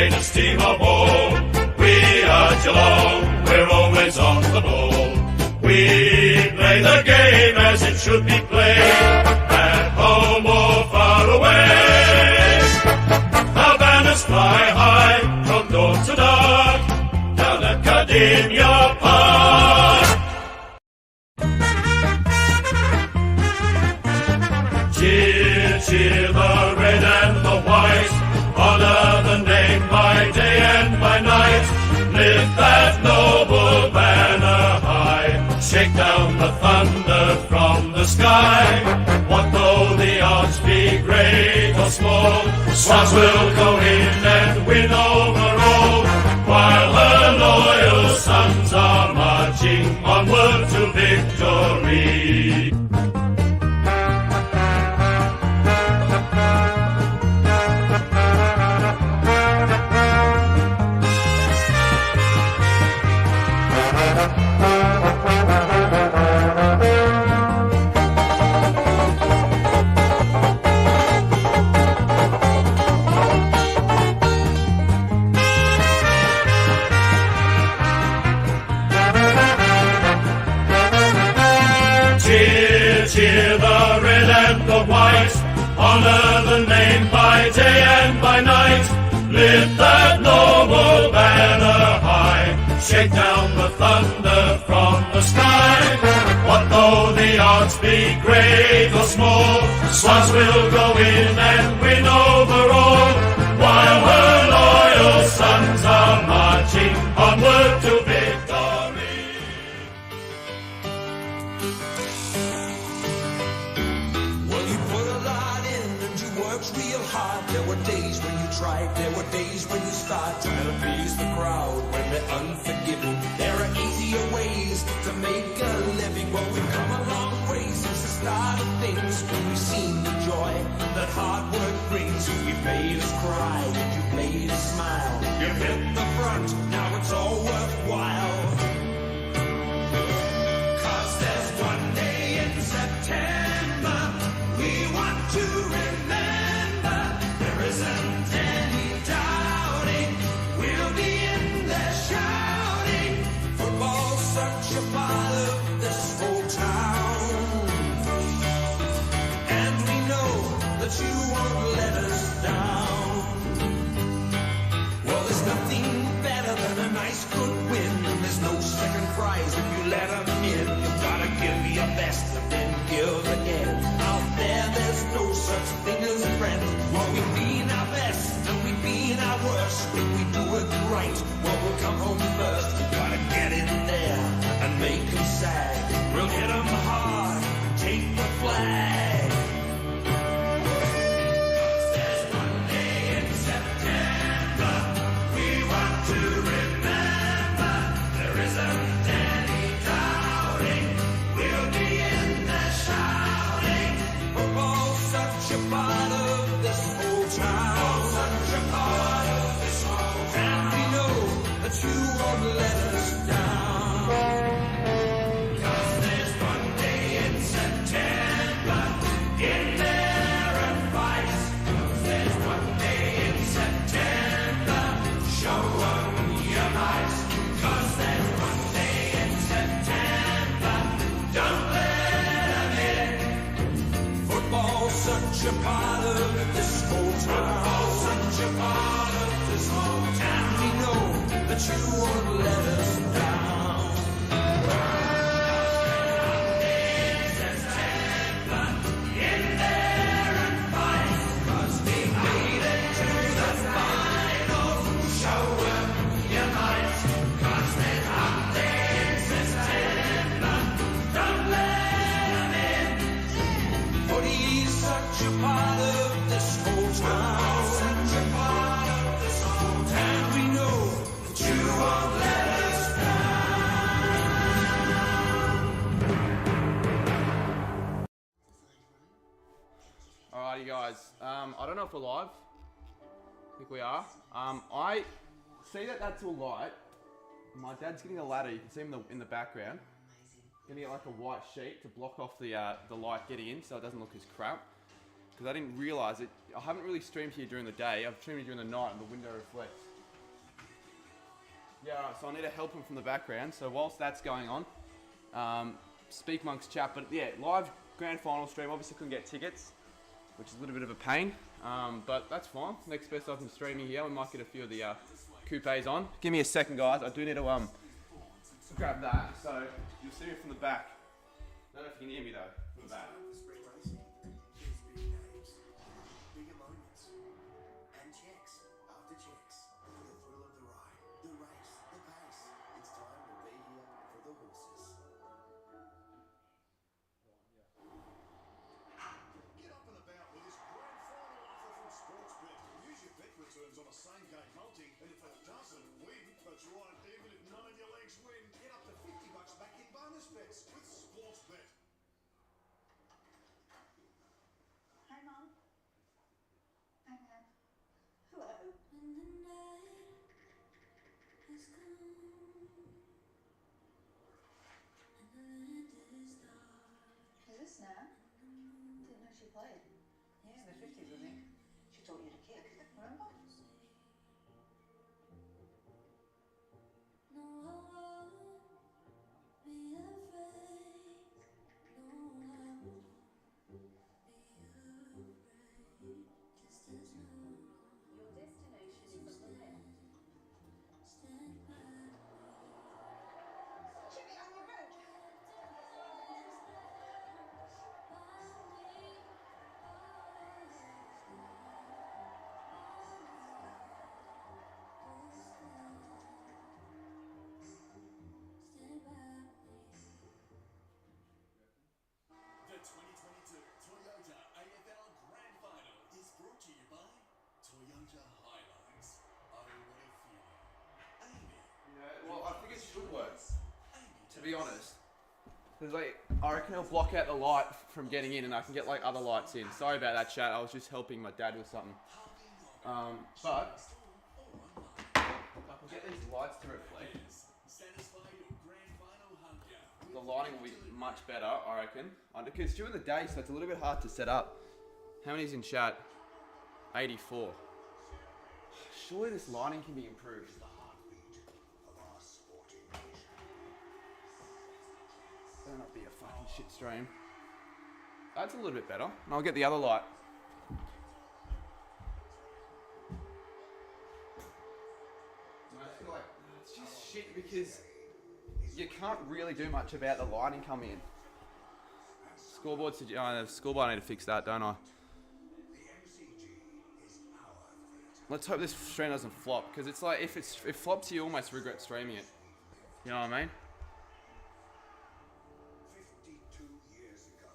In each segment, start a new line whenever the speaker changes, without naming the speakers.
greatest team of all. We are Geelong, we're always on the ball. We play the game as it should be played, at home or far away. Our banners fly high from dawn to dark, down at Cardinia Park. Cheer, cheer the red and the white, honour the name by day and by night. Lift that noble banner high, shake down the thunder from the sky. What though the odds be great or small, Swans will go in and win overall, while her loyal sons are marching onward to victory. Cheer the red and the white, honour the name by day and by night. Lift that noble banner high, shake down the thunder from the sky. What though the odds be great or small, Swans will go in and win overall, while her loyal sons are marching onward to victory.
Real hard. There were days when you tried, there were days when you started trying to please the crowd when they're unforgiving. There are easier ways to make a living. Well, we've come a long way since the start of things, when we've seen the joy that hard work brings. You've made us cry and you've made us smile. You've hit the front, now it's all worthwhile. 'Cause there's one day in September we want to remember. Isn't any doubting we'll be in there shouting. Football's such a part of this whole town, and we know that you won't let us down. Well, there's nothing better than a nice good win, and there's no second prize if you let them in. You've gotta give your best and then give again. Out there, there's no such thing as friends. Well, we've been our best and we've been our worst. If we do it right, well, we'll come home first. Gotta get in there and make them sag. We'll hit them hard, take the flag. 'Cause there's one day in September we want to remember. There isn't any doubting we'll be in there shouting. Football's such a part of this whole town, such a part of this whole town, and we know that you won't let us down. 'Cause there's one day in September, get there and fight. 'Cause there's one day in September, show them your might. 'Cause there's one day in September, don't let them in. Football's such a part of this whole town, such a part of this whole town, and we know that you won't let us down. September, get there and fight. 'Cause we made it to the final. Show them your might. 'Cause there's one day in September, don't let them in. Footy's such a part of this whole town, such a part of this whole town, and we know that you won't let us down.
Alrighty guys, I don't know if we're live. I think we are. I see that that's all light. My dad's getting a ladder, you can see him in the background. Gonna get like a white sheet to block off the light getting in so it doesn't look as crap. Because I didn't realise it. I haven't really streamed here during the day. I've streamed here during the night and the window reflects. Yeah, alright, so I need to help him from the background. So whilst that's going on, speak amongst chat. But yeah, live grand final stream. Obviously couldn't get tickets, which is a little bit of a pain. But that's fine. Next best I can streaming here. We might get a few of the coupes on. Give me a second, guys. I do need to grab that. So you'll see me from the back. I don't know if you can hear me though. From the back.
Sprint racing. There's big names, bigger moments, and checks after checks for the thrill of the ride, the race, the pace. It's time to be here for the horses.
Get up and about with this grand final offer from Sportsbet. Use your bet returns on a same game multi, and if it doesn't win, that's right, even if none of your legs win, get up to $50 back in bonus bets with Sportsbet.
Hi, Mom. Hi, Dad. Hello. Is this Nan? Didn't know she played. Yeah, in the 50s, I think. She taught you to kick, remember? Your destination is on the left. Jimmy, on your road.
The 2022 Toyota AFL Grand Final is brought to you by Toyota Hilux. Oh, what a feeling. Amy.
Yeah, well, I think it should work. To be honest. Because like, I reckon it'll block out the light from getting in and I can get like other lights in. Sorry about that, chat. I was just helping my dad with something. But if I can get these lights to reflect,
Satisfy your grand final hunger.
the lighting will be much better, I reckon. Because during the day, so it's a little bit hard to set up. How many's in chat? 84. Surely this lighting can be improved. Better not be a fucking shit stream. That's a little bit better. And I'll get the other light. And I feel like it's just shit because you can't really do much about the lighting coming in. Scoreboard, the scoreboard, I need to fix that, don't I? Let's hope this stream doesn't flop, because it's like if it flops, you almost regret streaming it. You know what I mean?
52 years ago,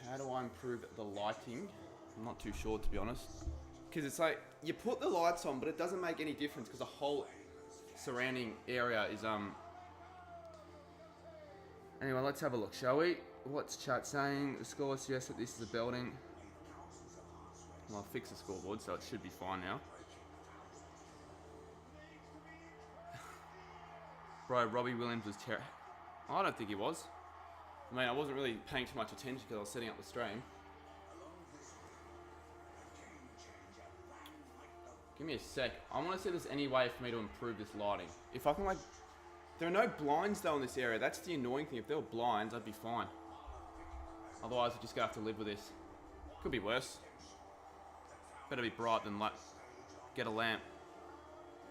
How do I improve the lighting? I'm not too sure, to be honest. Because it's like you put the lights on, but it doesn't make any difference because the whole surrounding area is Anyway, let's have a look, shall we? What's chat saying? The score suggests that this is a building. Well, I'll fix the scoreboard, so it should be fine now. Bro, Robbie Williams was terrible. I don't think he was. I mean, I wasn't really paying too much attention because I was setting up the stream. Give me a sec. I want to see if there's any way for me to improve this lighting. If I can, like... There are no blinds, though, in this area. That's the annoying thing. If there were blinds, I'd be fine. Otherwise, we're just going to have to live with this. Could be worse. Better be bright than like get a lamp.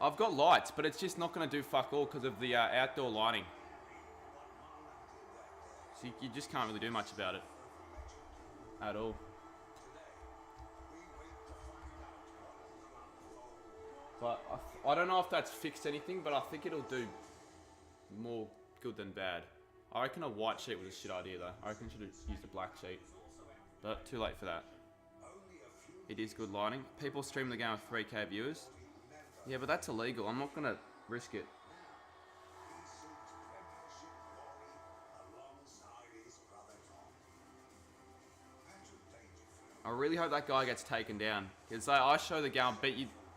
I've got lights, but it's just not going to do fuck all because of the outdoor lighting. So you just can't really do much about it. At all. But I don't know if that's fixed anything, but I think it'll do more good than bad. I reckon a white sheet was a shit idea though. I reckon I should have used a black sheet. But too late for that. It is good lighting. People stream the game with 3K viewers. Yeah, but that's illegal. I'm not going to risk it. I really hope that guy gets taken down. Because I show the game, but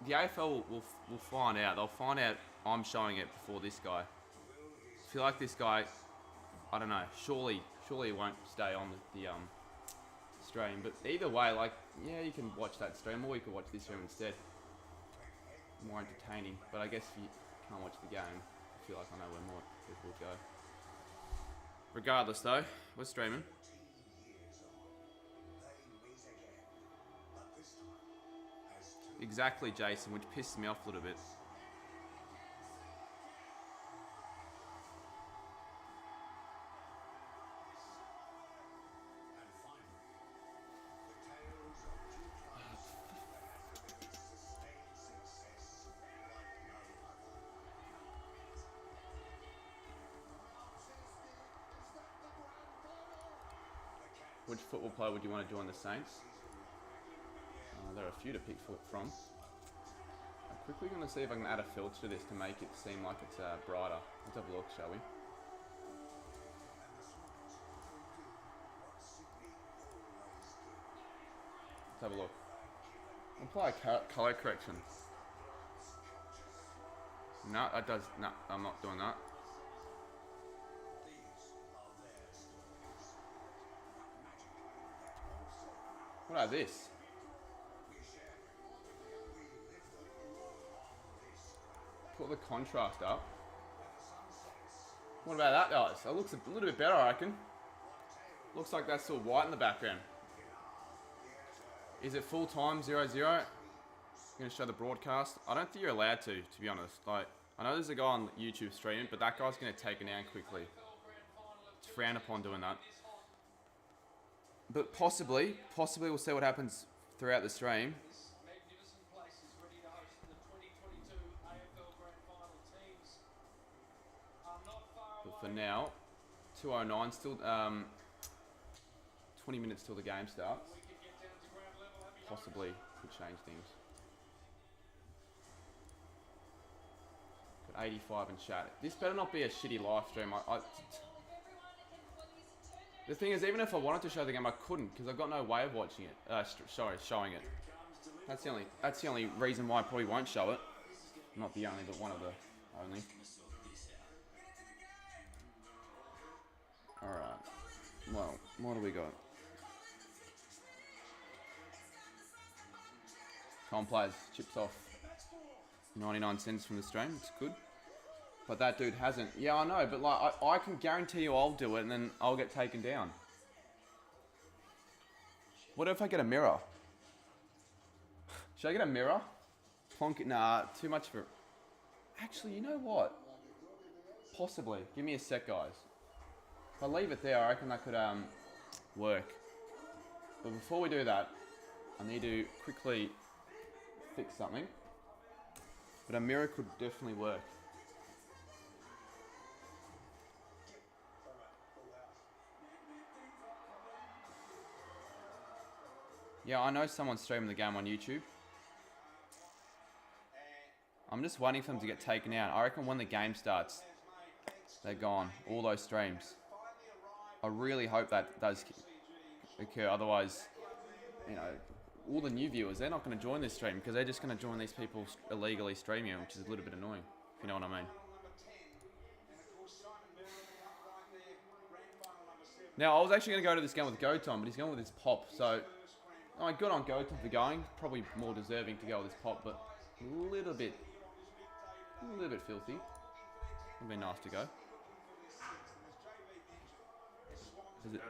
the AFL will find out. They'll find out I'm showing it before this guy. I feel like this guy, I don't know, surely he won't stay on the stream. But either way, like, yeah, you can watch that stream, or you can watch this stream instead. More entertaining. But I guess if you can't watch the game, I feel like I know where more people would go. Regardless though, we're streaming.
14 years on, they meet again. But this time, as two
Exactly, Jason, which pisses me off a little bit.
and finally, the tales of two clubs that have delivered sustained success like no other.
Which football player would you want to join the Saints? There are a few to pick from. I'm quickly going to see if I can add a filter to this to make it seem like it's brighter. Let's have a look, shall we? Let's have a look. Apply color correction. No, that does. No, I'm not doing that. What about this? Put the contrast up. What about that, guys? That looks a little bit better, I reckon. Looks like that's still white in the background. Is it full time 0-0? You're gonna show the broadcast. I don't think you're allowed to be honest. Like, I know there's a guy on YouTube streaming, but that guy's gonna take it down quickly. It's frowned upon doing that. But possibly we'll see what happens throughout the stream.
Magnificent place is ready to host the 2022 AFL Grand Final teams. Not far
But
away.
for now, 2:09 still. 20 minutes till the game starts.
We could get down to ground level. Happy
Possibly could change things. Got 85 in chat. This better not be a shitty live stream. The thing is, even if I wanted to show the game, I couldn't because I've got no way of watching it. Showing it. That's the only reason why I probably won't show it. Not the only, but one of the only. All right. Well, what do we got? Tom plays, chips off 99 cents from the stream. It's good. But that dude hasn't. Yeah, I know, but like I can guarantee you I'll do it and then I'll get taken down. What if I get a mirror? Should I get a mirror? Plonk it. Nah, too much for... Actually, you know what? Possibly. Give me a sec, guys. If I leave it there, I reckon that could work. But before we do that, I need to quickly fix something. But a mirror could definitely work. Yeah, I know someone's streaming the game on YouTube. I'm just waiting for them to get taken out. I reckon when the game starts, they're gone. All those streams. I really hope that does occur. Otherwise, you know, all the new viewers, they're not going to join this stream because they're just going to join these people illegally streaming, which is a little bit annoying, if you know what I mean. Now, I was actually going to go to this game with Goton, but he's going with his pop, so... Oh, good on Goton for going. Probably more deserving to go with his pop, but a little bit filthy. Would be nice to go. Is it?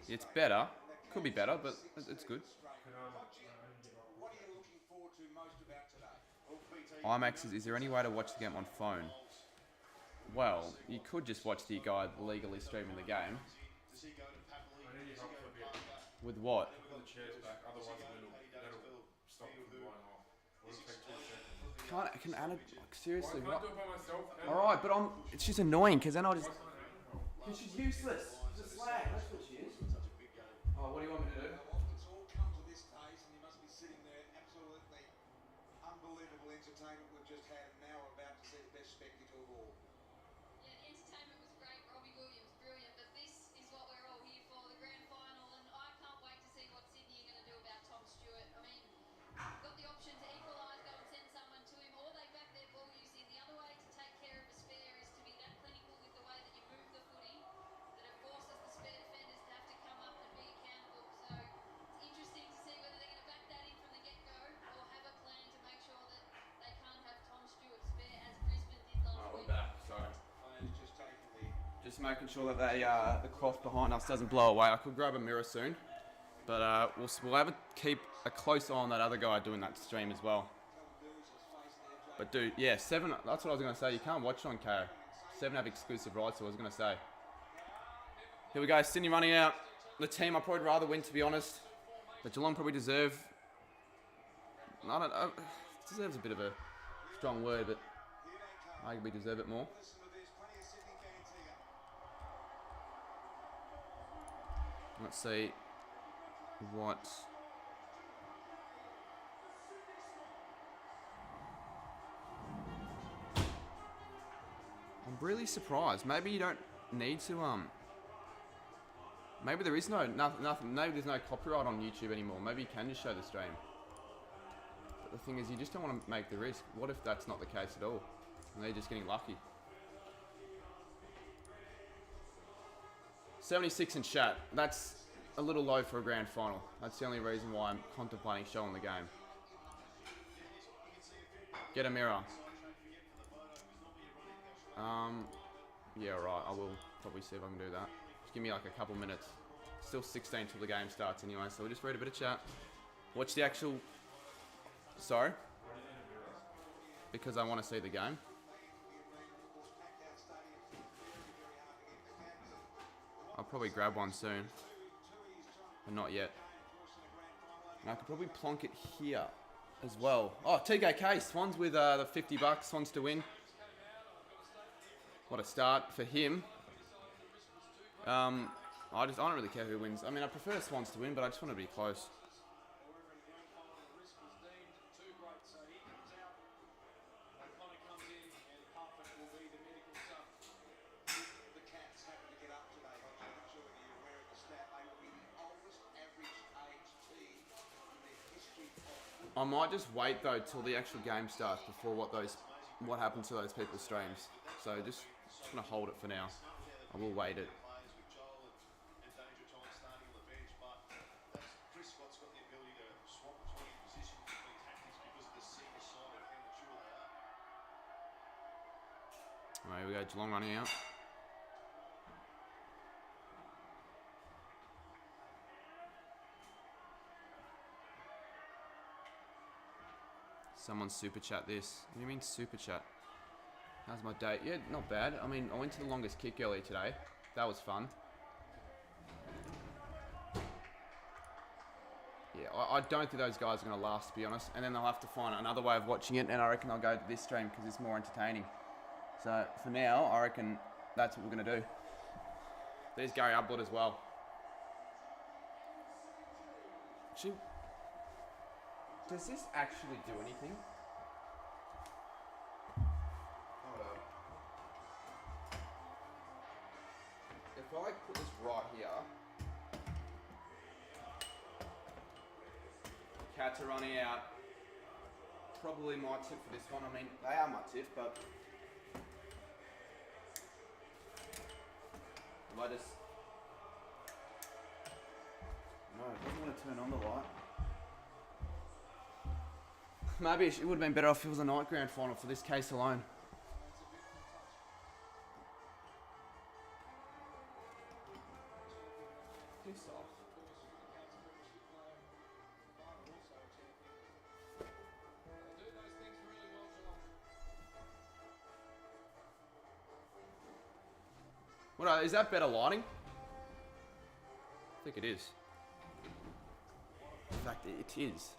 It's better. Could be better, but it's good. IMAX is there any way to watch the game on phone? Well, you could just watch the guy legally streaming the game. With what? Can Anna, like, seriously, what? Alright, but it's just annoying, because then I'll just... Because she's useless. She's a slag, that's what she is. Oh, what do you want me to do?
It's all come to this stage, and you must be sitting there absolutely unbelievable entertainment we've just had, and now we're about to see the best spectacle of all.
Yeah, the entertainment was great. Robbie Williams, brilliant. But this is what we're all here for, the grand final. And I can't wait to see what Sydney are going to do about Tom Stewart. I mean, got the option to equalise, go and send someone to him, or they back their ball using the other way to take care of a spare is to be that clinical with the way that you move the footy that it forces the spare defenders to have to come up and be accountable. So
making sure that the cloth behind us doesn't blow away. I could grab a mirror soon, but we'll have keep a close eye on that other guy doing that stream as well. But dude, yeah, 7. That's what I was gonna say. You can't watch it on KO. 7 have exclusive rights. So I was gonna say. Here we go. Sydney running out. The team I'd probably rather win, to be honest. But Geelong probably deserve. I don't know. Deserves a bit of a strong word, but arguably deserve it more. Let's see what. I'm really surprised. Maybe you don't need to maybe there is nothing. Maybe there's no copyright on YouTube anymore. Maybe you can just show the stream. But the thing is, you just don't want to make the risk. What if that's not the case at all? And they're just getting lucky. 76 in chat. That's a little low for a grand final. That's the only reason why I'm contemplating showing the game. Get a mirror. Yeah, right. I will probably see if I can do that. Just give me like a couple minutes. Still 16 till the game starts anyway, so we'll just read a bit of chat. Watch the actual... Sorry? Because I want to see the game. I'll probably grab one soon. But not yet. And I could probably plonk it here as well. Oh, TKK. Swans with the $50. Swans to win. What a start for him. I don't really care who wins. I mean, I prefer Swans to win, but I just want to be close. I might just wait though till the actual game starts before what happens to those people's streams. So just gonna hold it for now. I will wait it. Alright, here we go. Geelong running out. Someone super chat this. What do you mean super chat? How's my day? Yeah, not bad. I mean, I went to the longest kick earlier today. That was fun. Yeah, I don't think those guys are going to last, to be honest. And then they'll have to find another way of watching it. And I reckon I'll go to this stream because it's more entertaining. So, for now, I reckon that's what we're going to do. There's Gary Ablett as well. Actually, does this actually do anything? Hold up. If I put this right here, Cats are running out. Probably my tip for this one. I mean, they are my tip, but if I just... No, it doesn't want to turn on the light. Maybe it would have been better off if it was a night grand final for this case alone. Piss off. What is that better lighting? I think it is. In fact, it is.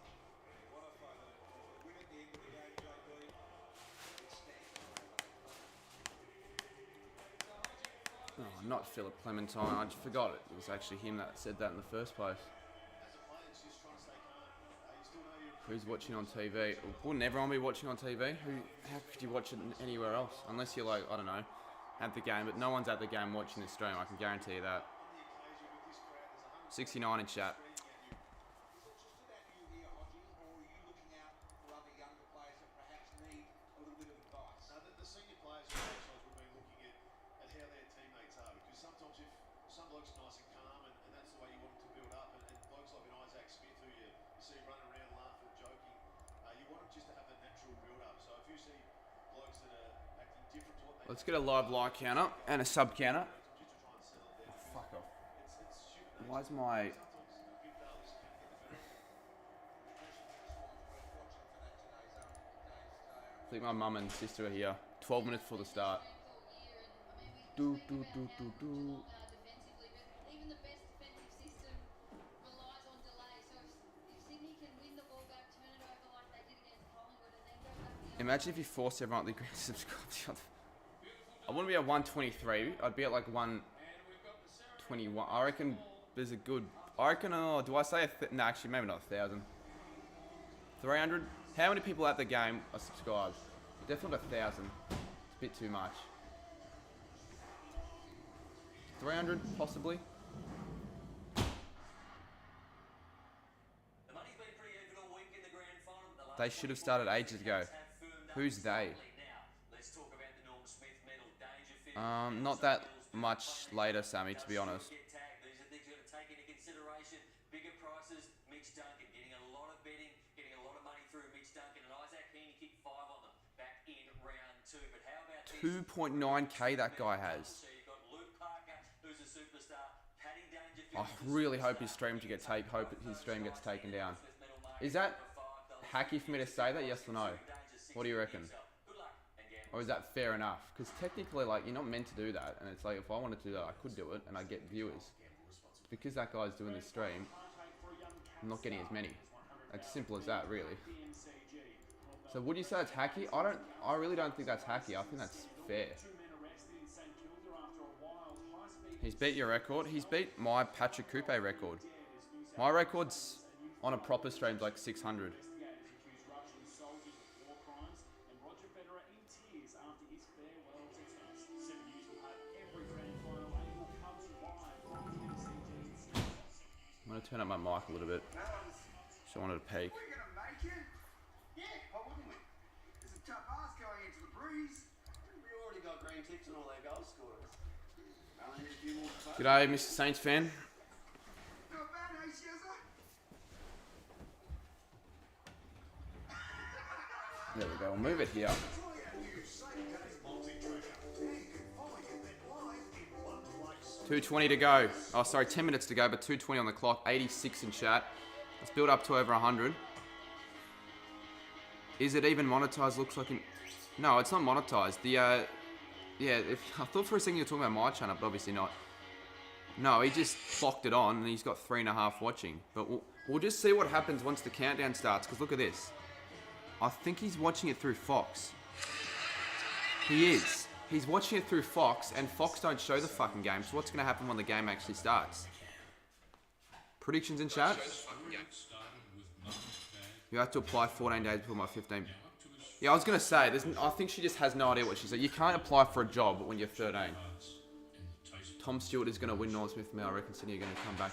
Oh, not Philip Clementine. I just forgot it. It was actually him that said that in the first place. Who's watching on TV? Wouldn't everyone be watching on TV? How could you watch it anywhere else? Unless you're like, I don't know, at the game. But no one's at the game watching this stream. I can guarantee you that. 69 in chat. Let's get a live like counter and a sub counter. Why is my... I think my mum and sister are here. 12 minutes before the start. Do, do, do, do, do.
Defensively, but even the best defensive system relies on delay. So if Sydney can win the ball back, turn it over like they did against Collingwood, and then go back the other
Imagine if you forced everyone at the ground to subscribe to the other. I wouldn't be at 123. I'd be at like 121. I reckon there's a good... I reckon, do I say no, actually, maybe not 1,000. 300? How many people at the game are subscribed? Definitely 1,000. It's a bit too much. 300, possibly? They should have started ages ago. Who's they? Not that much later, Sammy, to be honest.
Mitch Duncan getting a lot of betting, getting a lot of money through Mitch Duncan, and Isaac Heaney kicked 5 on them back in round 2. But how about
2.9k that guy has.
So you've got Luke Parker, who's a superstar, Paddy Dangerfield.
I really hope his stream to get hope his stream gets taken down. Is that hacky for me to say that? Yes or no? What do you reckon? Or is that fair enough? Because technically, like, you're not meant to do that, and it's like if I wanted to do that, I could do it, and I get viewers. Because that guy's doing this stream, I'm not getting as many. It's simple as that, really. So would you say it's hacky? I really don't think that's hacky. I think that's fair. He's beat your record. He's beat my Patrick Coupe record. My record's on a proper stream's like 600. I'm gonna turn up my mic a little bit. So I wanted to peek.
We're gonna make it? Yeah, why wouldn't we? It's a tough ask going into the breeze.
We already got green ticks on all their goal scorers.
Only need a few more votes.
G'day, Mr. Saints fan.
Not bad, eh, Shazza?
There we go. We'll move it here.
Try our new same-game multi-tracker. Now you can follow your bet live in one place.
2:20 to go. Oh, sorry, 10 minutes to go, but 2:20 on the clock. 86 in chat. Let's build up to over 100. Is it even monetized? Looks like... No, it's not monetized. The, yeah, I thought for a second you were talking about my channel, but obviously not. No, he just clocked it on, and he's got 3.5 watching. But we'll just see what happens once the countdown starts, because look at this. I think he's watching it through Fox. He is. He's watching it through Fox, and Fox don't show the fucking game, so what's going to happen when the game actually starts? Predictions in chat? You have to apply 14 days before my 15. Yeah, I was going to say, I think she just has no idea what she said. You can't apply for a job when you're 13. Tom Stewart is going to win North Smith for me. I reckon Sydney are going to come back.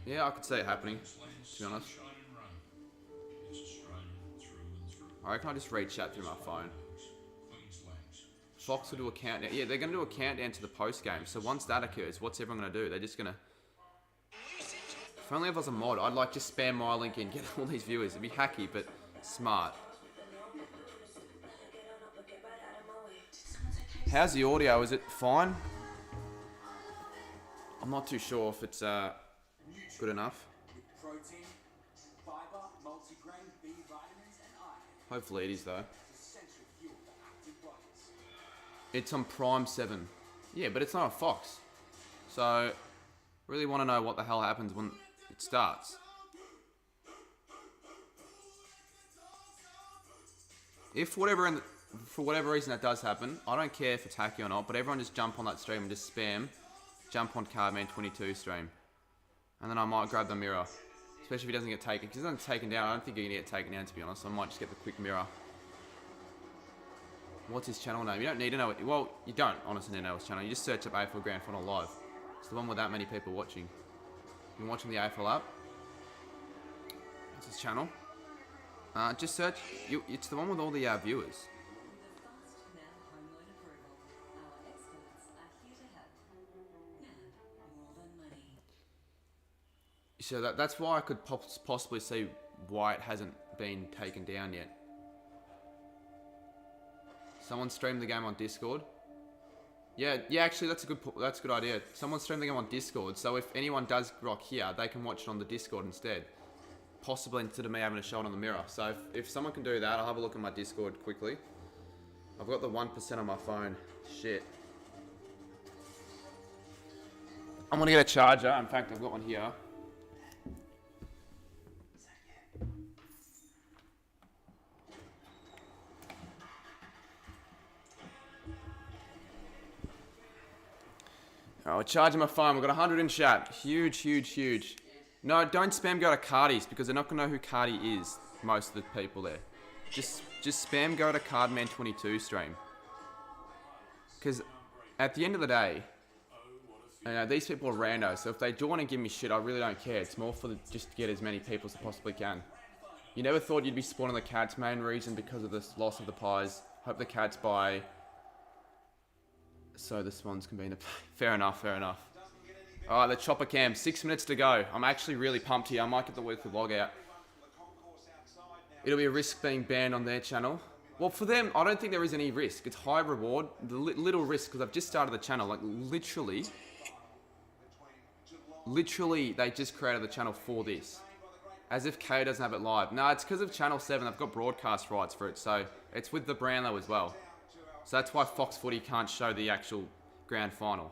Yeah, I could see it happening, to be honest. I reckon I'll just read chat through my phone. Fox will do a countdown. Yeah, they're going to do a countdown to the post game. So once that occurs, what's everyone going to do? They're just going to... If only I was a mod, I'd like just spam my link and get all these viewers. It'd be hacky, but smart. How's the audio? Is it fine? I'm not too sure if it's good enough.
Protein, fiber, multigrain, B vitamins, and iron.
Hopefully it is though.
Essential fuel for active bodies.
It's on Prime 7. Yeah, but it's not a Fox. So, really want to know what the hell happens when it starts. If for whatever reason that does happen, I don't care if it's hacky or not, but everyone just jump on that stream and just spam, jump on Cardman22 stream. And then I might grab the mirror. Especially if he doesn't get taken. Because if he doesn't get taken down, I don't think you're going to get taken down, to be honest. I might just get the quick mirror. What's his channel name? You don't need to know it. Well, you don't honestly need to know his channel. You just search up AFL Grand Final Live. It's the one with that many people watching. You're watching the AFL app. What's his channel? Just search. It's the one with all the viewers. So that's why I could possibly see why it hasn't been taken down yet. Someone streamed the game on Discord. Yeah, actually, that's a good idea. Someone's streaming the game on Discord, so if anyone does rock here, they can watch it on the Discord instead. Possibly instead of me having to show it on the mirror. So if someone can do that, I'll have a look at my Discord quickly. I've got the 1% on my phone. Shit. I'm gonna get a charger. In fact, I've got one here. Oh, we're charging my phone. We've got 100 in chat. Huge. No, don't spam go to Cardi's because they're not going to know who Cardi is, most of the people there. Just spam go to Cardman22 stream. Because at the end of the day, you know, these people are randos, so if they do want to give me shit, I really don't care. It's more for just to get as many people as I possibly can. You never thought you'd be spawning the Cats, main reason because of the loss of the Pies. Hope the Cats buy... So the Swans can be in the... Fair enough. Alright, the chopper cam. 6 minutes to go. I'm actually really pumped here. I might get the weekly log out. It'll be a risk being banned on their channel. Well, for them, I don't think there is any risk. It's high reward. The little risk, because I've just started the channel. Like, literally, they just created the channel for this. As if K doesn't have it live. No, it's because of Channel 7. They've got broadcast rights for it. So, it's with the Brownlow as well. So that's why Fox Footy can't show the actual grand final.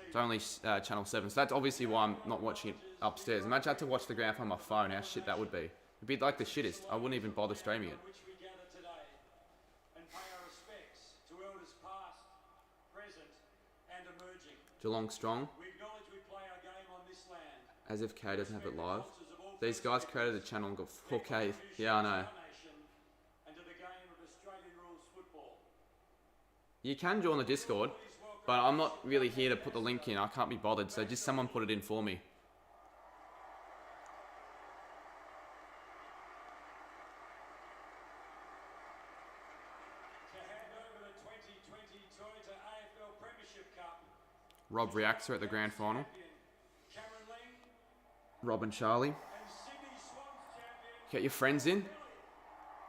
It's only Channel 7. So that's obviously why I'm not watching it upstairs. Imagine I had to watch the grand final on my phone. How shit that would be. It'd be like the shittest. I wouldn't even bother streaming it. Geelong strong. As if K doesn't have it live. These guys created a channel and got 4K. Yeah, I know. You can join the Discord, but I'm not really here to put the link in. I can't be bothered, so just someone put it in for me. Rob reacts at the grand final. Rob and Charlie. Get your friends in.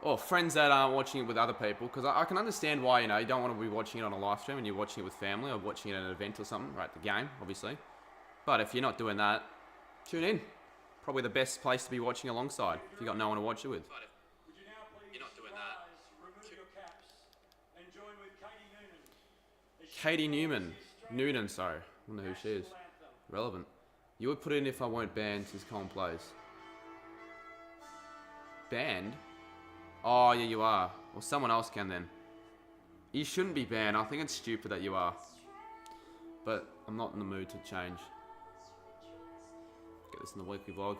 Or friends that aren't watching it with other people. Because I can understand why, you know, you don't want to be watching it on a live stream and you're watching it with family or watching it at an event or something. Right, the game, obviously. But if you're not doing that, tune in. Probably the best place to be watching alongside. If you've got no one to watch it with. You're not doing that. Katie Noonan, sorry. I don't know who she is. Relevant. You would put it in if I weren't banned since Colin plays. Banned? Oh, yeah, you are. Or someone else can then. You shouldn't be banned. I think it's stupid that you are. But I'm not in the mood to change. Get this in the weekly vlog.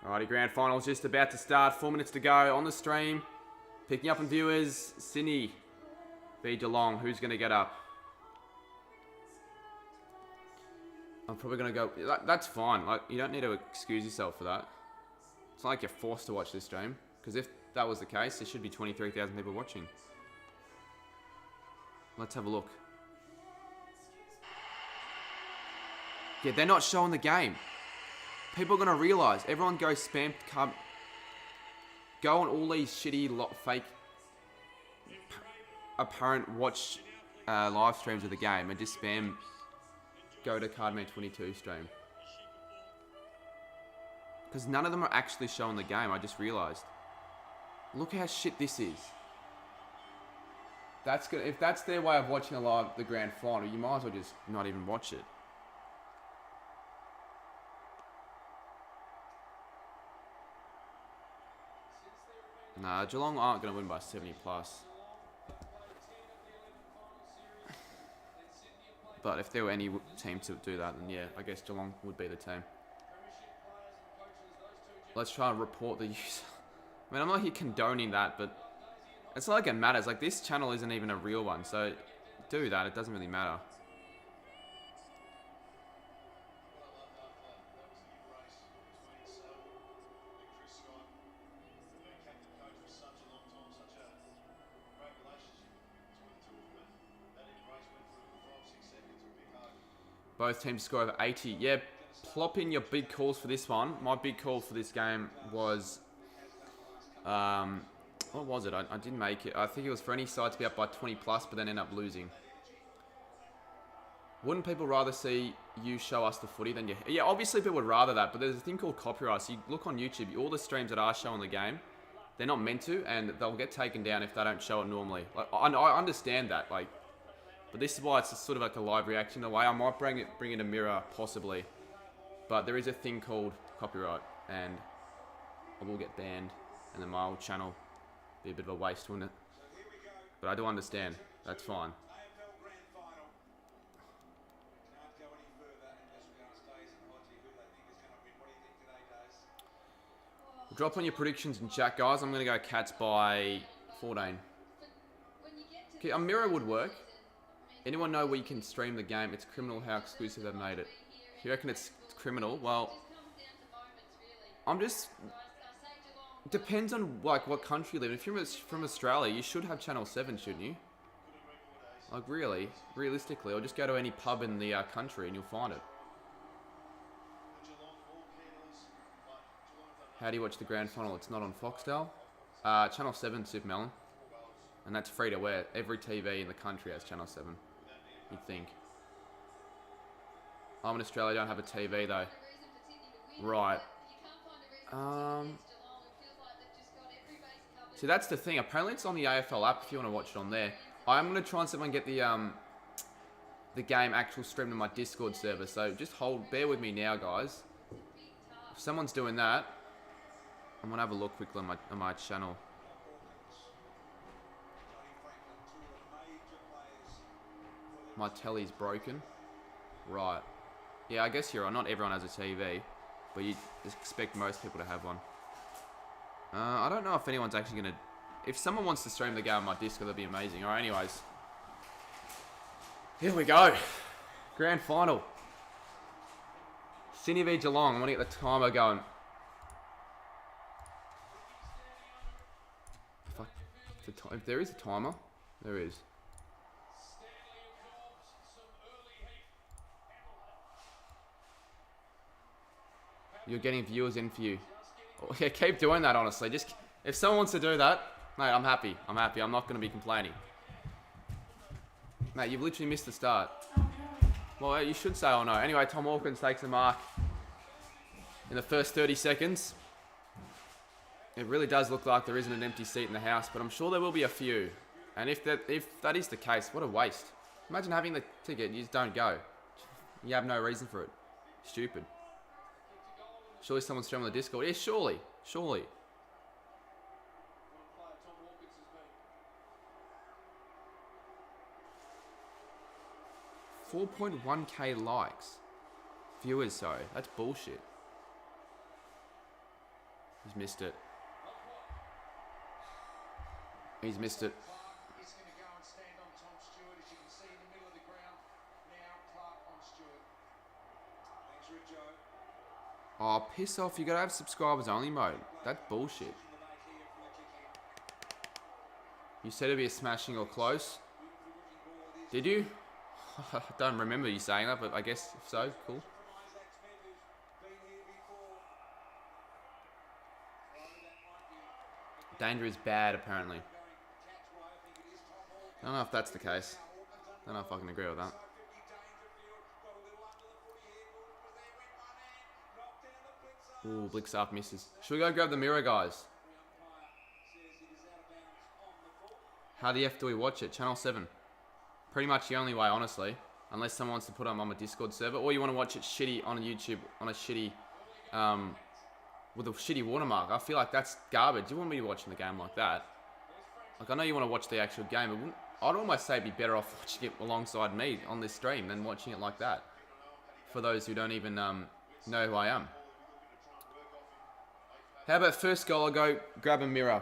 Alrighty, grand final's just about to start. 4 minutes to go on the stream. Picking up on viewers. Sydney v Geelong. Who's going to get up? I'm probably going to go... That's fine. Like, you don't need to excuse yourself for that. It's not like you're forced to watch this stream. Because if that was the case, there should be 23,000 people watching. Let's have a look. Yeah, they're not showing the game. People are going to realise. Everyone goes spam... Go on all these shitty, fake... apparent watch live streams of the game and just spam... Go to Cardman22 stream. Because none of them are actually showing the game, I just realised. Look how shit this is. That's good. If that's their way of watching the grand final, you might as well just not even watch it. Nah, Geelong aren't going to win by 70 plus. But if there were any team to do that, then yeah, I guess Geelong would be the team. Let's try and report the user. I mean, I'm not here condoning that, but it's not like it matters. Like, this channel isn't even a real one, so do that. It doesn't really matter. Both teams score over 80. Yeah, plop in your big calls for this one. My big call for this game was... what was it? I didn't make it. I think it was for any side to be up by 20 plus, but then end up losing. Wouldn't people rather see you show us the footy than you? Yeah, obviously people would rather that, but there's a thing called copyright. So you look on YouTube, all the streams that are showing the game, they're not meant to, and they'll get taken down if they don't show it normally. Like, I understand that, like, but this is why it's sort of like a live reaction in a way. I might bring in a mirror possibly, but there is a thing called copyright, and I will get banned, and then my old channel be a bit of a waste, wouldn't it? But I do understand. That's fine.
AFL Grand Final. Can't go any further unless we're going to stay and Hodgie who they think is going to win. What do you think today, Daz?
Drop on your predictions in chat, guys. I'm going to go Cats by 14. Okay, a mirror would work. Anyone know where you can stream the game? It's criminal how exclusive they've made it. If you reckon it's criminal, well, I'm just... Depends on like what country you live in. If you're from Australia, you should have Channel 7, shouldn't you? Like really, realistically, or just go to any pub in the country and you'll find it. How do you watch the grand final? It's not on Foxtel. Channel 7, Super Melon, and that's free to wear. Every TV in the country has Channel 7. You'd think. I'm in Australia. Don't have a TV though. Right. See, that's the thing. Apparently, it's on the AFL app if you want to watch it on there. I'm going to try and see if I can get the game actual streamed on my Discord server. So just bear with me now, guys. If someone's doing that, I'm going to have a look quickly on my channel. My telly's broken. Right. Yeah, I guess you're right. Not everyone has a TV, but you expect most people to have one. I don't know if anyone's actually going to... If someone wants to stream the game on my Discord, that'd be amazing. Alright, anyways. Here we go. Grand final. Sydney v Geelong. I'm going to get the timer going. Fuck. If there is a timer, there is. You're getting viewers in for you. Oh, yeah, keep doing that, honestly. Just if someone wants to do that, mate, I'm happy. I'm happy. I'm not going to be complaining. Mate, you've literally missed the start. Well, you should say, oh no. Anyway, Tom Hawkins takes the mark in the first 30 seconds. It really does look like there isn't an empty seat in the house, but I'm sure there will be a few. And if that is the case, what a waste. Imagine having the ticket and you just don't go. You have no reason for it. Stupid. Surely someone's streaming on the Discord. Yeah, surely. Surely. 4.1k likes. Viewers, sorry. That's bullshit. He's missed it. He's missed it.
He's going to go and stand on Tom Stewart, as you can see in the middle of the ground. Now Clark on Stewart. Thanks, Richo.
Oh, piss off. You gotta have subscribers only mode. That's bullshit. You said it'd be a smashing or close. Did you? I don't remember you saying that, but I guess if so, cool. Danger is bad, apparently. I don't know if that's the case. I don't know if I can agree with that. Ooh, Blicks up misses. Should we go grab the mirror, guys? How the F do we watch it? Channel 7. Pretty much the only way, honestly. Unless someone wants to put it on my Discord server. Or you want to watch it shitty on YouTube, on a shitty... with a shitty watermark. I feel like that's garbage. You wouldn't be watching the game like that. Like, I know you want to watch the actual game, but I'd almost say it'd be better off watching it alongside me on this stream than watching it like that. For those who don't even know who I am. How about first goal? I'll go grab a mirror.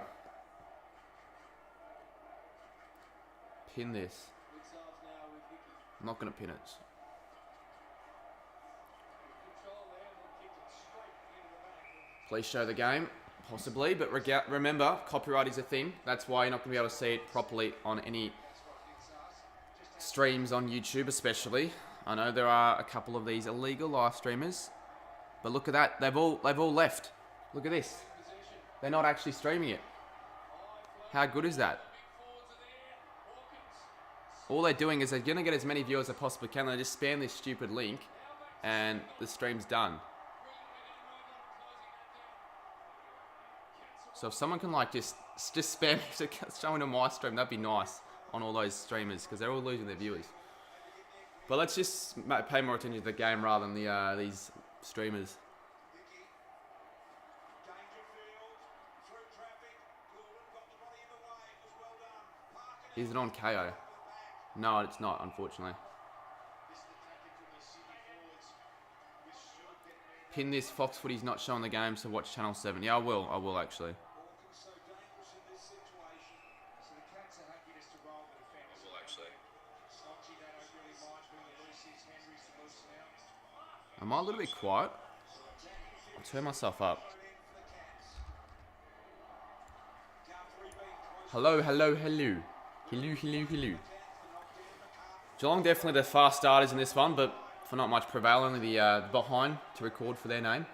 Pin this. I'm not going to pin it. Please show the game. Possibly, but remember, copyright is a thing. That's why you're not going to be able to see it properly on any streams on YouTube, especially. I know there are a couple of these illegal live streamers, but look at that. They've all left. Look at this. They're not actually streaming it. How good is that? all they're doing is they're going to get as many viewers as they possibly can. They just spam this stupid link, and the stream's done. So if someone can like just spam showing on my stream, that'd be nice on all those streamers because they're all losing their viewers. But let's just pay more attention to the game rather than these streamers. Is it on KO? No, it's not, unfortunately. Pin this, Fox Footy's not showing the game, so watch Channel 7. Yeah, I will actually. Am I a little bit quiet? I'll turn myself up. Hello. Geelong definitely the fast starters in this one, but for not much prevail, only the behind to record for their name.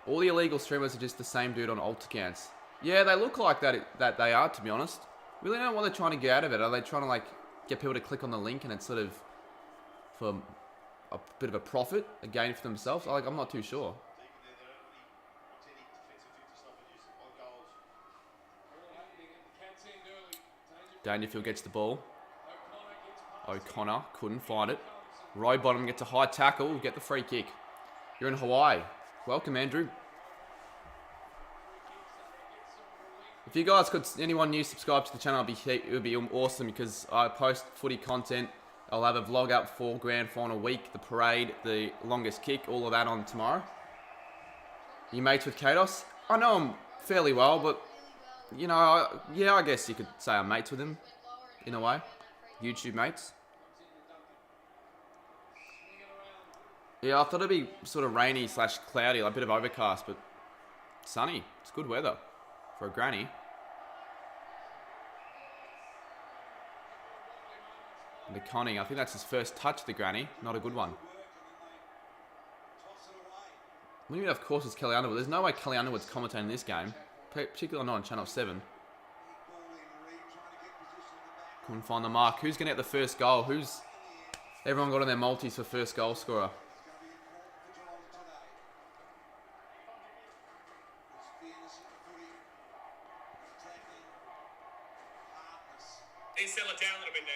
All the illegal streamers are just the same dude on alt accounts. Yeah, they look like that they are, to be honest. Really don't know what they're trying to get out of it. Are they trying to like get people to click on the link and it's sort of for a bit of a profit, a gain for themselves? I'm not too sure. Dangerfield gets the ball. O'Connor couldn't find it. Rowbottom gets a high tackle, get the free kick. You're in Hawaii. Welcome, Andrew. If you guys could, anyone new subscribe to the channel, it would be awesome because I post footy content. I'll have a vlog up for grand final week, the parade, the longest kick, all of that on tomorrow. You mates with Kados? I know him fairly well, but you know, yeah, I guess you could say I'm mates with him in a way. YouTube mates. Yeah, I thought it'd be sort of rainy / cloudy, like a bit of overcast, but sunny. It's good weather for a granny. And the Conning, I think that's his first touch of the granny. Not a good one. We even have, of course, it's Kelly Underwood. There's no way Kelly Underwood's commentating this game, particularly not on Channel 7. Couldn't find the mark. Who's going to get the first goal? Everyone got on their multis for first goal scorer.
They settle it down a little bit then.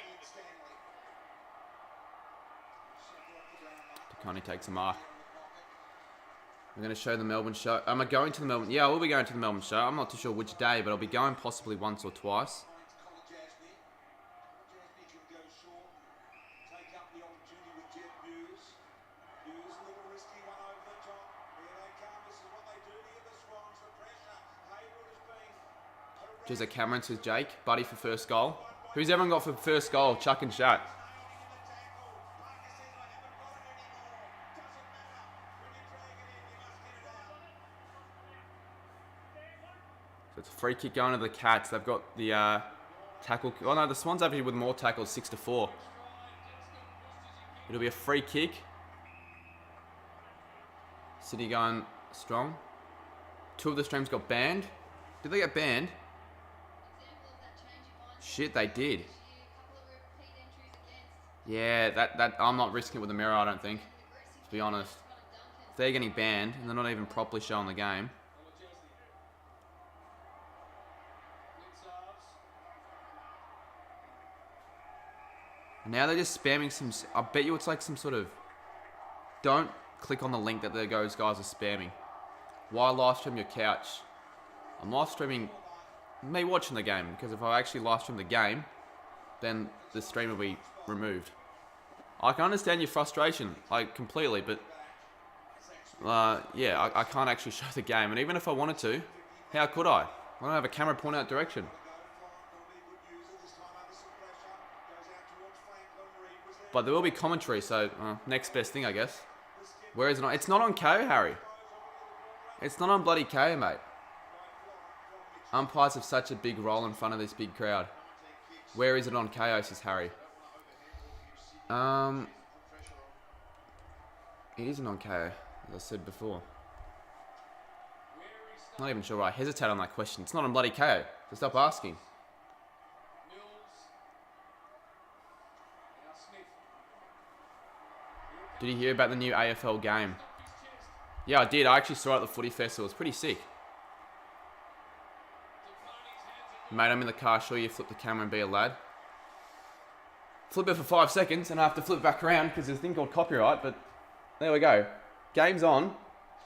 DeConnie takes a mark. I'm going to show the Melbourne show. Am I going to the Melbourne? Yeah, I will be going to the Melbourne show. I'm not too sure which day, but I'll be going possibly once or twice. Jezza Cameron says Jake, buddy for first goal. Who's everyone got for first goal? Chuck and Shat. So it's a free kick going to the Cats. They've got the tackle. Oh no, the Swans actually with more tackles, 6-4. It'll be a free kick. City going strong. 2 of the streams got banned. Did they get banned? Shit, they did. Yeah, that I'm not risking it with the mirror, I don't think. To be honest. If they're getting banned and they're not even properly showing the game. Now they're just spamming some... I bet you it's like some sort of... Don't click on the link that those guys are spamming. Why live stream your couch? I'm live streaming... me watching the game, because if I actually live stream the game, then the stream will be removed. I can understand your frustration, like completely, but yeah, I can't actually show the game, and even if I wanted to, how could I? I don't have a camera pointing out direction. But there will be commentary, so next best thing, I guess. Where is it on? It's not on KO, Harry. It's not on bloody KO, mate. Umpires have such a big role in front of this big crowd. Where is it on KO, says Harry. It isn't on KO, as I said before. Not even sure why I hesitate on that question. It's not on bloody KO, so stop asking. Did you hear about the new AFL game? Yeah, I did. I actually saw it at the footy festival. It's pretty sick. Mate, I'm in the car. Sure, you flip the camera and be a lad. Flip it for 5 seconds and I have to flip back around because there's a thing called copyright, but there we go. Game's on.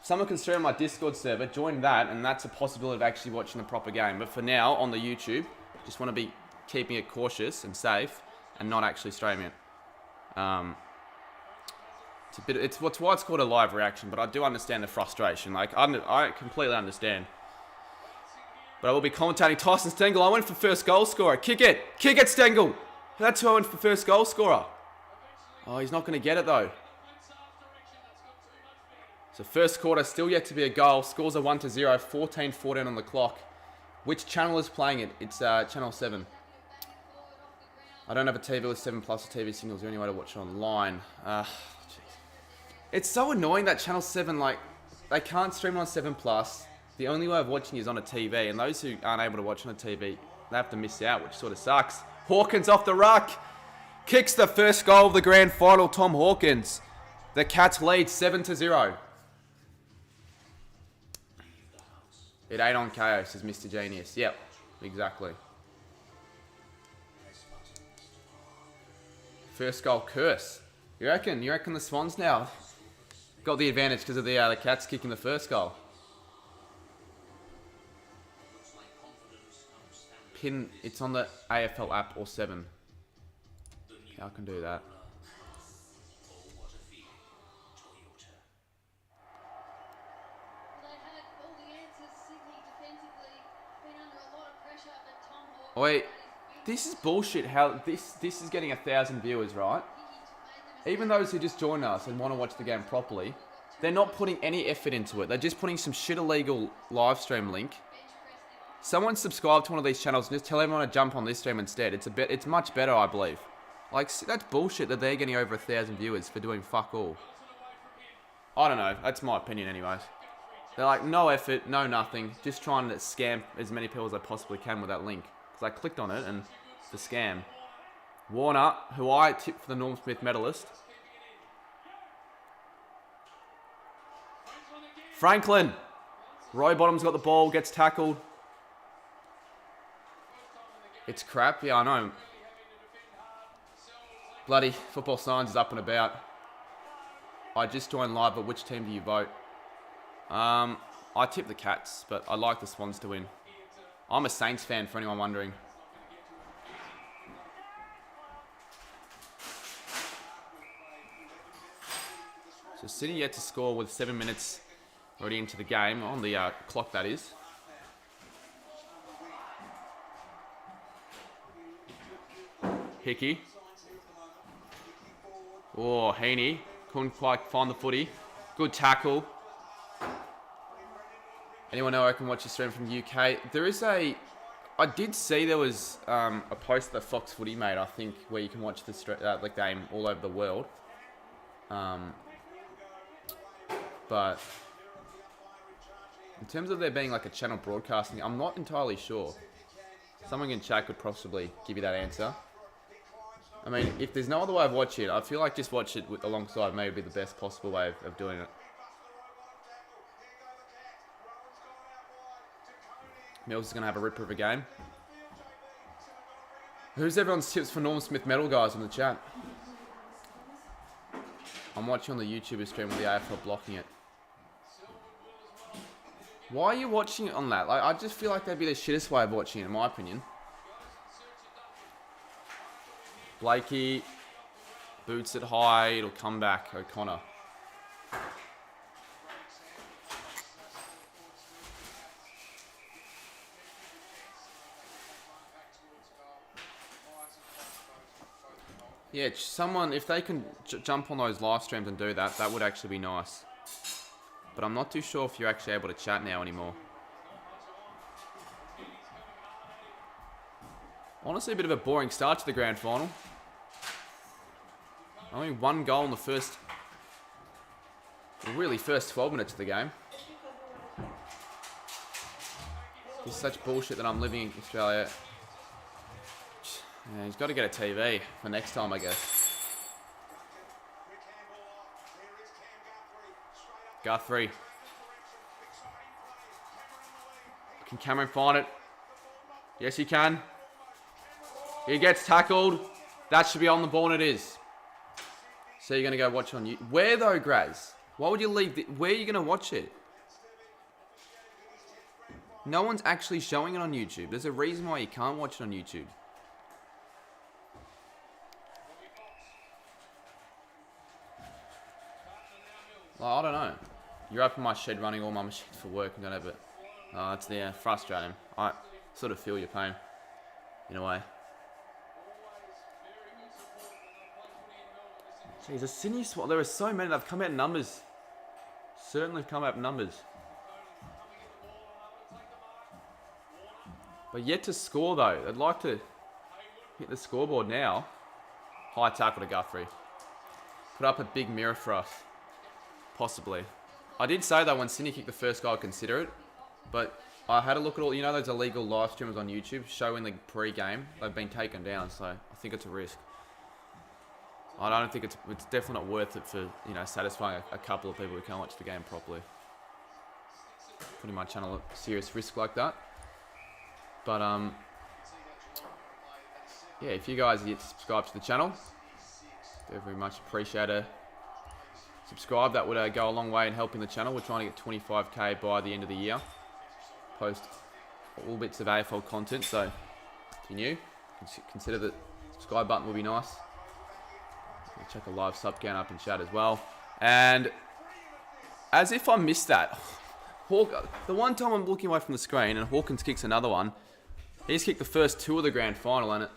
Someone can stream my Discord server, join that, and that's a possibility of actually watching the proper game. But for now, on the YouTube, just want to be keeping it cautious and safe and not actually streaming it. It's why it's called a live reaction, but I do understand the frustration. Like, I completely understand. But I will be commentating Tyson Stengel. I went for first goal scorer. Kick it! Kick it, Stengel! That's who I went for first goal scorer. Oh, he's not going to get it, though. So first quarter, still yet to be a goal. Scores are 1-0, 14-14 on the clock. Which channel is playing it? It's channel 7. I don't have a TV with 7 plus or TV signals. Is there any way to watch it online? It's so annoying that channel 7, like, they can't stream it on 7 plus. The only way of watching is on a TV, and those who aren't able to watch on a TV, they have to miss out, which sort of sucks. Hawkins off the ruck. Kicks the first goal of the grand final, Tom Hawkins. The Cats lead 7-0. It ain't on KO, says Mr. Genius. Yep, exactly. First goal curse. You reckon? You reckon the Swans now got the advantage because of the Cats kicking the first goal? Pin, it's on the AFL app or 7. I can do that. Wait, this is bullshit how this is getting 1,000 viewers, right? Even those who just join us and want to watch the game properly, they're not putting any effort into it. They're just putting some shit illegal live stream link. Someone subscribe to one of these channels and just tell everyone to jump on this stream instead. It's much better, I believe. Like, that's bullshit that they're getting over 1,000 viewers for doing fuck all. I don't know. That's my opinion anyways. They're like, no effort, no nothing. Just trying to scam as many people as I possibly can with that link. Because I clicked on it and it's a scam. Warner, who I tipped for the Norm Smith medalist. Franklin. Roy Bottom's got the ball, gets tackled. It's crap. Yeah, I know. Bloody Football Science is up and about. I just joined live, but which team do you vote? I tip the Cats, but I like the Swans to win. I'm a Saints fan, for anyone wondering. So City yet to score with 7 minutes already into the game, on the clock that is. Hickey. Oh, Heaney. Couldn't quite find the footy. Good tackle. Anyone know I can watch the stream from UK? There is a... I did see there was a post that Fox Footy made, I think, where you can watch the game all over the world. But in terms of there being like a channel broadcasting, I'm not entirely sure. Someone in chat could possibly give you that answer. I mean, if there's no other way of watching it, I feel like just watch it alongside maybe the best possible way of doing it. Mills is going to have a ripper of a game. Who's everyone's tips for Norm Smith medal, guys, in the chat? I'm watching on the YouTuber stream with the AFL blocking it. Why are you watching it on that? Like, I just feel like that'd be the shittest way of watching it, in my opinion. Blakey boots it high. It'll come back. O'Connor. Yeah, someone, if they can jump on those live streams and do that, that would actually be nice. But I'm not too sure if you're actually able to chat now anymore. Honestly, a bit of a boring start to the grand final. Only one goal in the first 12 minutes of the game. It's such bullshit that I'm living in Australia. Yeah, he's got to get a TV for next time, I guess. Guthrie. Can Cameron find it? Yes, he can. He gets tackled. That should be on the ball, and it is. So you're going to go watch on YouTube. Where though, Graz? Why would you leave? Where are you going to watch it? No one's actually showing it on YouTube. There's a reason why you can't watch it on YouTube. Well, I don't know. You're up in my shed running all my machines for work and whatever. It's frustrating. I sort of feel your pain, in a way. Jeez, the Sydney SWAT, there are so many. They've come out in numbers. Certainly come out in numbers. But yet to score, though. They'd like to hit the scoreboard now. High tackle to Guthrie. Put up a big mirror for us. Possibly. I did say, though, when Sydney kicked the first goal, I'd consider it. But I had a look at all, you know, those illegal live streamers on YouTube showing the pre-game. They've been taken down, so I think it's a risk. I don't think it's definitely not worth it for, you know, satisfying a couple of people who can't watch the game properly. Putting my channel at serious risk like that. But, yeah, if you guys are yet to subscribe to the channel, very much appreciate a subscribe. That would go a long way in helping the channel. We're trying to get 25k by the end of the year. Post all bits of AFL content, so if you're new, consider the subscribe button will be nice. I'll check a live sub count up in chat as well. And as if I missed that, the one time I'm looking away from the screen and Hawkins kicks another one, he's kicked the first two of the grand final, and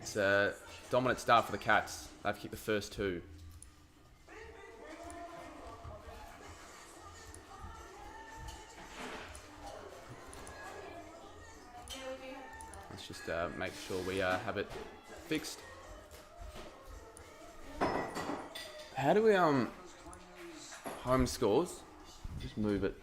it's a dominant start for the Cats. They've kicked the first two. Let's just make sure we have it fixed. How do we home scores? Just move it.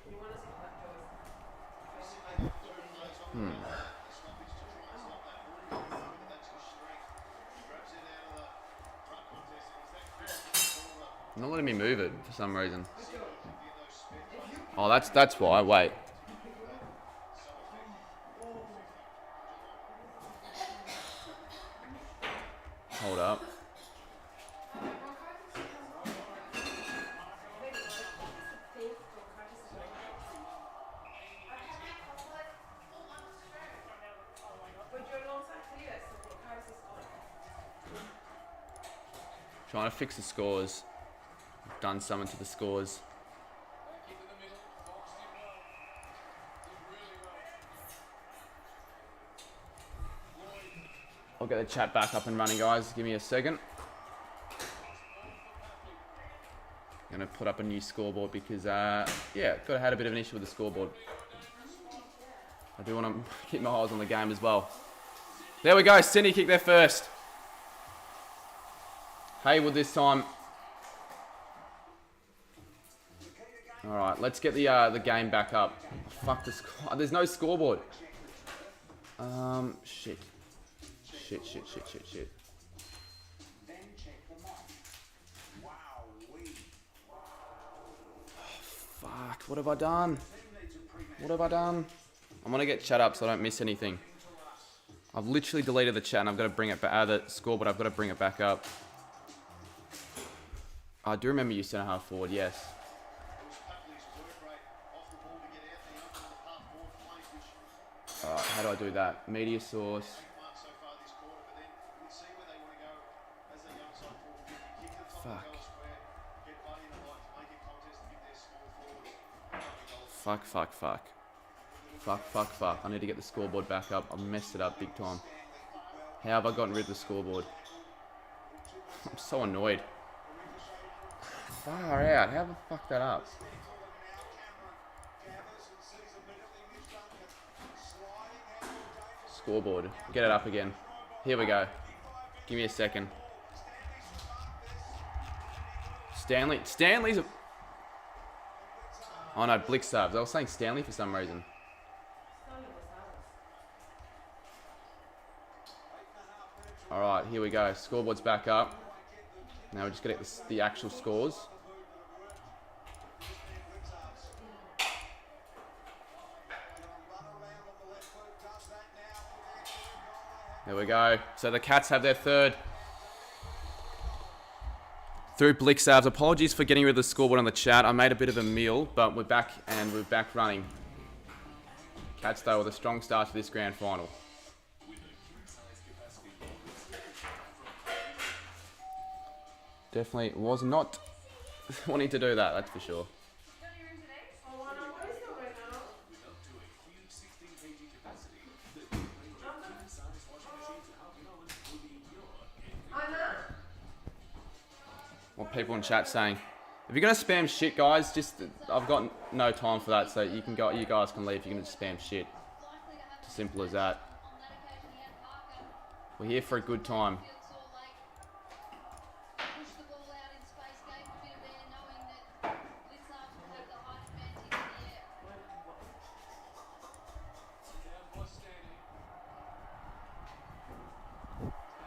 Not letting me move it for some reason. Oh, that's why. Wait. Hold up. Trying to fix the scores. I've done something to the scores. I'll get the chat back up and running, guys. Give me a second. I'm going to put up a new scoreboard because, had a bit of an issue with the scoreboard. I do want to keep my eyes on the game as well. There we go. Sydney kicked there first. Haywood this time. All right, let's get the game back up. Oh, fuck the score. There's no scoreboard. Shit. Fuck, what have I done? I'm gonna get chat up so I don't miss anything. I've literally deleted the chat and I've got to bring it back, the scoreboard, I've got to bring it back up. I do remember you centre half forward, yes. Alright, how do I do that? Media source. Fuck. I need to get the scoreboard back up. I messed it up big time. How have I gotten rid of the scoreboard? I'm so annoyed. Far out. How have I fucked that up? Scoreboard. Get it up again. Here we go. Give me a second. Stanley's a... Oh no, Blick subs. I was saying Stanley for some reason. Alright, here we go. Scoreboard's back up. Now we're just going to get the actual scores. There we go. So the Cats have their third. Through Blitzavs. Apologies for getting rid of the scoreboard on the chat. I made a bit of a meal, but we're back and we're back running. Cats though with a strong start to this grand final. Definitely was not wanting to do that, that's for sure. What people in chat saying. If you're gonna spam shit, guys, just I've got no time for that, so you can go. You guys can leave. You're gonna spam shit. It's as simple as that. We're here for a good time.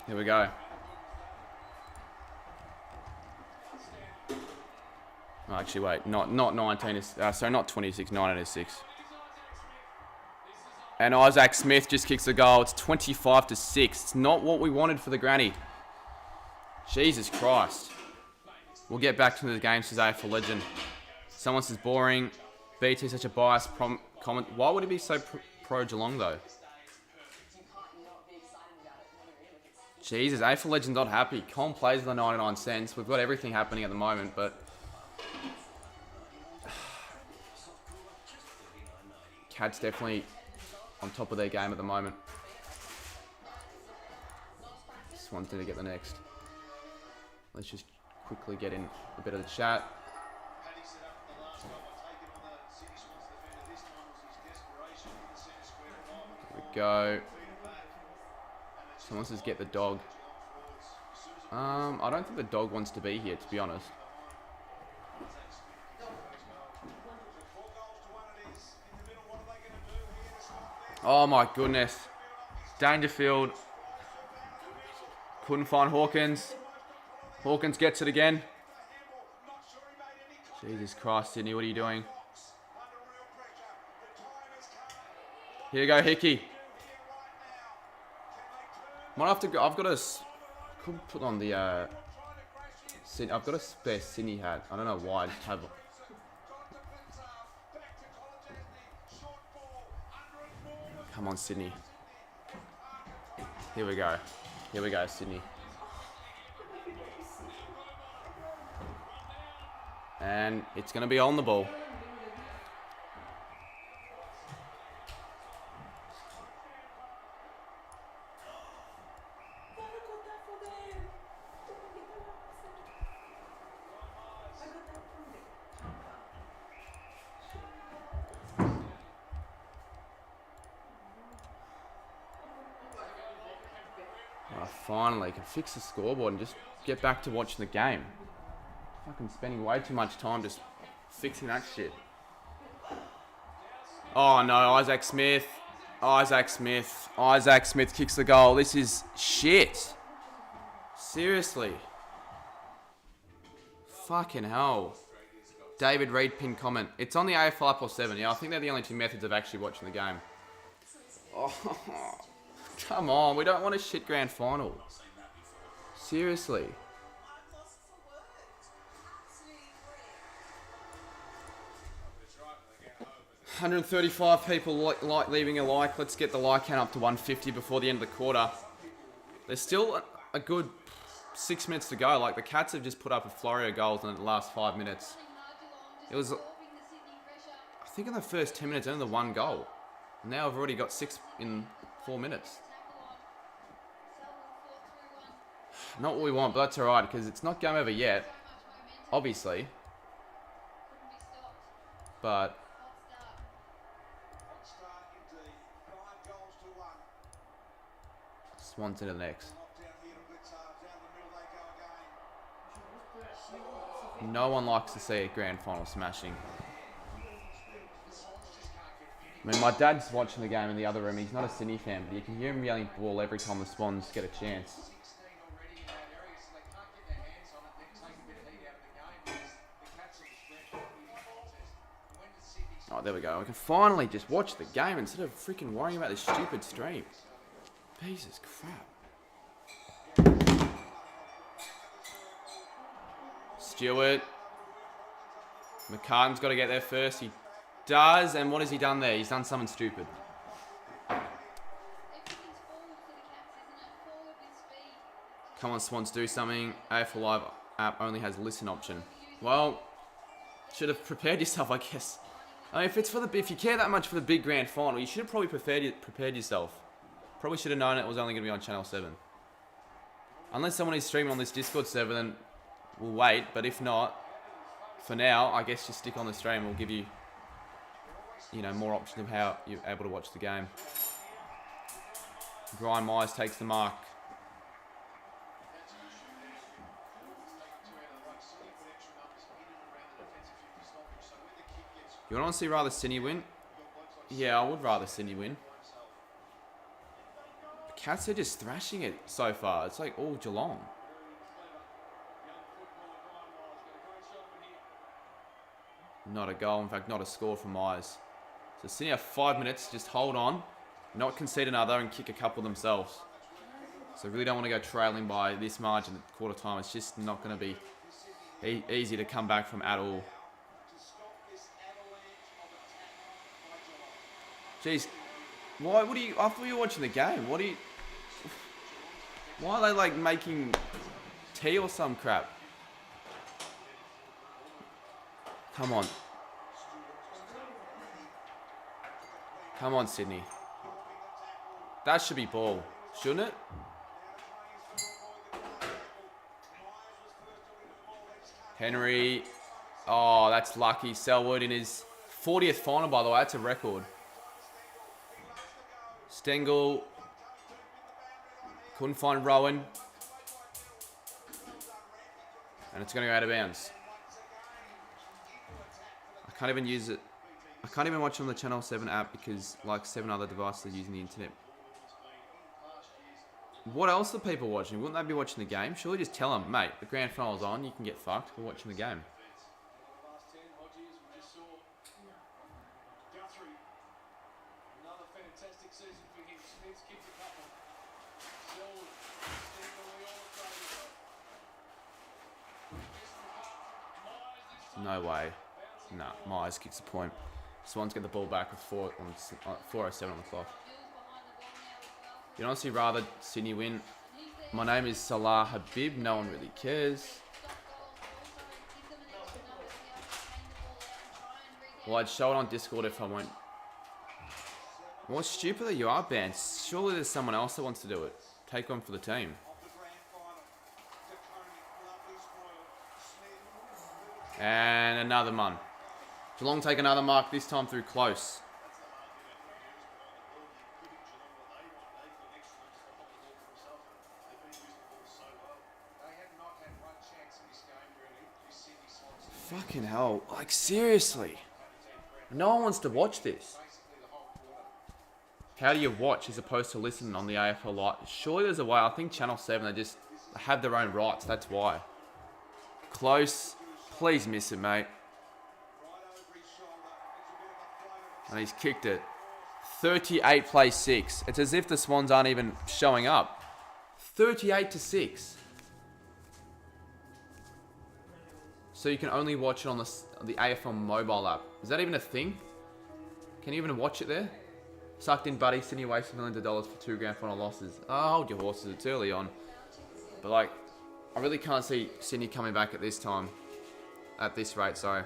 Here we go. Oh, actually, wait, not 19 is, sorry, not 26, 19 is 6. And Isaac Smith just kicks the goal. It's 25-6. It's not what we wanted for the granny. Jesus Christ. We'll get back to the game, says AFL Legend. Someone says boring. BT such a biased comment. Why would he be so pro Geelong though? Jesus, AFL Legend's not happy. Con plays the 99 cents. We've got everything happening at the moment, but Cats definitely on top of their game at the moment. Just wanted to get the next. Let's just quickly get in a bit of the chat. There we go. Someone says get the dog. I don't think the dog wants to be here, to be honest. Oh my goodness. Dangerfield. Couldn't find Hawkins. Hawkins gets it again. Jesus Christ, Sydney, what are you doing? Here you go, Hickey. Might have to go. I've got a. Could put on the. I've got a spare Sydney hat. I don't know why. I just have. Come on, Sydney. Here we go. Here we go, Sydney. And it's going to be on the ball. Finally, can fix the scoreboard and just get back to watching the game. Fucking spending way too much time just fixing that shit. Oh no, Isaac Smith. Isaac Smith. Isaac Smith kicks the goal. This is shit. Seriously. Fucking hell. David Reed pin comment. It's on the AFL app or 7. Yeah, I think they're the only two methods of actually watching the game. Oh. Come on, we don't want a shit grand final. Seriously. 135 people like leaving a like. Let's get the like count up to 150 before the end of the quarter. There's still a good 6 minutes to go. Like, the Cats have just put up a flurry of goals in the last 5 minutes. It was, I think in the first 10 minutes, only the one goal. Now I've already got 6 in 4 minutes. Not what we want, but that's alright, because it's not game over yet, obviously. But Swans into the next. No one likes to see a grand final smashing. I mean, my dad's watching the game in the other room. He's not a Sydney fan, but you can hear him yelling ball every time the Swans get a chance. Oh, there we go. We can finally just watch the game instead of freaking worrying about this stupid stream. Jesus crap. Stewart. McCartan's got to get there first. He does. And what has he done there? He's done something stupid.
Everything's forward for the Cats, isn't it? Forward with speed.
Come on, Swans, do something. AFL Live app only has listen option. Well, should have prepared yourself, I guess. I mean, if you care that much for the big grand final, you should have probably prepared yourself. Probably should have known it was only going to be on Channel 7. Unless someone is streaming on this Discord server, then we'll wait. But if not, for now, I guess just stick on the stream. We'll give you, more options of how you're able to watch the game. Brian Myers takes the mark. You want to see rather Sydney win? Yeah, I would rather Sydney win. The Cats are just thrashing it so far. It's like all Geelong. Not a goal. In fact, not a score from Myers. So Sydney have 5 minutes. Just hold on. Not concede another and kick a couple themselves. So really don't want to go trailing by this margin at quarter time. It's just not going to be easy to come back from at all. Jeez, why? What do you? I thought you were watching the game. What do you? Why are they like making tea or some crap? Come on. Come on, Sydney. That should be ball, shouldn't it? Henry. Oh, that's lucky. Selwood in his 40th final, by the way. That's a record. Stengel. Couldn't find Rowan. And it's going to go out of bounds. I can't even use it. I can't even watch it on the Channel 7 app because like 7 other devices are using the internet. What else are people watching? Wouldn't they be watching the game? Surely just tell them, mate, the grand final's on, you can get fucked. We're watching the game. No way. Nah, Myers kicks the point. Swans get the ball back with 4:07 on the clock. You'd honestly rather Sydney win. My name is Salah Habib. No one really cares. Well, I'd show it on Discord if I went. What stupid that you are, Ben. Surely there's someone else that wants to do it. Take one for the team. And another mun. Geelong take another mark, this time through close. Fucking hell. Like, seriously. No one wants to watch this. How do you watch as opposed to listen on the AFL Live? Surely there's a way. I think Channel 7, they just have their own rights. That's why. Close. Please miss it, mate. And he's kicked it. 38 plays 6. It's as if the Swans aren't even showing up. 38-6. So you can only watch it on the AFL mobile app. Is that even a thing? Can you even watch it there? Sucked in, buddy. Sydney wasted millions of dollars for 2 grand final losses. Oh, hold your horses. It's early on. But, like, I really can't see Sydney coming back at this time. At this rate, sorry.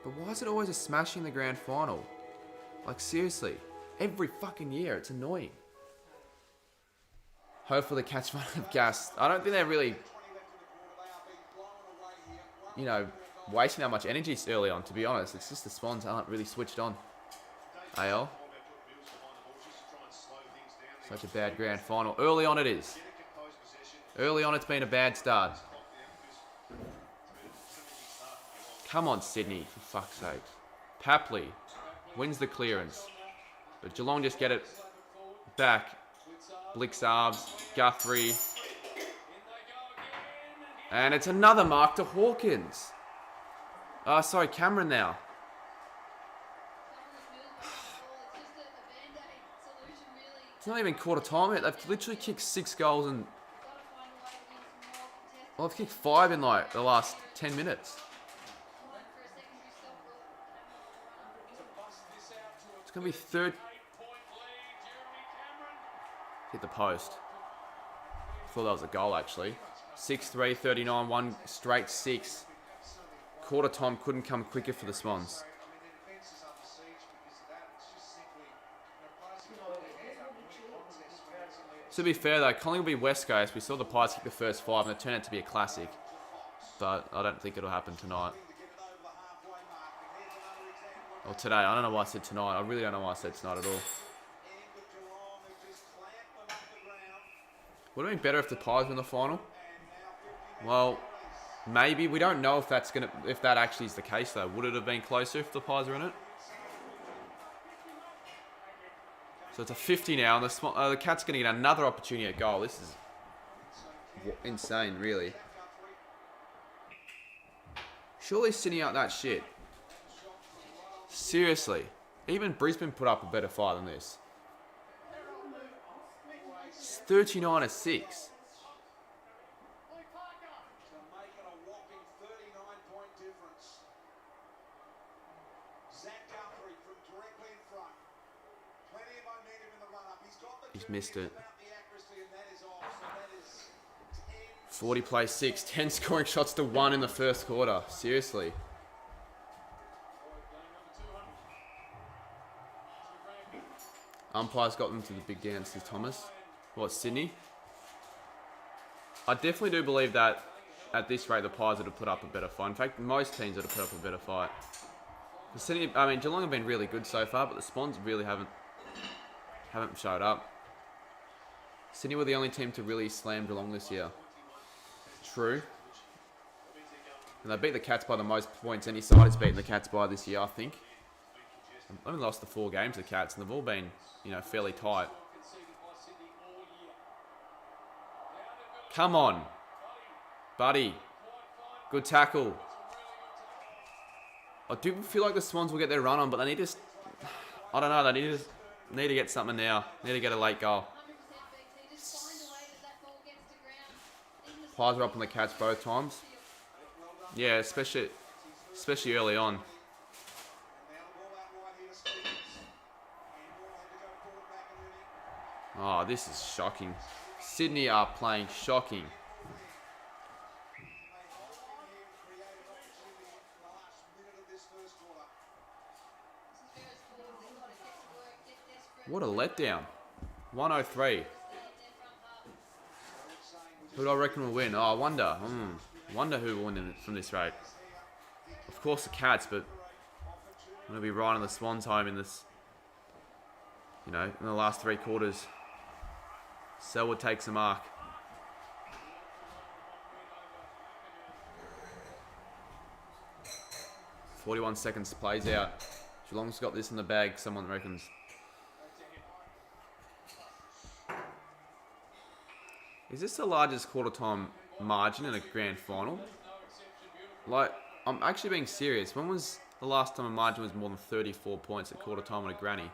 But why is it always a smashing the grand final? Like, seriously. Every fucking year. It's annoying. Hopefully the Cats run out of gas. I don't think they're really, wasting that much energy early on, to be honest. It's just the Swans aren't really switched on. AL. Such a bad grand final. Early on it is. Early on it's been a bad start. Come on, Sydney, for fuck's sake. Papley wins the clearance. But Geelong just get it back. Blixarbs, Guthrie. And it's another mark to Hawkins. Oh, sorry, Cameron now. not even quarter time yet. They've literally kicked 6 goals and well, they've kicked 5 in like the last 10 minutes. It's gonna be third. Hit the post. Thought that was a goal actually. 6-3, 39, 1 straight 6. Quarter time couldn't come quicker for the Swans. To be fair though, Collingwood will be West Coast. We saw the Pies kick the first 5 and it turned out to be a classic. But I don't think it'll happen tonight. Or today. I don't know why I said tonight. I really don't know why I said tonight at all. Would it have been better if the Pies were in the final? Well, maybe. We don't know if that actually is the case though. Would it have been closer if the Pies were in it? So it's a 50 now, and the Cats going to get another opportunity at goal. This is insane, really. Surely Sydney out that shit. Seriously. Even Brisbane put up a better fight than this. It's 39-6. He's missed it. 40 plays 6. 10 scoring shots to 1 in the first quarter. Seriously. Umpires got them to the big dance with Thomas. What, Sydney? I definitely do believe that at this rate the Pies would have put up a better fight. In fact, most teams would have put up a better fight. Sydney, I mean, Geelong have been really good so far, but the Swans really haven't showed up. Sydney were the only team to really slam Geelong this year. True. And they beat the Cats by the most points any side has beaten the Cats by this year, I think. They've only lost the 4 games, the Cats, and they've all been, you know, fairly tight. Come on. Buddy. Good tackle. I do feel like the Swans will get their run on, but they need to... I don't know, they need to get something now. Need to get a late goal. Pies are up on the Cats both times. Yeah, especially early on. Oh, this is shocking. Sydney are playing shocking. What a letdown. 103. Who do I reckon will win? Oh, I wonder. Wonder who will win from this rate. Of course the Cats, but I'm going to be right on the Swans home in this, you know, in the last 3 quarters. Selwood takes a mark. .41 seconds plays out. Geelong's got this in the bag, someone reckons. Is this the largest quarter time margin in a grand final? Like, I'm actually being serious. When was the last time a margin was more than 34 points at quarter time on a granny?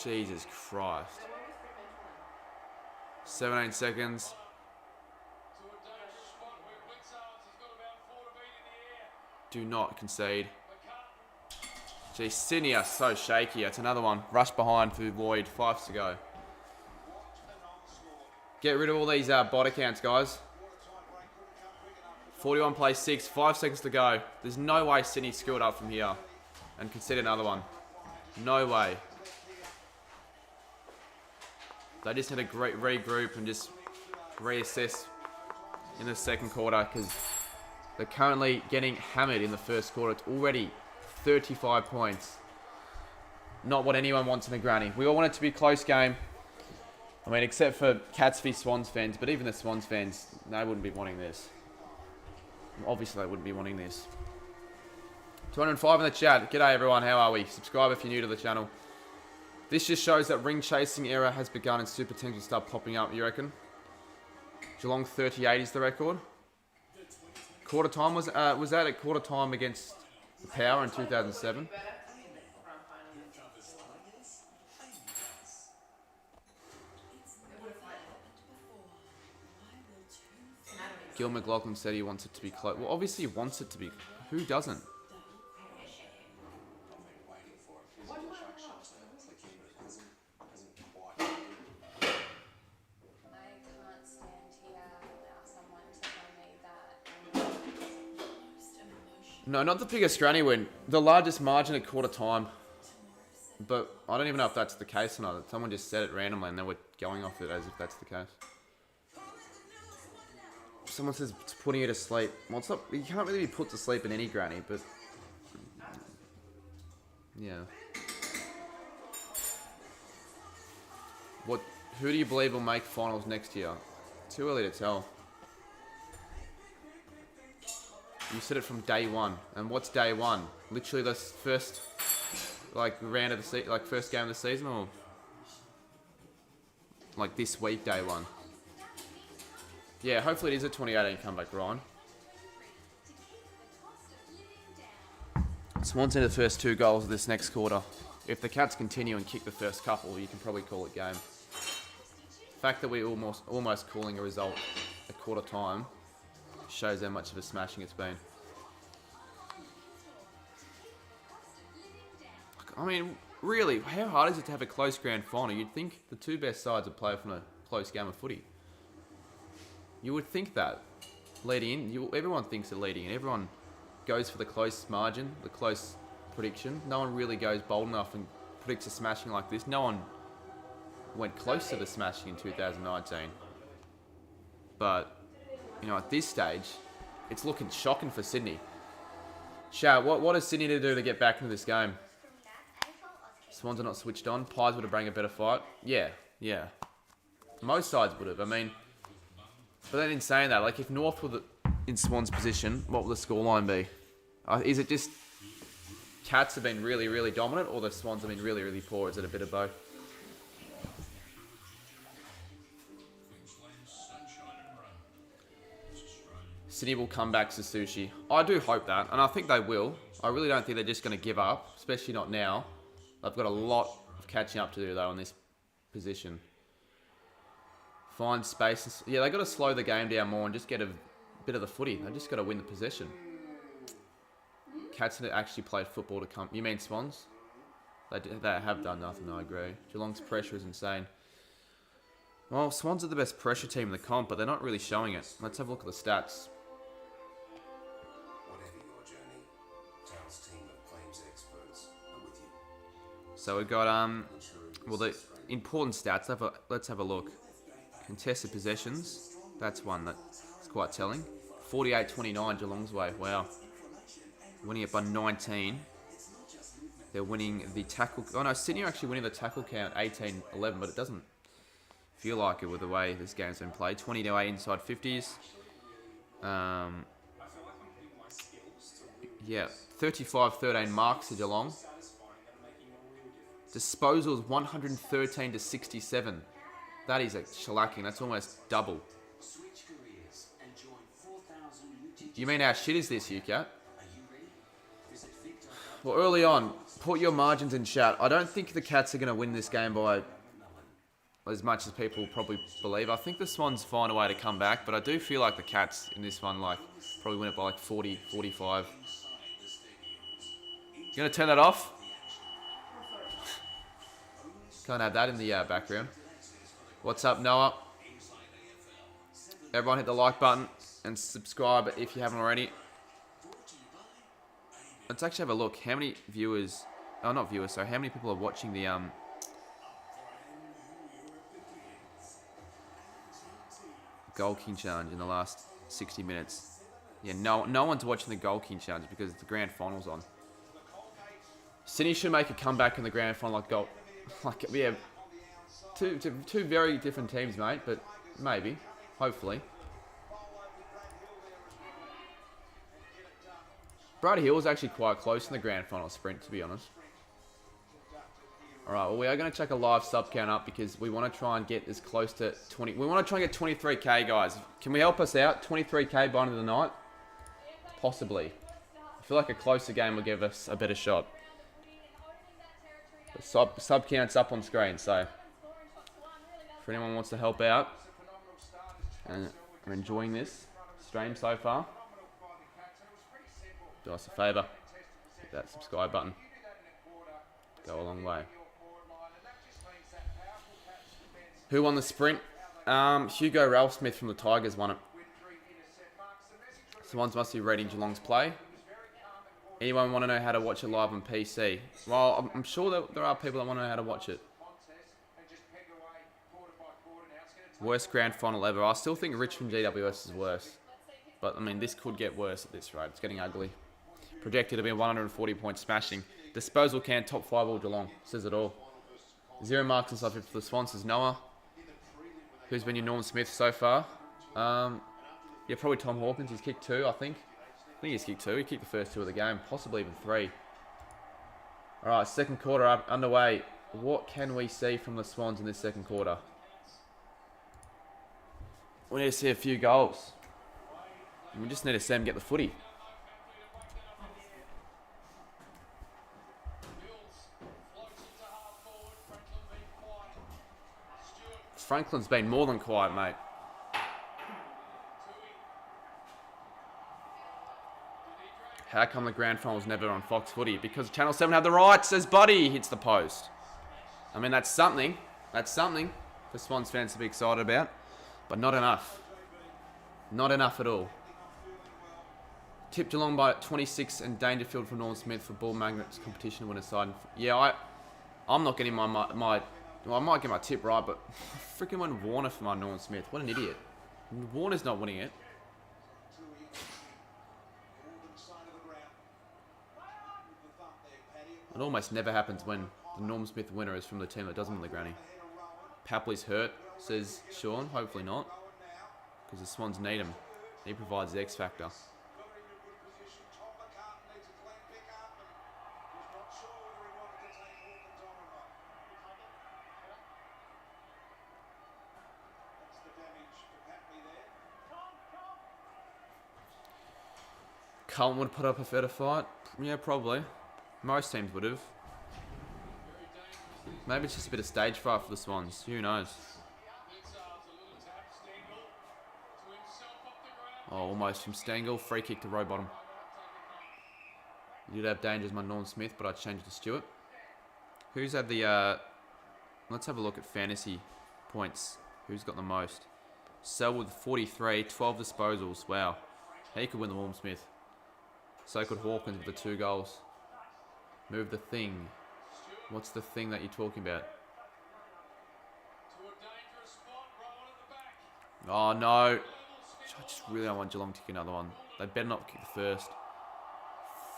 Jesus Christ. 17 seconds. Do not concede. Gee, Sydney are so shaky. It's another one. Rush behind for Lloyd. 5 to go. Get rid of all these bot accounts, guys. 41 plays 6. 5 seconds to go. There's no way Sydney skilled up from here and concede another one. No way. They just had a great regroup and just reassess in the second quarter because they're currently getting hammered in the first quarter. It's already 35 points. Not what anyone wants in a granny. We all want it to be a close game. I mean, except for Cats v Swans fans, but even the Swans fans, they wouldn't be wanting this. Obviously, they wouldn't be wanting this. 205 in the chat. G'day, everyone. How are we? Subscribe if you're new to the channel. This just shows that ring chasing era has begun and super teams will start popping up, you reckon? Geelong 38 is the record. Quarter time, was that at quarter time against the Power in 2007? Gil McLaughlin said he wants it to be close. Well, obviously he wants it to be. Who doesn't?
I can't stand here without someone telling me that
No, not the biggest granny win. The largest margin at quarter time. But I don't even know if that's the case or not. Someone just said it randomly and they were going off it as if that's the case. Someone says it's putting you to sleep. Well, it's not, you can't really be put to sleep in any granny, but... yeah. Who do you believe will make finals next year? Too early to tell. You said it from day one. And what's day one? Literally the first... like round of the like first game of the season, or like this week, day one. Yeah, hopefully it is a 2018 comeback, Ryan. Swans into the first 2 goals of this next quarter. If the Cats continue and kick the first couple, you can probably call it game. The fact that we're almost calling a result at quarter time shows how much of a smashing it's been. I mean, really, how hard is it to have a close grand final? You'd think the 2 best sides would play from a close game of footy. You would think that. Leading in, everyone thinks they're leading in. Everyone goes for the close margin, the close prediction. No one really goes bold enough and predicts a smashing like this. No one went close to the smashing in 2019. But, you know, at this stage, it's looking shocking for Sydney. Shaun, what does Sydney need to do to get back into this game? Swans are not switched on. Pies would have bring a better fight. Yeah. Most sides would have. I mean, but then in saying that, like if North were in Swans' position, what would the scoreline be? Is it just Cats have been really, really dominant, or the Swans have been really, really poor? Is it a bit of both? Sydney will come back to sushi. I do hope that, and I think they will. I really don't think they're just going to give up, especially not now. They've got a lot of catching up to do, though, in this position. Find space. Yeah, they've got to slow the game down more and just get a bit of the footy. They've just got to win the possession. Cats have actually played football to come. You mean Swans? They have done nothing, I agree. Geelong's pressure is insane. Well, Swans are the best pressure team in the comp, but they're not really showing it. Let's have a look at the stats.
Whatever your journey, Tail's team of claims experts are with you.
So we've got, well, the important stats. Let's have a look. Contested possessions. That's one that's quite telling. 48-29 Geelong's way. Wow. Winning it by 19. They're winning the tackle. Oh no, Sydney are actually winning the tackle count 18-11, but it doesn't feel like it with the way this game's been played. 20-8 inside 50s. Yeah, 35-13 marks to Geelong. Disposals 113-67. That is a shellacking. That's almost double. You mean how shit is this, UCAT? Well, early on, put your margins in chat. I don't think the Cats are going to win this game by as much as people probably believe. I think the Swans find a way to come back, but I do feel like the Cats in this one, like, probably win it by like 40, 45. You going to turn that off? Can't have that in the background. What's up, Noah? Everyone hit the like button and subscribe if you haven't already. Let's actually have a look. How many viewers... Oh, not viewers, sorry. How many people are watching the... Goal King Challenge in the last 60 minutes? Yeah, no one's watching the Goal King Challenge because the grand final's on. Sydney should make a comeback in the grand final like goal... Like, yeah... Two very different teams, mate, but maybe. Hopefully. Brady Hill was actually quite close in the grand final sprint, to be honest. Alright, well, we are going to check a live sub count up because we want to try and get as close to 20... We want to try and get 23k, guys. Can we help us out? 23k by the end of the night? Possibly. I feel like a closer game will give us a better shot. The sub count's up on screen, so... If anyone wants to help out and are enjoying this stream so far, do us a favour. Hit that subscribe button. Go a long way. Who won the sprint? Hugo Ralph Smith from the Tigers won it. Swans must be reading Geelong's play. Anyone want to know how to watch it live on PC? Well, I'm sure that there are people that want to know how to watch it. Worst grand final ever. I still think Richmond GWS is worse. But, I mean, this could get worse at this rate. It's getting ugly. Projected to be a 140-point smashing. Disposal can top 5 all Geelong. Says it all. 0 marks and subject for the Swans is Noah. Who's been your Norm Smith so far? Yeah, probably Tom Hawkins. He's kicked 2, I think. I think he's kicked 2. He kicked the first 2 of the game. Possibly even 3. Alright, second quarter underway. What can we see from the Swans in this second quarter? We need to see a few goals. We just need to see them get the footy. Franklin's been more than quiet, mate. How come the grand final was never on Fox Footy? Because Channel 7 had the rights, says Buddy. Hits the post. I mean, that's something. That's something for Swans fans to be excited about. But not enough. Not enough at all. Tipped Geelong by 26 and Dangerfield for Norm Smith for Ball Magnets competition winner side. Yeah, I'm not getting my well, I might get my tip right, but I freaking went Warner for my Norm Smith. What an idiot. Warner's not winning it. It almost never happens when the Norm Smith winner is from the team that doesn't win the granny. Papley's hurt, says Shaun. Hopefully not. Because the Swans need him. He provides the X factor. Carlton would put up a better fight. Yeah, probably. Most teams would have. Maybe it's just a bit of stage fright for the Swans. Who knows? Oh, almost from Stengel. Free kick to Rowbottom. You did have danger as my Norm Smith, but I changed to Stewart. Who's had the... let's have a look at fantasy points. Who's got the most? Selwood 43, 12 disposals. Wow. He could win the Norm Smith. So could Hawkins with the 2 goals. Move the thing. What's the thing that you're talking about? Oh, no. I just really don't want Geelong to kick another one. They better not kick the first.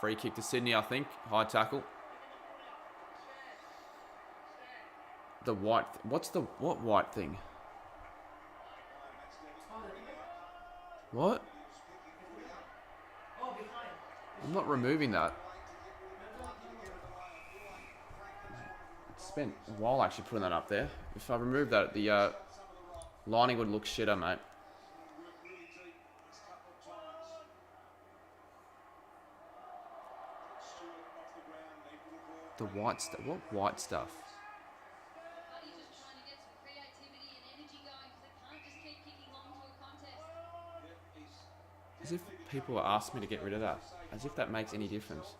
Free kick to Sydney, I think. High tackle. The white... What white thing? What? I'm not removing that. Spent a while actually putting that up there. If I remove that, the lining would look shitter, mate. The white stuff. What white stuff? As if people are asking me to get rid of that. As if that makes any difference.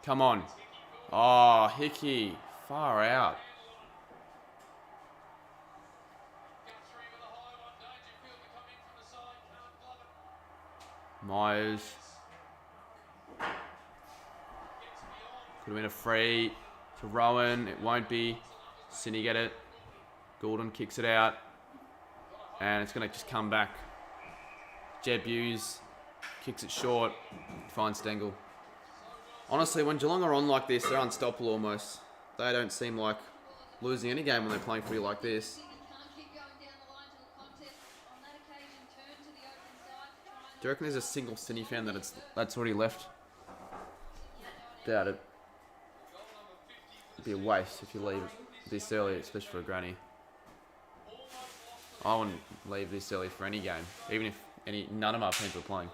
Come on. Oh, Hickey. Far out. Myers. Could have been a free to Rowan. It won't be. Sydney get it. Goulden kicks it out. And it's going to just come back. Jeb Hughes kicks it short. Finds Stengel. Honestly, when Geelong are on like this, they're unstoppable almost. They don't seem like losing any game when they're playing footy like this. Do you reckon there's a single Sydney fan that's already left Doubt it. It'd be a waste if you leave it this early, especially for a granny. I wouldn't leave this early for any game, even if none of my teams were playing.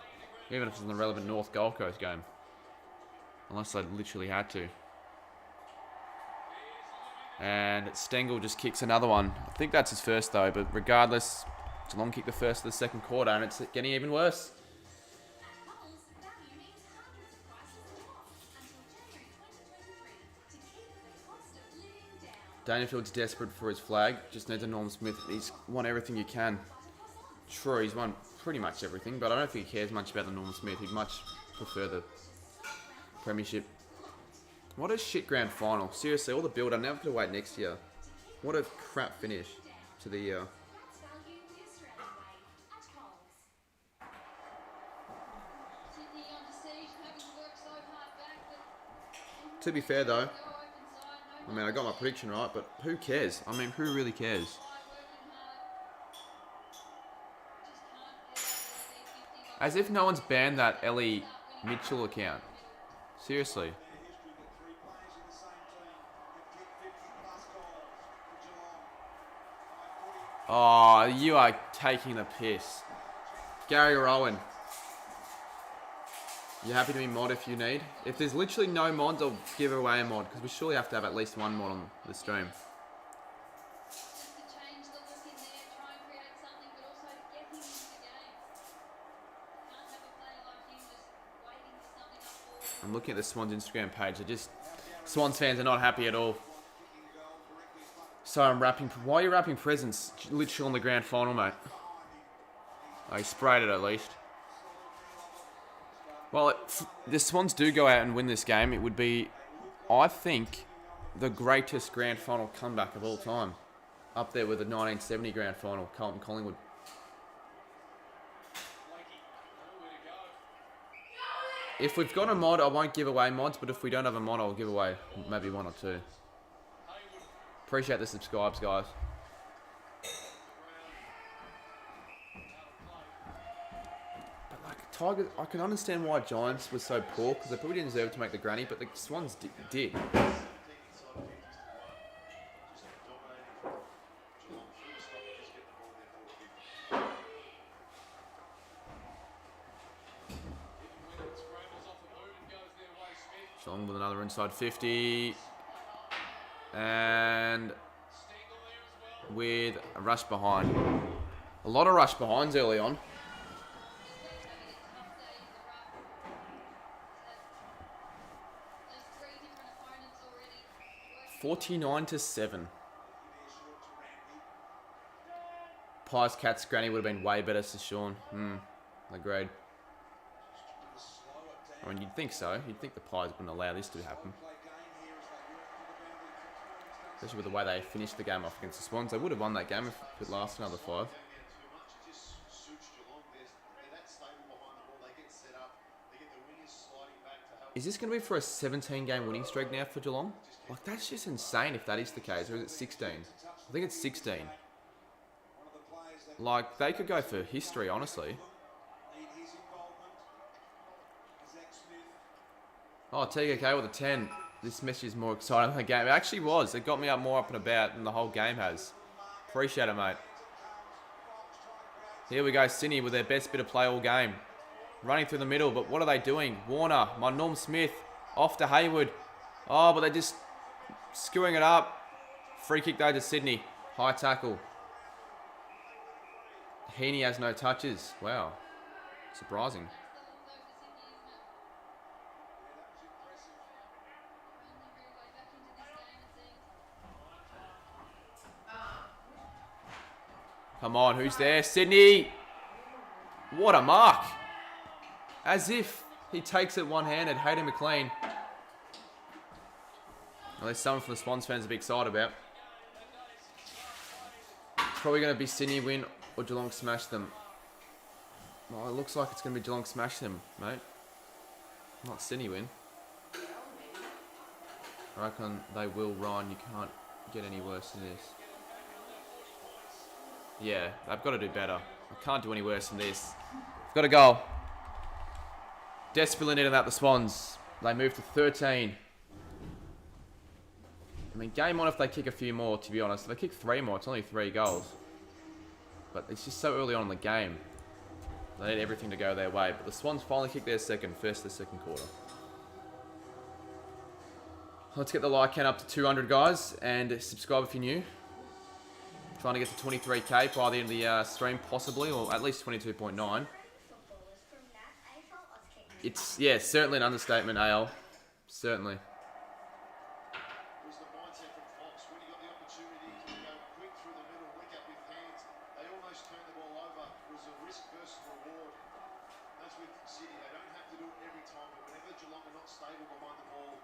Even if it's in the relevant North Gold Coast game. Unless I literally had to. And Stengel just kicks another one. I think that's his first though, but regardless, Geelong kicked the first of the second quarter and it's getting even worse. Dangerfield's desperate for his flag. Just needs a Norm Smith. He's won everything you can. True, he's won pretty much everything, but I don't think he cares much about the Norm Smith. He'd much prefer the premiership. What a shit grand final. Seriously, all the build. I'm never going to wait next year. What a crap finish to the year. To be fair though, I mean, I got my prediction right, but who cares? I mean, who really cares? As if no one's banned that Ellie Mitchell account. Seriously. Oh, you are taking the piss. Gary Rowan. You happy to be mod if you need? If there's literally no mods, I'll give away a mod, because we surely have to have at least one mod on the stream. I'm looking at the Swans Instagram page. Swans fans are not happy at all. So I'm wrapping. Why are you wrapping presents literally on the grand final, mate? Oh, he sprayed it at least. Well, if the Swans do go out and win this game, it would be, I think, the greatest grand final comeback of all time. Up there with the 1970 grand final, Carlton Collingwood. If we've got a mod, I won't give away mods, but if we don't have a mod, I'll give away maybe one or two. Appreciate the subscribes, guys. Tigers, I can understand why Giants was so poor, because they probably didn't deserve to make the granny, but the Swans did. Geelong with another inside 50. And with a rush behind. A lot of rush behinds early on. 49-7. Pies Cats granny would have been way better to Shaun. Agreed. I mean, you'd think so. You'd think the Pies wouldn't allow this to happen. Especially with the way they finished the game off against the Swans. They would have won that game if it lasted another 5. Is this going to be for a 17-game winning streak now for Geelong? Like, that's just insane if that is the case. Or is it 16? I think it's 16. Like, they could go for history, honestly. Oh, TKK with a 10. This message is more exciting than the game. It actually was. It got me more up and about than the whole game has. Appreciate it, mate. Here we go, Sydney with their best bit of play all game. Running through the middle, but what are they doing? Warner, my Norm Smith, off to Hayward. Oh, but they're just screwing it up. Free kick though to Sydney. High tackle. Heaney has no touches. Wow. Surprising. Come on, who's there? Sydney! What a mark! As if he takes it one-handed. Hayden McLean. At least someone from the Swans fans to be excited about. Probably going to be Sydney win or Geelong smash them. Well, it looks like it's going to be Geelong smash them, mate. Not Sydney win. I reckon they will, Ryan. You can't get any worse than this. Yeah, they've got to do better. I can't do any worse than this. Got a goal. Desperately needing that, the Swans. They move to 13. I mean, game on if they kick a few more, to be honest. If they kick 3 more, it's only 3 goals. But it's just so early on in the game. They need everything to go their way. But the Swans finally kicked their first of the second quarter. Let's get the like count up to 200, guys. And subscribe if you're new. Trying to get to 23k by the end of the stream, possibly. Or at least 22.9. It's, yeah, certainly an understatement, AL. Certainly.
Was the mindset from Fox when he got the opportunity to go quick through the middle, wick up with hands. They almost turned the ball over. It was a risk versus reward. That's with City. They don't have to do it every time, but whenever Geelong are not stable behind the ball,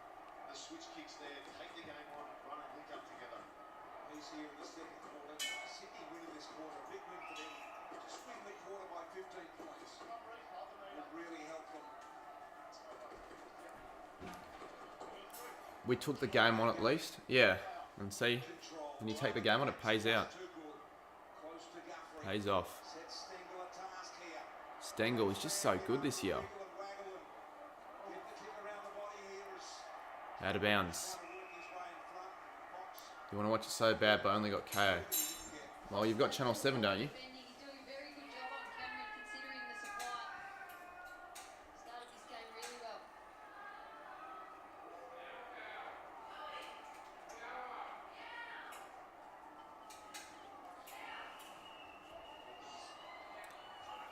the switch kicks there. Take the game on, run and link up together.
He's here in the second quarter. Sydney winning this quarter. Big win for them. Just win the quarter by 15 points. Would really help them.
We took the game on at least. Yeah. And see, when you take the game on, it pays out. Pays off. Stengel is just so good this year. Out of bounds. You want to watch it so bad, but only got KO. Well, you've got Channel 7, don't you?
He's doing a very good job on camera considering the supply. Started this game really well.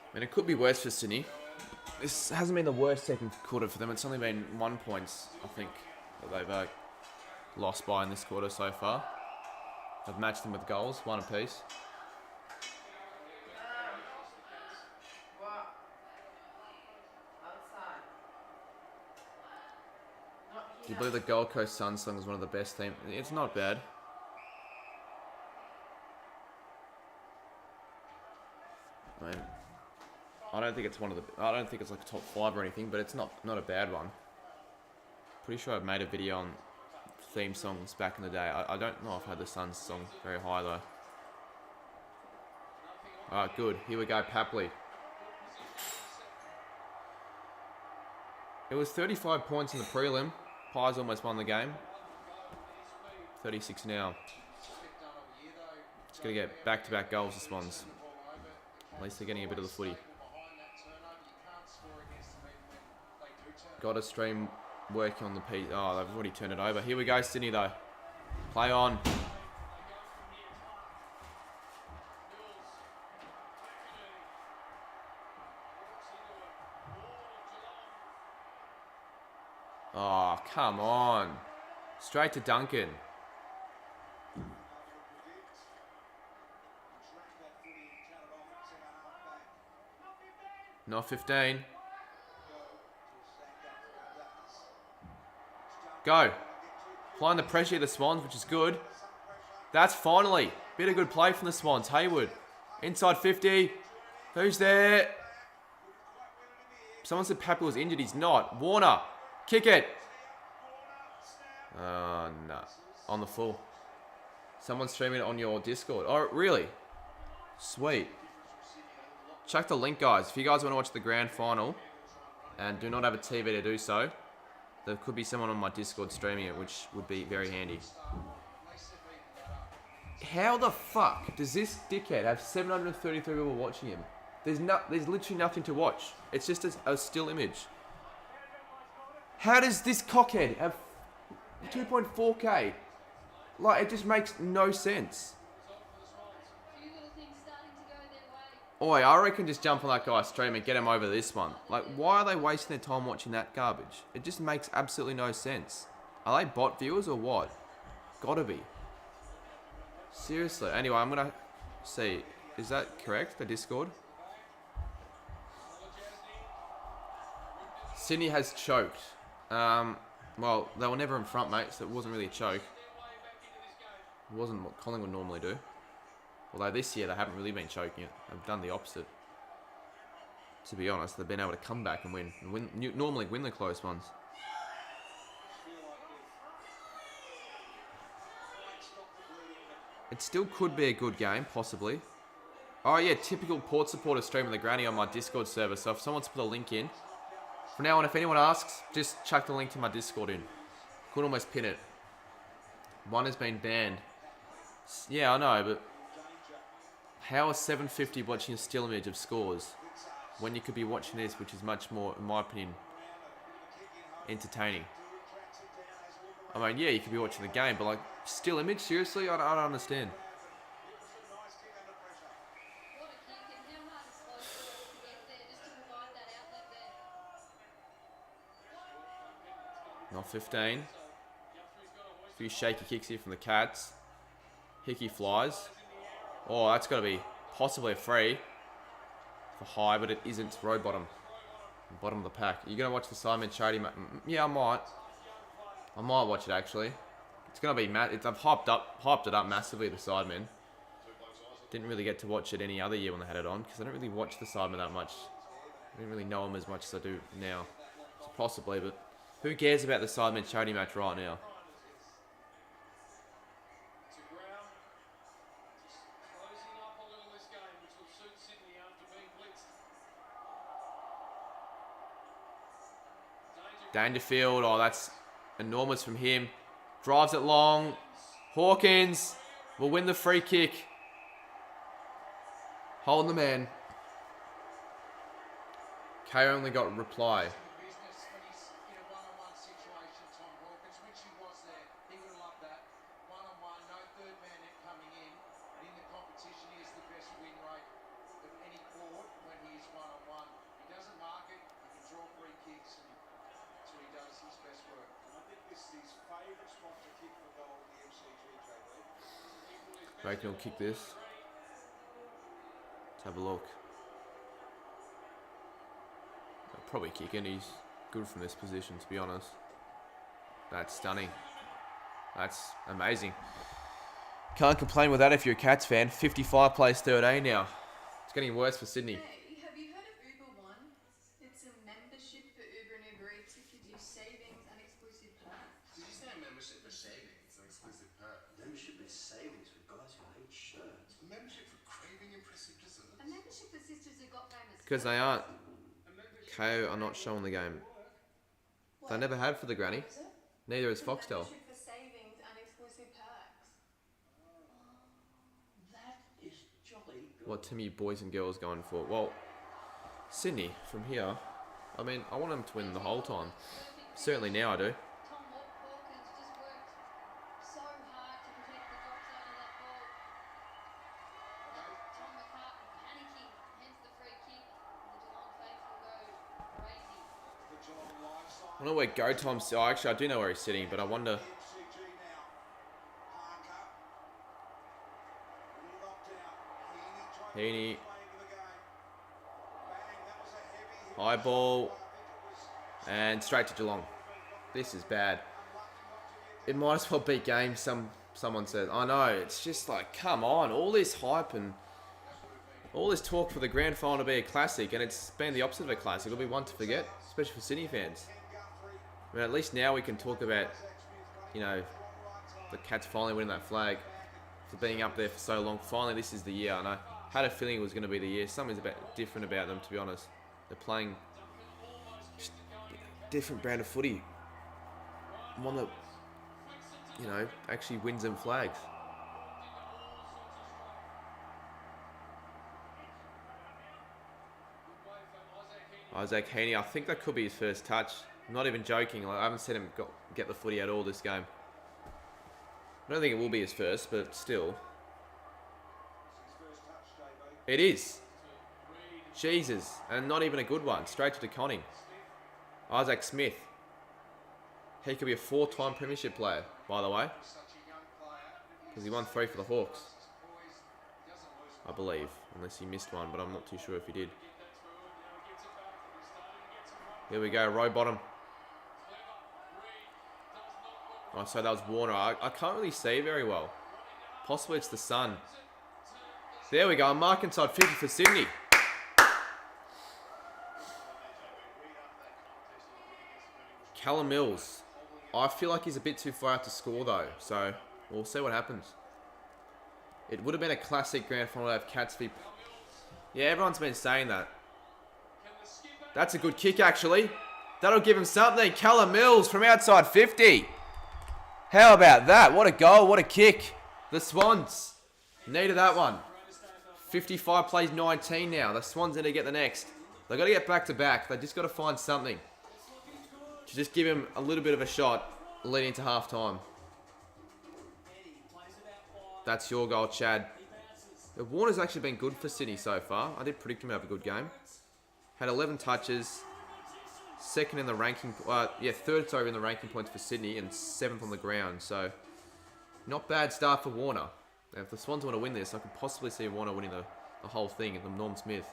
I mean, it could be worse for Sydney. This hasn't been the worst second quarter for them. It's only been 1 point, I think, that they've lost by in this quarter so far. I've matched them with goals, 1 apiece. Do you believe the Gold Coast Suns song is one of the best themes? It's not bad. I mean, I don't think it's one of the. I don't think it's like top 5 or anything, but it's not a bad one. Pretty sure I've made a video on theme songs back in the day. I don't know if I've had the Suns song very high though. Alright, good. Here we go, Papley. It was 35 points in the prelim. Pies almost won the game. 36 now. Just got to get back-to-back goals, the Swans. At least they're getting a bit of the footy. Got to stream working on the piece. Oh, they've already turned it over. Here we go, Sydney, though. Play on. Oh, come on. Straight to Duncan. Not 15. Go. Applying the pressure of the Swans, which is good. That's finally. Bit of good play from the Swans. Hayward. Inside 50. Who's there? Someone said Pappy was injured. He's not. Warner. Kick it. Oh, no. On the full. Someone's streaming it on your Discord. Oh, really? Sweet. Check the link, guys. If you guys want to watch the grand final and do not have a TV to do so, there could be someone on my Discord streaming it, which would be very handy. How the fuck does this dickhead have 733 people watching him? There's literally nothing to watch. It's just a still image. How does this cockhead have 2.4k? Like, it just makes no sense.
Few little things starting to go their way.
Oi, I reckon just jump on that guy's stream and get him over this one. Like, why are they wasting their time watching that garbage? It just makes absolutely no sense. Are they bot viewers or what? Gotta be. Seriously. Anyway, I'm gonna see. Is that correct, the Discord? Sydney has choked. Well, they were never in front, mate, so it wasn't really a choke. It wasn't what Collingwood would normally do. Although this year they haven't really been choking it. They've done the opposite. To be honest, they've been able to come back and win. Normally win the close ones. It still could be a good game, possibly. Oh yeah, typical Port supporter streaming the granny on my Discord server. So if someone's put a link in, From now on, if anyone asks, just chuck the link to my Discord in. Could almost pin it. One has been banned. Yeah, I know, but how is 750 watching a still image of scores when you could be watching this, which is much more, in my opinion, entertaining? I mean, yeah, you could be watching the game, but like, still image? Seriously? I don't understand.
What a kick, and how hard is Lochman to get there just to provide that outlet there.
Not 15. A few shaky kicks here from the Cats. Hickey flies. Oh, that's got to be possibly a free for high, but it isn't. It's row bottom. Bottom of the pack. Are you going to watch the Sidemen charity match? Yeah, I might. I might watch it, actually. It's going to be mad. I've hyped it up massively, the Sidemen. Didn't really get to watch it any other year when they had it on, because I don't really watch the Sidemen that much. I don't really know them as much as I do now. So possibly, but who cares about the Sidemen charity match right now? Dangerfield, oh, that's enormous from him. Drives it long. Hawkins will win the free kick. Holding the man. Kay only got reply. Reckon he'll kick this. Let's have a look. He'll probably kick it. He's good from this position, to be honest. That's stunning. That's amazing. Can't complain with that if you're a Cats fan. 55 plays 13 now. It's getting worse for Sydney.
Hey, have you heard of Uber One? It's a membership for Uber and Uber Eats. It gives you savings and exclusive perks.
Did you say a membership for savings? It's an exclusive perk. Membership is savings for guys who hate shirts. A membership for craving impressive desserts.
A membership for sisters who got famous.
Because they aren't. KO are not showing the game. They never had for the granny. Neither is Foxtel.
Membership for savings and exclusive perks.
That is jolly good.
What team are you boys and girls going for? Well, Sydney, from here, I mean, I want them to win the whole time. Certainly now I do.
Tom Hawkins just worked so hard to protect the drop zone of that ball. Tom McCartan panicking, hence the free kick. The Geelong faithful go crazy.
I don't know where Go Tom's. Oh, actually, I do know where he's sitting, but I wonder. Heaney. High ball. And straight to Geelong. This is bad. It might as well beat games, someone said. I know, it's just like, come on. All this hype and all this talk for the grand final to be a classic, and it's been the opposite of a classic. It'll be one to forget, especially for Sydney fans. I mean, at least now we can talk about, you know, the Cats finally winning that flag for being up there for so long. Finally, this is the year. And I had a feeling it was going to be the year. Something's different about them, to be honest. They're playing just a different brand of footy. One that, you know, actually wins them flags. Isaac Heaney, I think that could be his first touch. I'm not even joking. Like, I haven't seen him get the footy at all this game. I don't think it will be his first, but still. It is. Jesus. And not even a good one. Straight to DeConning. Isaac Smith. He could be a 4-time premiership player, by the way. Because he won 3 for the Hawks. I believe. Unless he missed one, but I'm not too sure if he did. Here we go, row bottom. Oh, so that was Warner. I can't really see very well. Possibly it's the sun. There we go, mark inside 50 for Sydney. Callum Mills. I feel like he's a bit too far out to score though, so we'll see what happens. It would have been a classic grand final to have Cats v... Yeah, everyone's been saying that. That's a good kick, actually. That'll give him something. Callum Mills from outside 50. How about that? What a goal. What a kick. The Swans needed that one. 55 plays 19 now. The Swans need to get the next. They've got to get back to back. They just got to find something to just give him a little bit of a shot leading into half time. That's your goal, Chad. Warner's actually been good for Sydney so far. I did predict him to have a good game. Had 11 touches. Second in the ranking, third in the ranking points for Sydney and 7th on the ground. So, not bad start for Warner. Now, if the Swans want to win this, I could possibly see Warner winning the whole thing at the Norm Smith.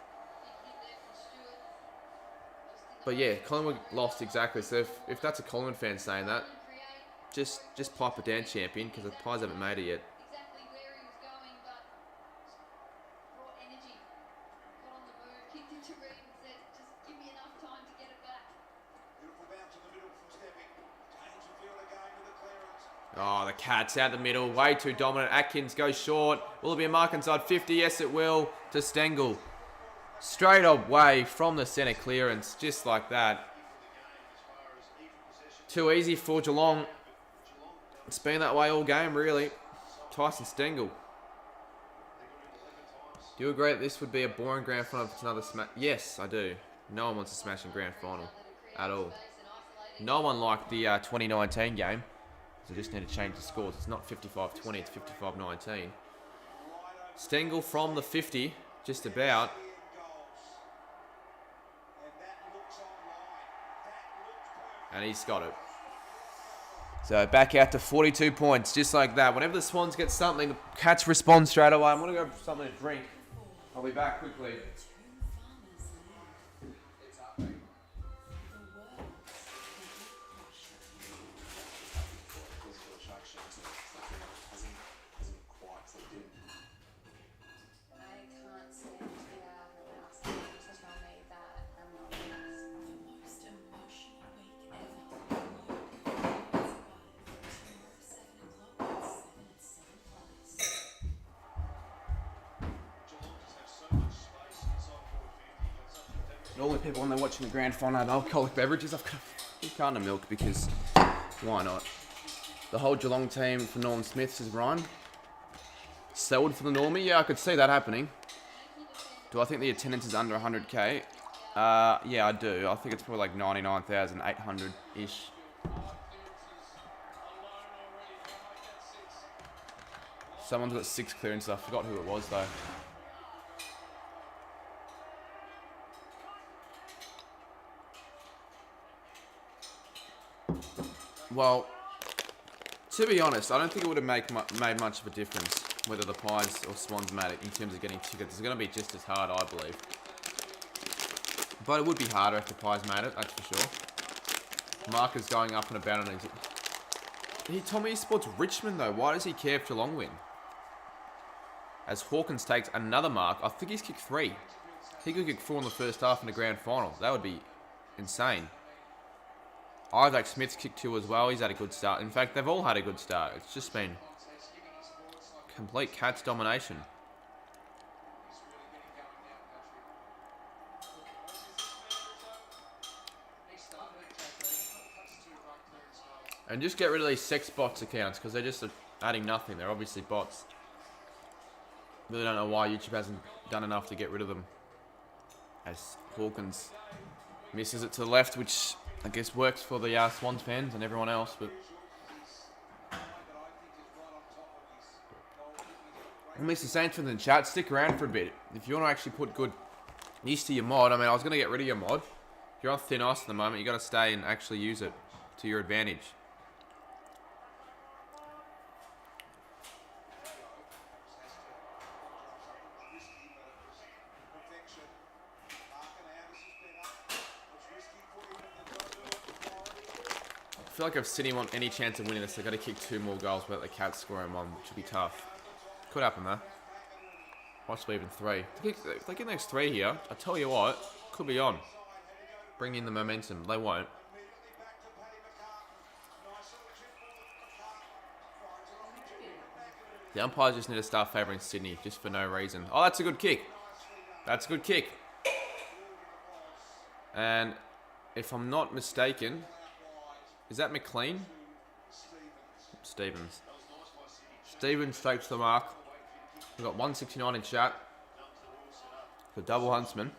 But yeah, Collingwood lost exactly. So if that's a Collingwood fan saying that, just pipe it down, champion, because the Pies haven't made it yet.
Exactly where he was going, but brought energy, got on the move, kicked into Reed and said, just give me enough time to get it back.
Beautiful bounce in the middle from Stepping. Change the field again with the clearance.
Oh, the Cats out the middle. Way too dominant. Atkins goes short. Will it be a mark inside 50? Yes, it will. To Stengel. Straight away from the centre clearance. Just like that. Too easy for Geelong. It's been that way all game, really. Tyson Stengel. Do you agree that this would be a boring grand final if it's another smash? Yes, I do. No one wants a smashing grand final. At all. No one liked the 2019 game. So just need to change the scores. It's not 55-20, it's 55-19. Stengel from the 50, just about. And he's got it. So back out to 42 points, just like that. Whenever the Swans get something, the Cats respond straight away. I'm going to go for something to drink. I'll be back quickly. Normally people when they're watching the grand final have alcoholic beverages. I've got a carton of milk because why not? The whole Geelong team for Norm Smith, says Ryan. Sold for the Normie? Yeah, I could see that happening. Do I think the attendance is under 100k? Yeah, I do. I think it's probably like 99,800-ish. Someone's got 6 clearances. I forgot who it was though. Well, to be honest, I don't think it would have made much of a difference whether the Pies or Swans made it in terms of getting tickets. It's going to be just as hard, I believe. But it would be harder if the Pies made it, that's for sure. Mark is going up and about on his... He told me he supports Richmond, though. Why does he care if Geelong win? As Hawkins takes another mark, I think he's kicked 3. He could kick 4 in the first half in the grand final. That would be insane. Isaac Smith's kicked 2 as well. He's had a good start. In fact, they've all had a good start. It's just been complete Cats domination. And just get rid of these sex bots accounts because they're just adding nothing. They're obviously bots. Really don't know why YouTube hasn't done enough to get rid of them. As Hawkins misses it to the left, which I guess works for the Swans fans and everyone else, but and Mr. Saints from the chat, stick around for a bit. If you want to actually put good use to your mod, I mean, I was going to get rid of your mod. If you're on thin ice at the moment, you got to stay and actually use it to your advantage. I feel like if Sydney want any chance of winning this, they've got to kick 2 more goals without the Cats scoring 1, which would be tough. Could happen though. Possibly even 3. If they get the next 3 here, I tell you what, could be on. Bring in the momentum. They won't. The umpires just need to start favouring Sydney, just for no reason. Oh, that's a good kick. That's a good kick. And if I'm not mistaken, is that McLean? Stevens. Stevens takes the mark. We've got 169 in chat for double Huntsman.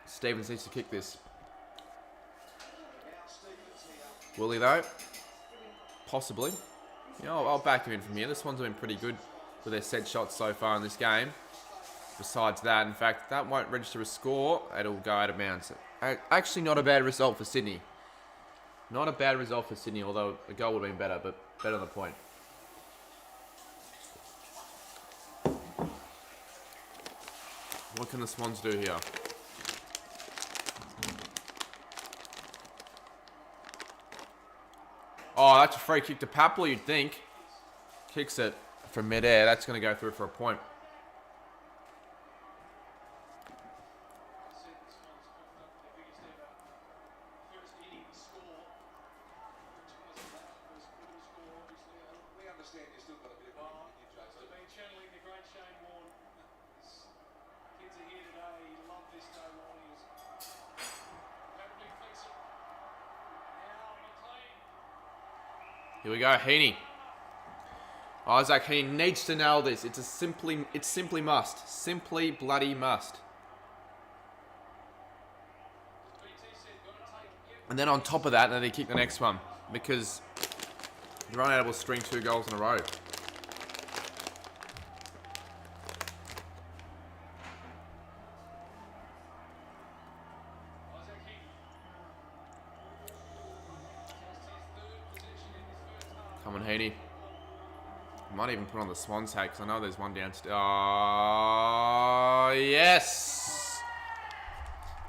Stevens needs to kick this. Will he though? Possibly. You know, I'll back him in from here. This one's been pretty good with their set shots so far in this game. Besides that, in fact, that won't register a score. It'll go out of bounds. Actually, not a bad result for Sydney. Not a bad result for Sydney, although a goal would have been better, but better than the point. What can the Swans do here? Oh, that's a free kick to Papel, you'd think. Kicks it from mid-air. That's going to go through for a point. Here we go, Heaney. Isaac Heaney needs to nail this. It's simply must. Simply bloody must. And then on top of that, then they kick the next one. Because they're unable to string 2 goals in a row. Come on, Heaney. Might even put on the Swans hat because I know there's one downstairs. Oh, yes!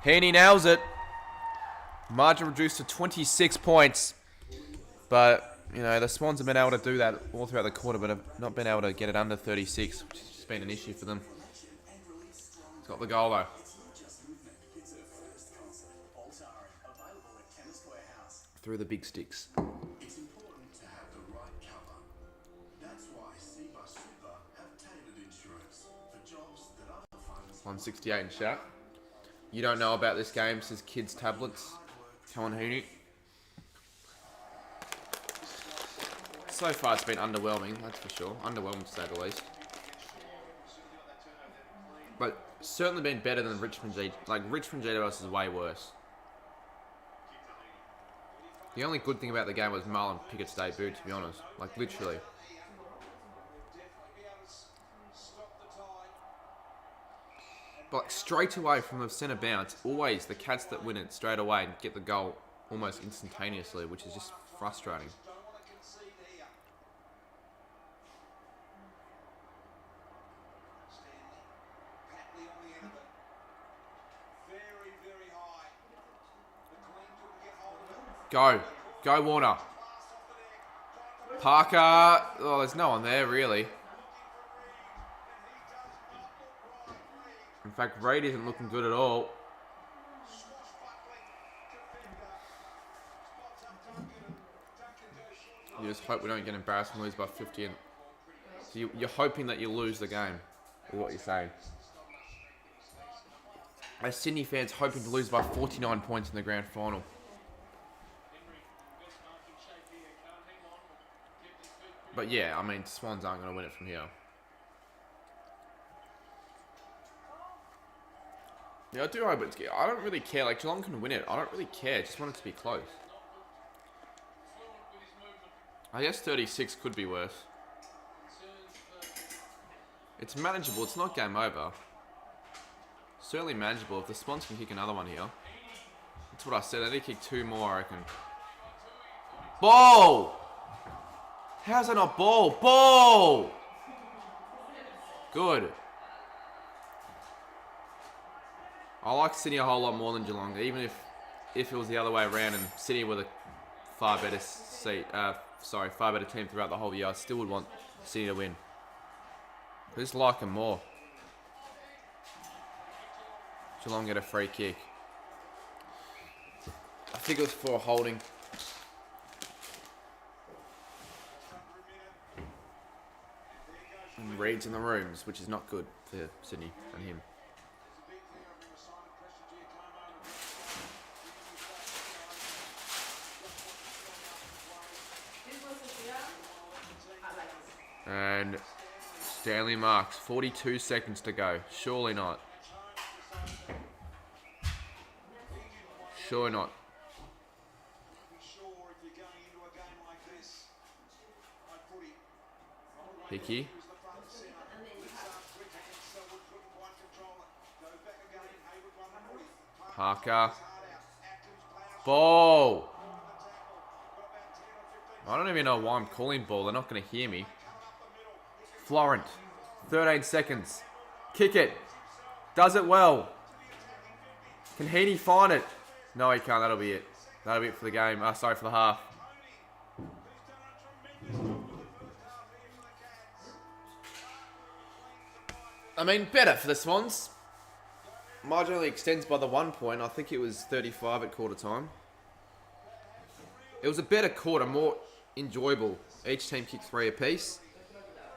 Heaney nails it. Margin reduced to 26 points. But, you know, the Swans have been able to do that all throughout the quarter, but have not been able to get it under 36, which has just been an issue for them. It's got the goal, though. Through the big sticks. 168 in chat. You don't know about this game, says kids' tablets. Come on, Heaney. So far it's been underwhelming, that's for sure. Underwhelming to say the least. But certainly been better than Richmond G. Like, Richmond GWS is way worse. The only good thing about the game was Marlon Pickett's debut, to be honest. Like, literally. But like, straight away from the centre bounce, always the Cats that win it straight away and get the goal almost instantaneously, which is just frustrating. Go. Go, Warner. Parker. Oh, there's no one there, really. In fact, Reid isn't looking good at all. You just hope we don't get embarrassed and lose by 50. And so you're hoping that you lose the game, is what you're saying. As Sydney fans hoping to lose by 49 points in the grand final. But yeah, I mean, Swans aren't going to win it from here. Yeah, I do hope it's good. I don't really care. Like, Geelong can win it. I don't really care. I just want it to be close. I guess 36 could be worse. It's manageable. It's not game over. Certainly manageable. If the Swans can kick another one here. That's what I said. They need to kick 2 more, I reckon. Ball! How's that not ball? Ball! Good. I like Sydney a whole lot more than Geelong, even if it was the other way around and Sydney were the far better team throughout the whole year. I still would want Sydney to win. I just like them more. Geelong get a free kick. I think it was for a holding. And Reid's in the rooms, which is not good for Sydney and him. And Stanley marks. 42 seconds to go. Surely not. Surely not. Hickey. Parker. Ball. I don't even know why I'm calling ball. They're not going to hear me. Florent. 13 seconds. Kick it. Does it well. Can Heaney find it? No, he can't. That'll be it. That'll be it for the game. Sorry, for the half. I mean, better for the Swans. Margin only extends by the 1 point. I think it was 35 at quarter time. It was a better quarter, more enjoyable. Each team kicked 3 apiece.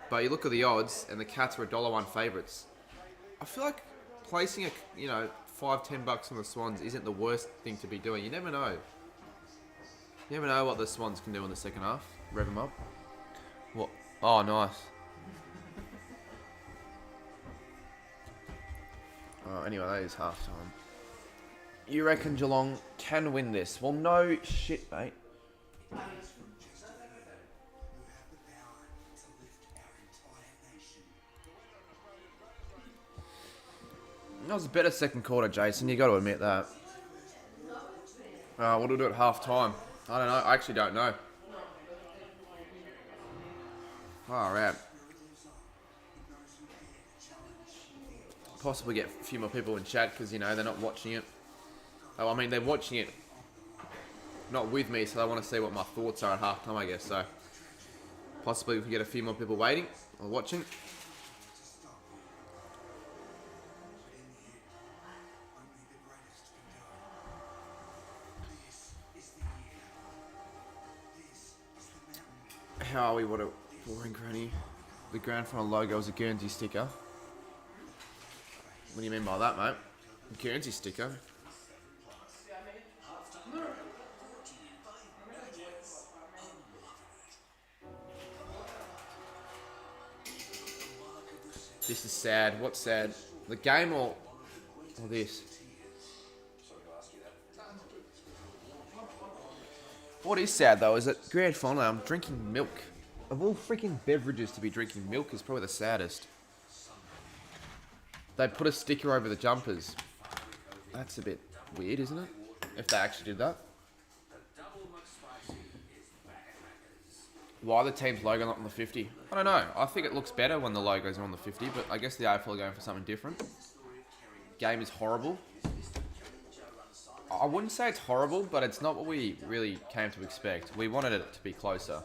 But you look at the odds, and the Cats were $1 favourites. I feel like placing a, $5-10 on the Swans isn't the worst thing to be doing. You never know. You never know what the Swans can do in the second half. Rev them up. What? Oh, nice. Anyway, that is half time. You reckon Geelong can win this? Well, no shit, mate. That was a better second quarter, Jason. You got to admit that. What do we do at half time? I don't know. I actually don't know. Far out. Possibly get a few more people in chat because, they're not watching it. Oh, I mean, they're watching it not with me, so they want to see what my thoughts are at half time, I guess. So, possibly we can get a few more people waiting or watching. How are we? What a boring granny. The grand final logo is a Guernsey sticker. What do you mean by that, mate? A Guernsey sticker? This is sad. What's sad? The game or this? What is sad though is that grand final I'm drinking milk. Of all freaking beverages to be drinking milk is probably the saddest. They put a sticker over the jumpers. That's a bit weird, isn't it? If they actually did that. Why the team's logo not on the 50? I don't know. I think it looks better when the logos are on the 50, but I guess the AFL are going for something different. Game is horrible. I wouldn't say it's horrible, but it's not what we really came to expect. We wanted it to be closer.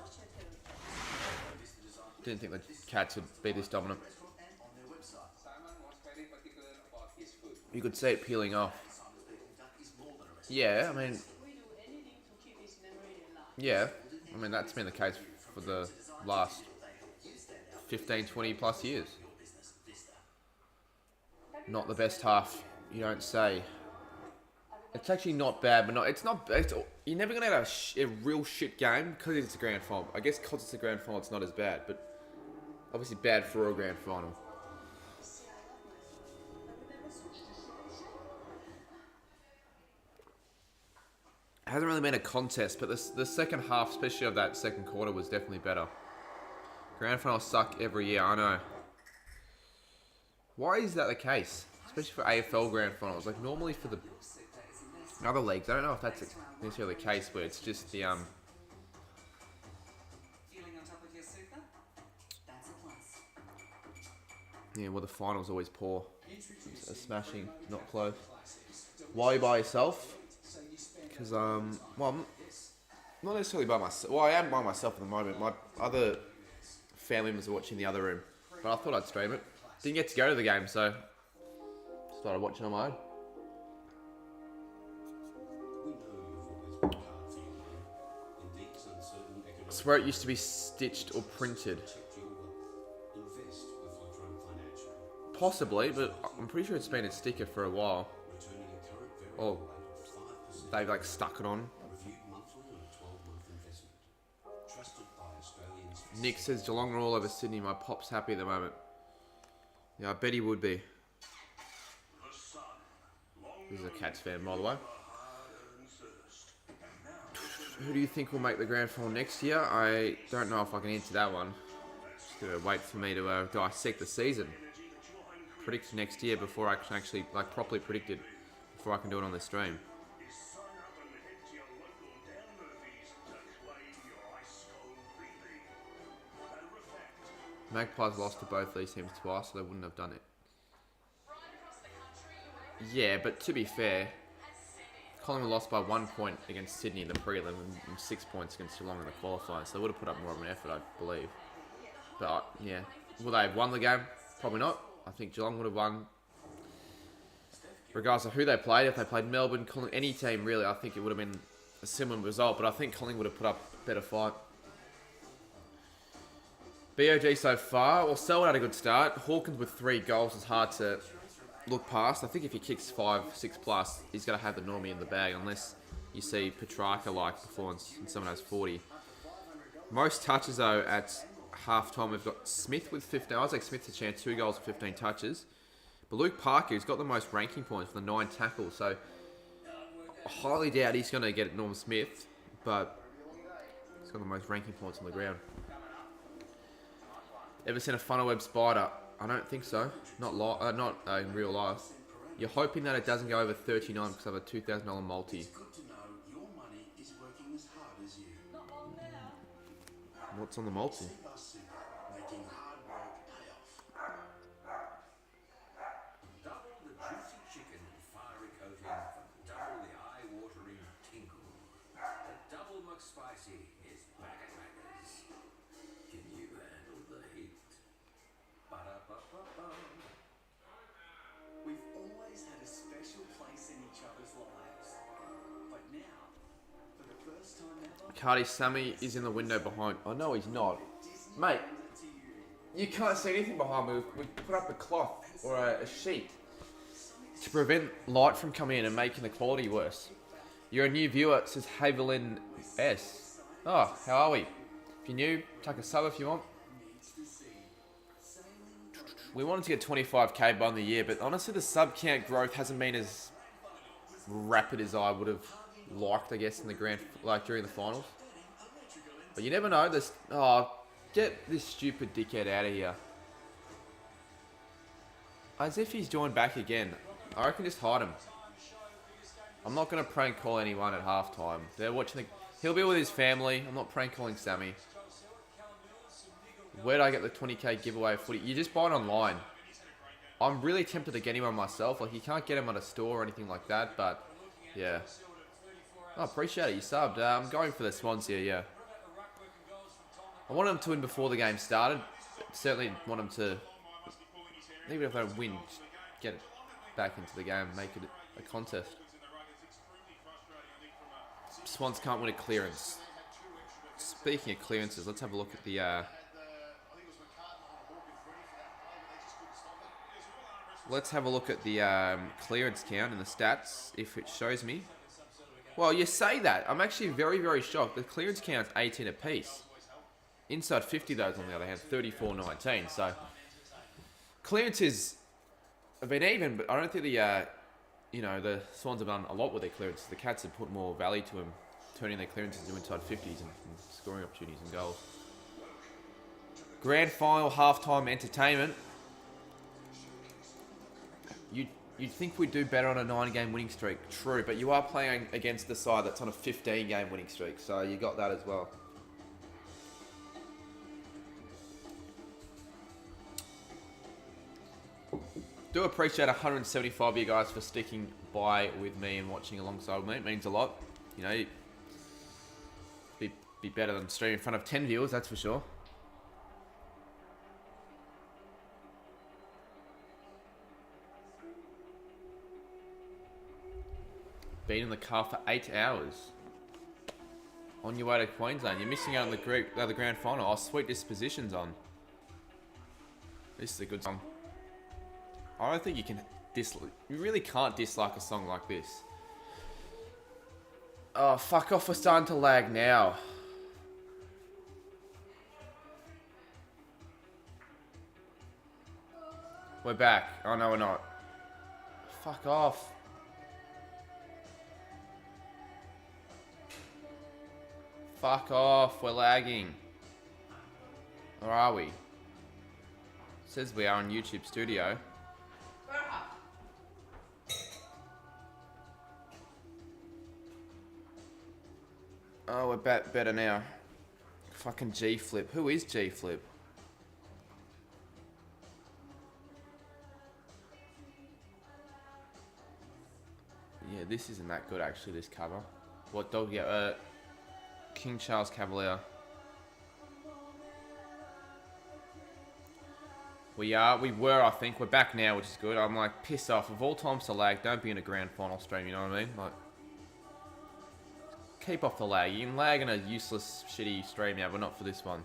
Didn't think the Cats would be this dominant. You could see it peeling off. Yeah, I mean... Yeah, I mean that's been the case for the last 15, 20 plus years. Not the best half, you don't say. It's actually not bad, but not. It's not. You're never gonna have a real shit game because it's a grand final. I guess because it's a grand final, it's not as bad, but obviously bad for a grand final. It hasn't really been a contest, but the second half, especially of that second quarter, was definitely better. Grand finals suck every year, I know. Why is that the case? Especially for AFL grand finals. Like normally for the other leagues, I don't know if that's necessarily the case, but it's just the yeah, well the finals always poor. It's a smashing, not close. Why are you by yourself? Because well, I'm not necessarily by myself. Well, I am by myself at the moment. My other family members are watching the other room, but I thought I'd stream it. Didn't get to go to the game, so started watching on my own. I swear it used to be stitched or printed. Possibly, but I'm pretty sure it's been a sticker for a while. Oh, they've like stuck it on. Nick says Geelong are all over Sydney. My pop's happy at the moment. Yeah, I bet he would be. This is a Cats fan, by the way. Who do you think will make the grand final next year? I don't know if I can answer that one. Just gonna wait for me to dissect the season. Predict next year before I can actually properly predict it. Before I can do it on the stream. Magpies lost to both these teams twice, so they wouldn't have done it. Yeah, but to be fair, Collingwood lost by 1 point against Sydney in the prelim and 6 points against Geelong in the qualifiers, so they would have put up more of an effort, I believe. But, yeah. Will they have won the game? Probably not. I think Geelong would have won. Regardless of who they played, if they played Melbourne, Collingwood, any team really, I think it would have been a similar result, but I think Collingwood would have put up a better fight. BOG so far, well, Selwood had a good start. Hawkins with 3 goals is hard to look past. I think if he kicks 5, 6 plus, he's going to have the normie in the bag, unless you see Petrarca-like performance and someone has 40. Most touches, though, at half-time, we've got Smith with 15. Isaac Smith's a chance, 2 goals and 15 touches. But Luke Parker, who's got the most ranking points for the 9 tackles, so I highly doubt he's going to get Norm Smith, but he's got the most ranking points on the ground. Ever seen a funnel web spider? I don't think so. Not in real life. You're hoping that it doesn't go over 39 because I have a $2,000 multi.
It's good to know your money is working as hard as you.
What's on the multi?
Making hard work pay off.
Double the juicy chicken and fiery coating for double the eye-watering tingle. The double McSpicy is back at Macca's. Can you handle the heat? Ba-da-ba-ba-ba.
We've always had a special place in each other's lives. But now, for the first time ever,
Cardi Sammy is in the window behind. Oh, no, he's not. Mate, you can't see anything behind me. We put up a cloth or a sheet to prevent light from coming in and making the quality worse. You're a new viewer, it says Havelin S. Oh, how are we? If you're new, take a sub if you want. We wanted to get 25k by the year, but honestly the sub count growth hasn't been as rapid as I would have liked, I guess, in the during the finals. But you never know. Get this stupid dickhead out of here. As if he's joined back again. I reckon just hide him. I'm not going to prank call anyone at halftime. They're watching he'll be with his family. I'm not prank calling Sammy. Where'd I get the 20k giveaway footy? You just buy it online. I'm really tempted to get him on myself. Like, you can't get him at a store or anything like that, but yeah. I appreciate it. You subbed. I'm going for the Swans here, yeah. I wanted them to win before the game started. Certainly want them to, even if they don't win, get it back into the game, make it a contest. Swans can't win a clearance. Speaking of clearances, let's have a look at the clearance count in the stats, if it shows me. Well, you say that. I'm actually very, very shocked. The clearance count's 18 apiece. Inside 50, those on the other hand, 34-19. So, clearances have been even, but I don't think the Swans have done a lot with their clearances. The Cats have put more value to them, turning their clearances into inside 50s and scoring opportunities and goals. Grand final halftime entertainment. You'd think we'd do better on a 9-game winning streak. True, but you are playing against the side that's on a 15-game winning streak, so you got that as well. Do appreciate 175 of you guys for sticking by with me and watching alongside with me. It means a lot. You know, be better than streaming in front of 10 viewers, that's for sure. Been in the car for 8 hours. On your way to Queensland. You're missing out on the grand final. Oh, Sweet Disposition's on. This is a good song. I don't think you can dislike. You really can't dislike a song like this. Oh, fuck off. We're starting to lag now. We're back. Oh no, we're not. Fuck off. Fuck off. We're lagging. Or are we? It says we are on YouTube Studio. Oh, we're better now. Fucking G-Flip. Who is G-Flip? Yeah, this isn't that good actually, this cover. What dog? Yeah, King Charles Cavalier. We were, I think. We're back now, which is good. I'm like, piss off. Of all times to lag, don't be in a grand final stream, you know what I mean? Like, keep off the lag. You can lag in a useless, shitty stream, yeah, but not for this one.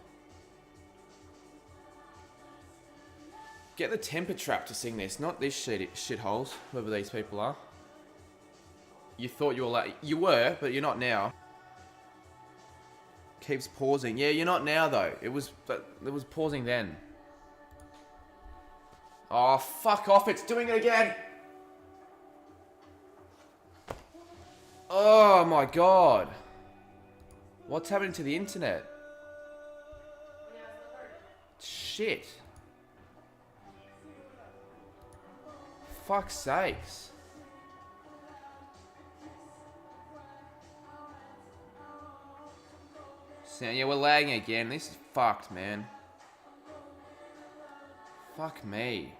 Get the temper trap to sing this, not these shitholes, whoever these people are. You thought you were you were, but you're not now. Keeps pausing. Yeah, you're not now though. It was pausing then. Oh, fuck off, it's doing it again! Oh my god. What's happening to the internet? Shit. Fuck's sakes. So, yeah, we're lagging again. This is fucked, man. Fuck me.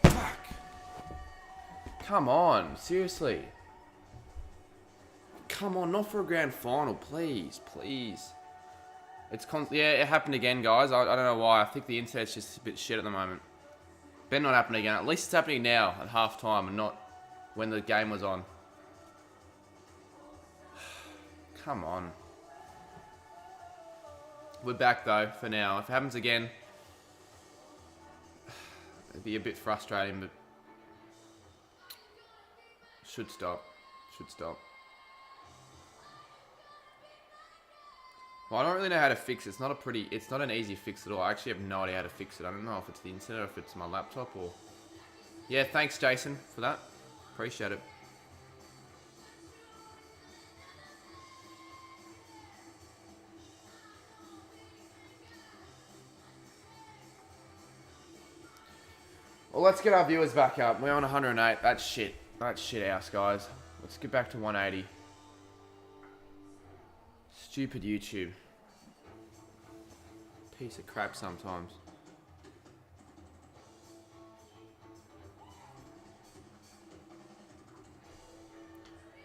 Fuck. Come on, seriously. Come on, not for a grand final, please, please. It's yeah, it happened again, guys. I don't know why. I think the internet's just a bit shit at the moment. Better not happen again. At least it's happening now at half time and not when the game was on. Come on. We're back though for now. If it happens again, it'd be a bit frustrating, but should stop. Should stop. Well, I don't really know how to fix it. It's not an easy fix at all. I actually have no idea how to fix it. I don't know if it's the internet or if it's my laptop or... Yeah, thanks, Jason, for that. Appreciate it. Well, let's get our viewers back up. We're on 108. That's shit. That's shit house, guys. Let's get back to 180. Stupid YouTube. Piece of crap sometimes.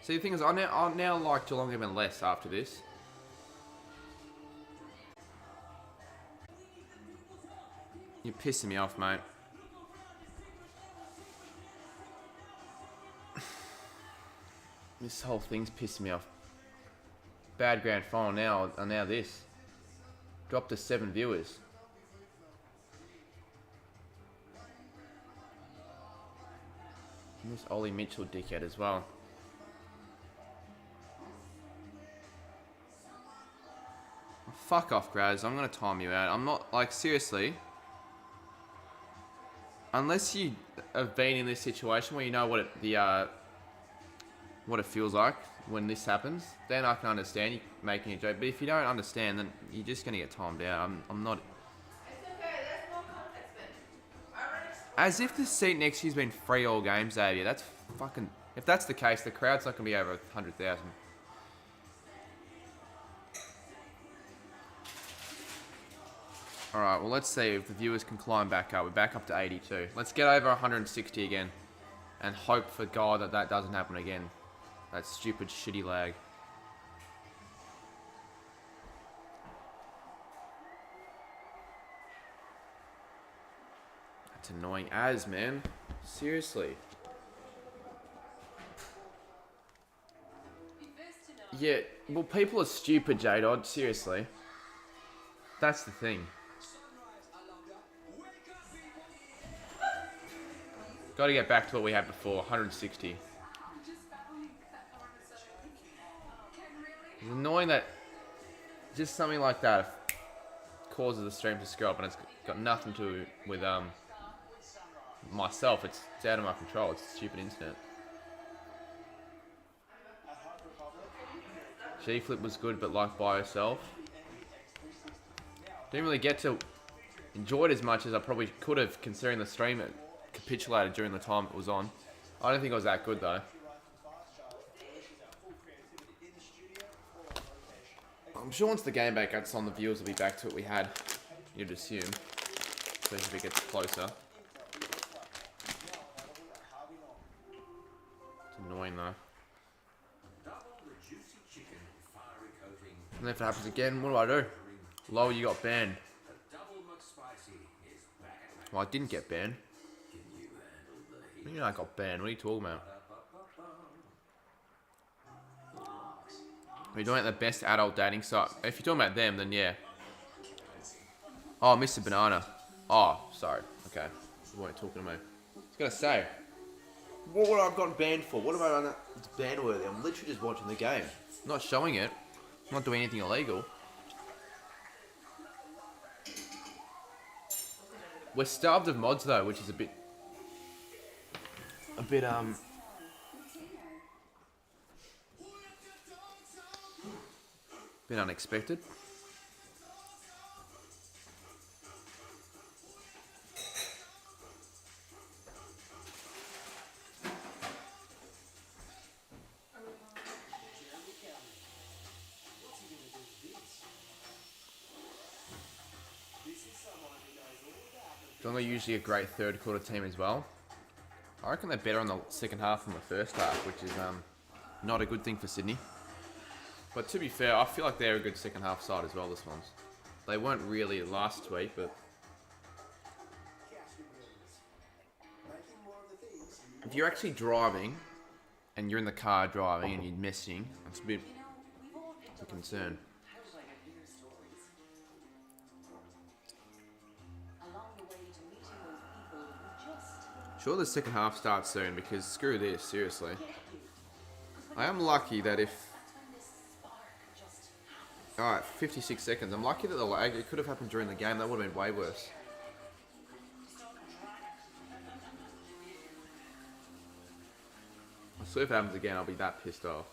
See, the thing is, I now like Geelong even less after this. You're pissing me off, mate. This whole thing's pissing me off. Bad grand final now, and now this. Dropped to 7 viewers. And this Ollie Mitchell dickhead as well. Fuck off, Graz. I'm gonna time you out. I'm not, like, seriously. Unless you have been in this situation where you know what it feels like when this happens, then I can understand you making a joke. But if you don't understand, then you're just gonna get timed out. I'm not.
It's okay, there's more context then.
As if the seat next to you's been free all game, Xavier. That's fucking. If that's the case, the crowd's not gonna be over 100,000. All right. Well, let's see if the viewers can climb back up. We're back up to 82. Let's get over 160 again, and hope for God that that doesn't happen again. That stupid, shitty lag. That's annoying as, man. Seriously. Yeah, well, people are stupid, J-Dod. Seriously. That's the thing. Got to get back to what we had before, 160. It's annoying that just something like that causes the stream to screw up, and it's got nothing to do with myself. It's out of my control. It's stupid internet. G-Flip was good, but like by herself. Didn't really get to enjoy it as much as I probably could have, considering the stream it capitulated during the time it was on. I don't think it was that good though. I'm sure once the game back gets on, the viewers will be back to what we had. You'd assume, especially if it gets closer. It's annoying though. And if it happens again, what do? Low, you got banned. Well, I didn't get banned. You know I got banned. What are you talking about? We're doing the best adult dating site. If you're talking about them, then yeah. Oh, Mr. Banana. Oh, sorry. Okay. You weren't talking to me. I was going to say, what would I have gotten banned for? What have I done that's ban worthy? I'm literally just watching the game. I'm not showing it. I'm not doing anything illegal. We're starved of mods though, which is a bit unexpected. Geelong are usually a great third quarter team as well. I reckon they're better on the second half than the first half, which is not a good thing for Sydney. But to be fair, I feel like they're a good second half side as well, this one's. They weren't really last week, but... If you're actually driving, and you're in the car driving and you're messaging, it's a bit of a concern. Sure, the second half starts soon because screw this, seriously. I am lucky that if... Alright, 56 seconds. I'm lucky that the lag, it could have happened during the game. That would have been way worse. I swear if it happens again, I'll be that pissed off.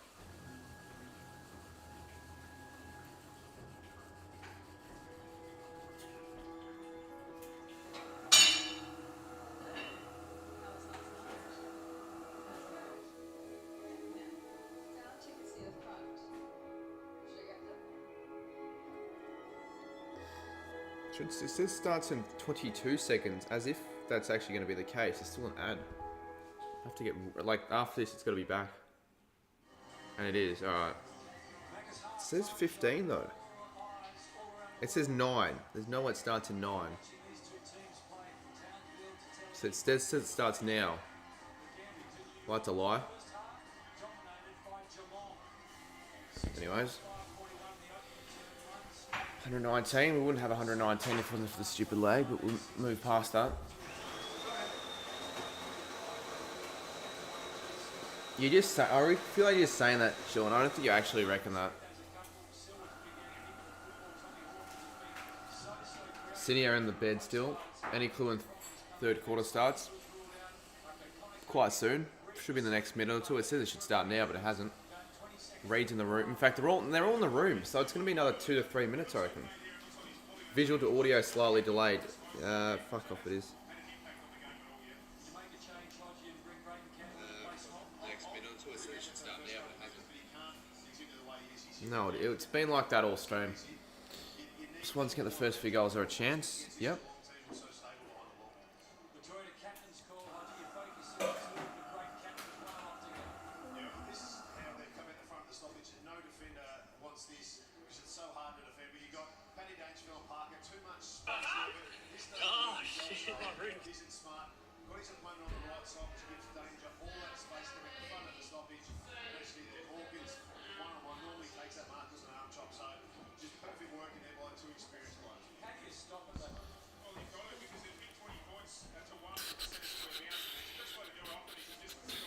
It says starts in 22 seconds, as if that's actually going to be the case. It's still an ad. I have to get, like, after this it's got to be back. And it is, alright. It says 15 though. It says 9. There's no way it starts in 9. So it says it starts now. Well, that's a lie. Anyways. 119, we wouldn't have 119 if it wasn't for the stupid lag, but we'll move past that. You just say, I feel like you're just saying that, Shaun. I don't think you actually reckon that. Sydney are in the bed still. Any clue when third quarter starts? Quite soon. Should be in the next minute or two. It says it should start now, but it hasn't. Reed's in the room. In fact, they're all in the room, so it's going to be another 2 to 3 minutes, I reckon. Visual to audio slightly delayed. Fuck off, it is. No, it's been like that all stream. Just once get the first few goals are a chance. Yep.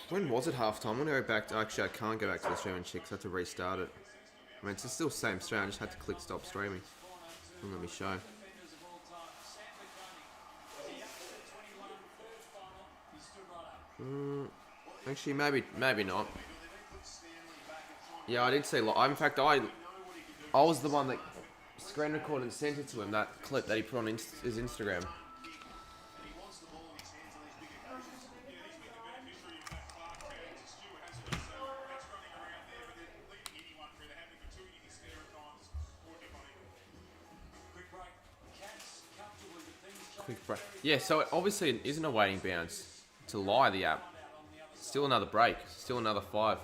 When was it halftime? I'm going to go back to... Actually, I can't go back to the stream and check because I have to restart it. I mean, it's still the same stream. I just had to click stop streaming. Don't let me show. Actually, maybe not. Yeah, I did see. In fact, I was the one that screen recorded and sent it to him. That clip that he put on his Instagram. Quick break. Yeah, so obviously it isn't a waiting bounce. It's a lie, the app. Still another break. Still another 5.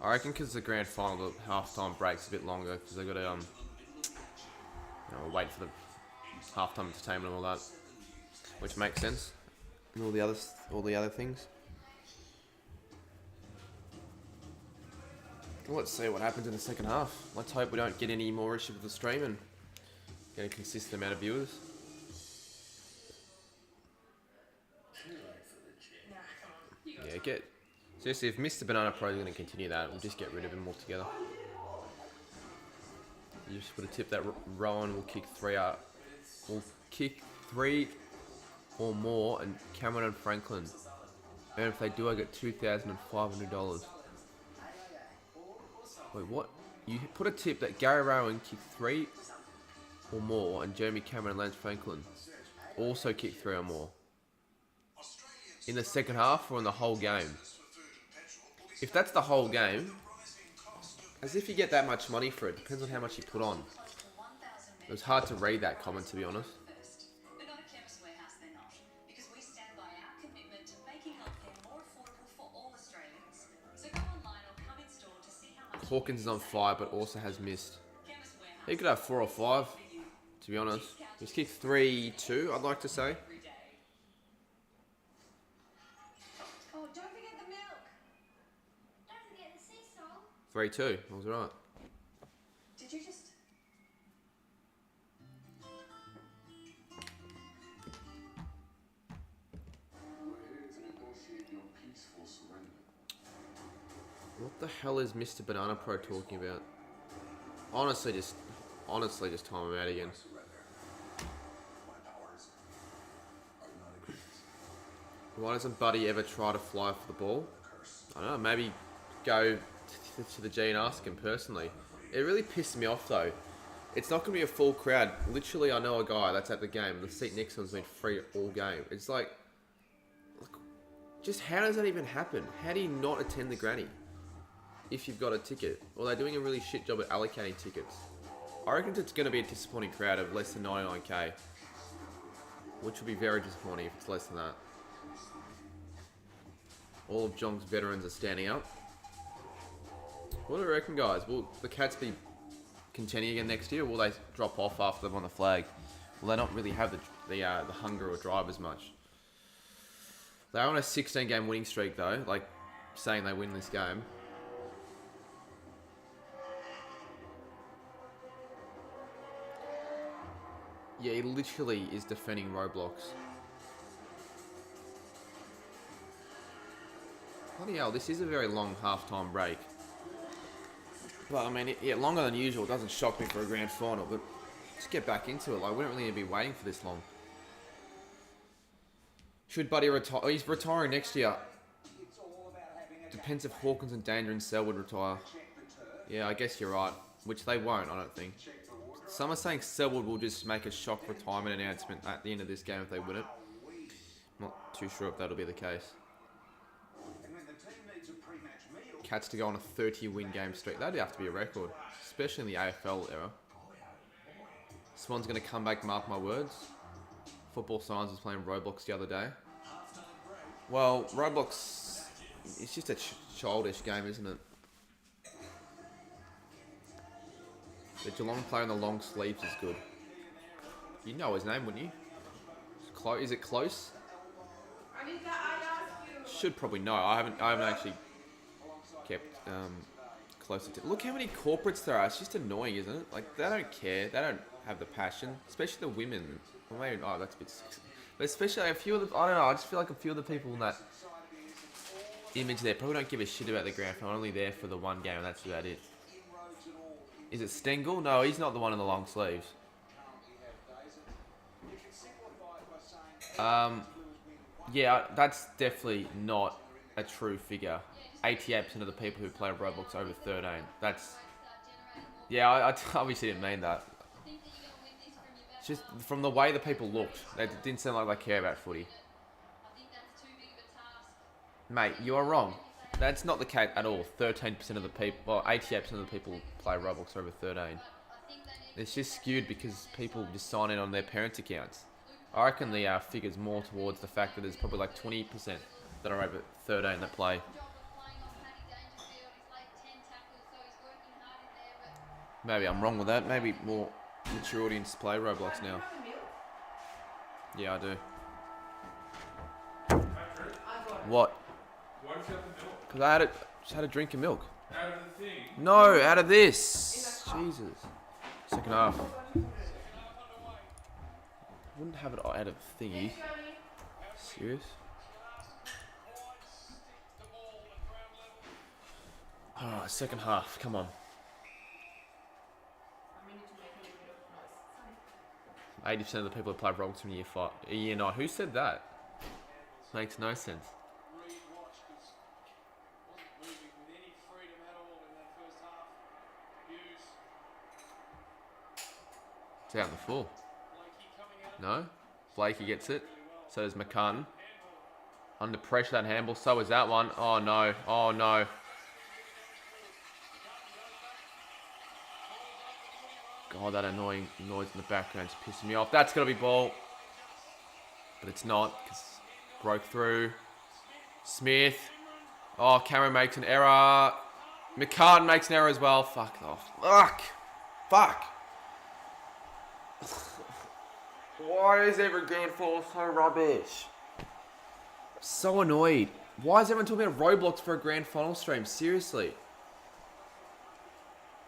I reckon because the grand final, the halftime break's a bit longer because they got to wait for the halftime entertainment and all that, which makes sense. And all the other things. Well, let's see what happens in the second half. Let's hope we don't get any more issues with the stream and get a consistent amount of viewers. Yeah, seriously, if Mr. Banana Pro is going to continue that, we'll just get rid of him altogether. You just put a tip that Rowan will kick 3 out. Will kick 3 or more, and Cameron and Franklin. And if they do, I get $2,500. Wait, what? You put a tip that Gary Rowan kicked 3 or more, and Jeremy Cameron and Lance Franklin also kicked 3 or more. In the second half or in the whole game? If that's the whole game, as if you get that much money for it, depends on how much you put on. It was hard to read that comment, to be honest. Hawkins is on fire, but also has missed. He could have 4 or 5, to be honest. He's kicked 3-2, I'd like to say.
Oh, don't forget the milk.
Don't forget the sea salt.
3-2, I was right.
Did you just...
What the hell is Mr. Banana Pro talking about? Honestly, just time him out again. Why doesn't Buddy ever try to fly for the ball? I don't know, maybe go to the G and ask him personally. It really pissed me off though. It's not going to be a full crowd. Literally, I know a guy that's at the game, and the seat next to him's been free all game. It's like, just how does that even happen? How do you not attend the granny if you've got a ticket? Or they're doing a really shit job at allocating tickets. I reckon it's going to be a disappointing crowd of less than 99k, which would be very disappointing if it's less than that. All of Geelong's veterans are standing up. What do you reckon, guys? Will the Cats be contending again next year, or will they drop off after they've won the flag? Will they not really have the hunger or drive as much? They're on a 16-game winning streak though, like saying they win this game. Yeah, he literally is defending Roblox. Bloody hell, this is a very long half-time break. But I mean, yeah, longer than usual. It doesn't shock me for a grand final, but let's get back into it. Like, we don't really need to be waiting for this long. Should Buddy retire? Oh, he's retiring next year. Depends if Hawkins and Danger and Selwood retire. Yeah, I guess you're right. Which they won't, I don't think. Some are saying Selwood will just make a shock retirement announcement at the end of this game if they win it. Not too sure if that'll be the case. Cats to go on a 30-win game streak. That'd have to be a record, especially in the AFL era. Swan's going to come back, mark my words. Football Science was playing Roblox the other day. Well, Roblox, it's just a childish game, isn't it? The Geelong player in the long sleeves is good. You know his name, wouldn't you? Is it close? Should probably know. I haven't actually kept close to. Look how many corporates there are. It's just annoying, isn't it? Like, they don't care. They don't have the passion, especially the women. Well, maybe that's a bit sexy. But especially a few of the. I don't know. I just feel like a few of the people in that image there probably don't give a shit about the grand final. Only there for the one game, and that's about it. Is it Stengel? No, he's not the one in the long sleeves. Yeah, that's definitely not a true figure. 88% of the people who play Roblox are over 13. That's... Yeah, I obviously didn't mean that. It's just from the way the people looked, they didn't sound like they care about footy. Mate, you are wrong. That's not the case at all. 13% of the people, well, 88% of the people who play Roblox are over 13. It's just skewed because people just sign in on their parents' accounts. I reckon the figure's more towards the fact that there's probably like 20% that are over 13 that play. Maybe I'm wrong with that. Maybe more mature audience play Roblox now. Yeah, I do. What?
Why did you have the milk?
Because I just had a drink of milk.
Out of the thing?
No, out of this. Jesus. Second half. Wouldn't have it out of thingy. Serious? Ah, second half. Come on. 80% of the people who play Roblox from year 9. Who said that? Makes no sense. It's out on the floor. No? Blakey gets it. So does McCann. Under pressure, that handball. So is that one. Oh no. Oh no. God, that annoying noise in the background's pissing me off. That's got to be ball. But it's not, because broke through. Smith. Oh, Cameron makes an error. McCartan makes an error as well. Fuck off. Fuck. Fuck. Why is every grand final so rubbish? So annoyed. Why is everyone talking about Roblox for a grand final stream? Seriously.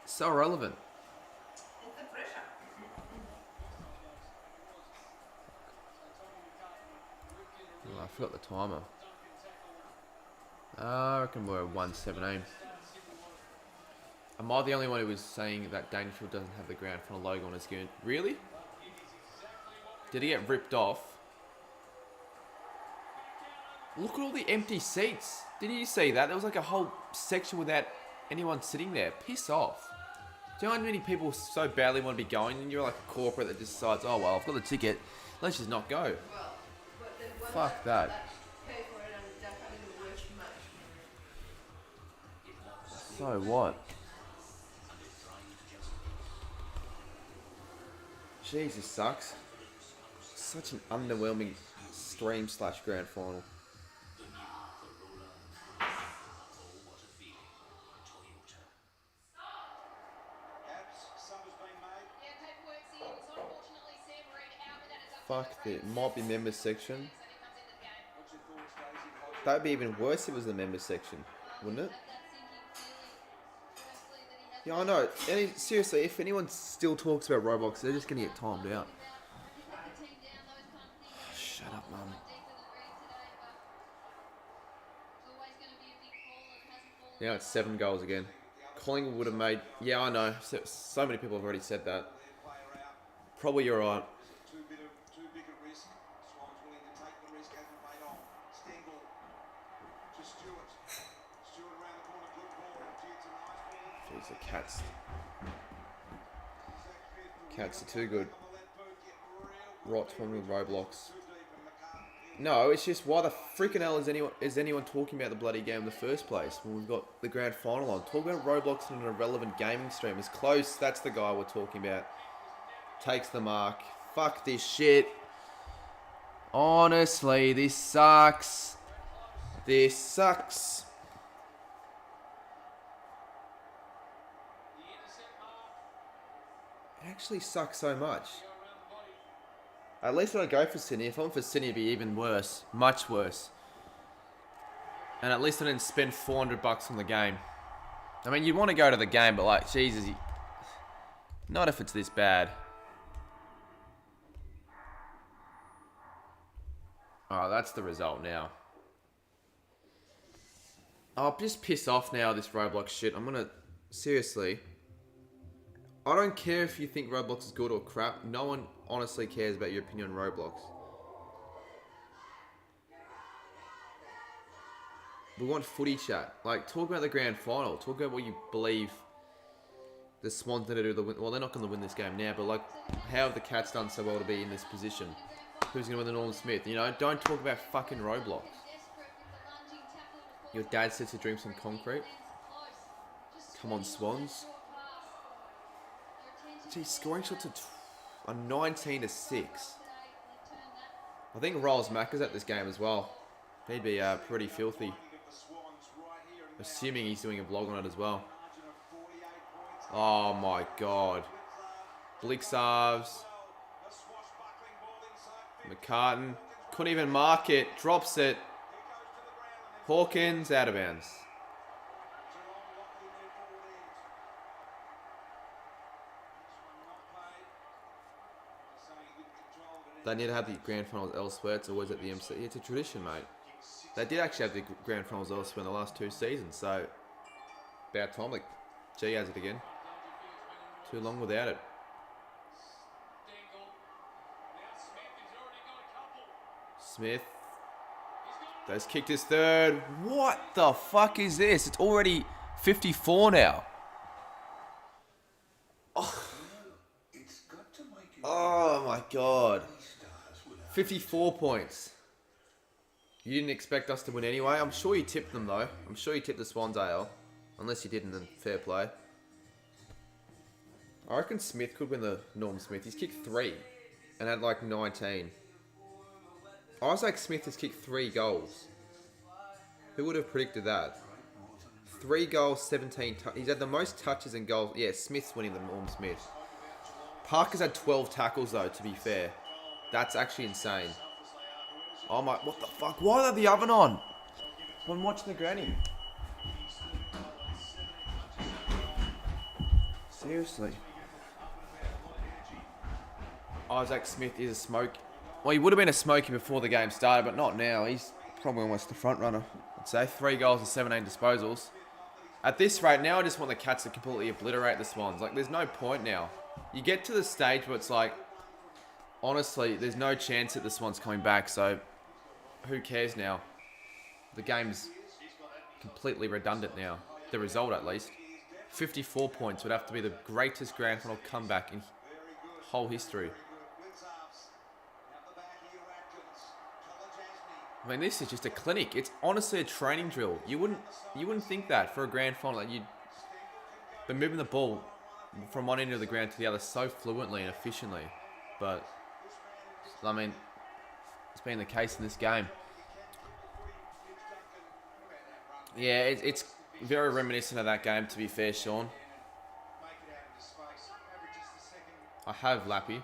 So irrelevant. Oh, I forgot the timer. I reckon we're 1:17. Am I the only one who was saying that Dangerfield doesn't have the grand final logo on his skin? Really? Did he get ripped off? Look at all the empty seats. Didn't you see that? There was like a whole section without anyone sitting there. Piss off. Do you know how many people so badly want to be going and you're like a corporate that just decides, oh well, I've got the ticket, let's just not go. Fuck that. So what? Jesus, sucks. Such an underwhelming stream / grand final. Fuck, it might be members section. That would be even worse if it was the members section, wouldn't it? Yeah, I know. Seriously, if anyone still talks about Roblox, they're just gonna get timed out. Shut up, mum. Now it's 7 goals again. Collingwood would have made... Yeah, I know. So many people have already said that. Probably you're right.
Too big a risk. Swan's willing to take the risk, hasn't played on. Stengel to Stewart. Stewart around the corner, good ball. It's a nice ball.
Jeez, the Cats. Cats are too good. Right time with Roblox. No, it's just why the freaking hell is anyone talking about the bloody game in the first place when we've got the grand final on? Talk about Roblox in an irrelevant gaming stream. It's close. That's the guy we're talking about. Takes the mark. Fuck this shit. Honestly, this sucks. This sucks. It actually sucks so much. At least I don't go for Sydney. If I'm for Sydney, it'd be even worse. Much worse. And at least I didn't spend $400 on the game. I mean, you'd want to go to the game, but like, Jesus. Not if it's this bad. Oh, that's the result now. I'm just pissed off now, this Roblox shit. I'm gonna... Seriously. I don't care if you think Roblox is good or crap. No one honestly cares about your opinion on Roblox. We want footy chat. Like, talk about the grand final. Talk about what you believe the Swans are going to do. Well, they're not going to win this game now, but like, how have the Cats done so well to be in this position? Who's going to win the Norm Smith? You know, don't talk about fucking Roblox. Your dad sets a dreams on concrete. Come on, Swans. Gee, scoring shots are 19 to 6. I think Rolls Mack is at this game as well. He'd be pretty filthy. Assuming he's doing a vlog on it as well. Oh my god. Blixarves. McCartan. Couldn't even mark it. Drops it. Hawkins out of bounds. They need to have the grand finals elsewhere. It's always at the MC. It's a tradition, mate. They did actually have the grand finals elsewhere in the last 2 seasons, so about time. Like, G has it again. Too long without it. Smith. Those kicked his third. What the fuck is this? It's already 54 now. Oh my god. 54 points. You didn't expect us to win anyway. I'm sure you tipped them though. I'm sure you tipped the Swans AL. Unless you didn't, then fair play. I reckon Smith could win the Norm Smith. He's kicked 3 and had like 19. Isaac Smith has kicked 3 goals. Who would have predicted that? 3 goals, 17 He's had the most touches and goals. Yeah, Smith's winning the Norm Smith. Parker's had 12 tackles though, to be fair. That's actually insane. Oh my, what the fuck? Why are they the oven on? I'm watching the granny. Seriously. Isaac Smith is a smoke. Well, he would have been a smoky before the game started, but not now. He's probably almost the front runner. I'd say 3 goals and 17 disposals. At this rate, now I just want the Cats to completely obliterate the Swans. Like, there's no point now. You get to the stage where it's like, honestly, there's no chance that the Swans coming back, so who cares now? The game's completely redundant now. The result, at least. 54 points would have to be the greatest grand final comeback in whole history. I mean, this is just a clinic. It's honestly a training drill. You wouldn't think that for a grand final. Like, you'd be moving the ball from one end of the ground to the other so fluently and efficiently. But, I mean, it's been the case in this game. Yeah, it's very reminiscent of that game, to be fair, Shaun. I have Lappy.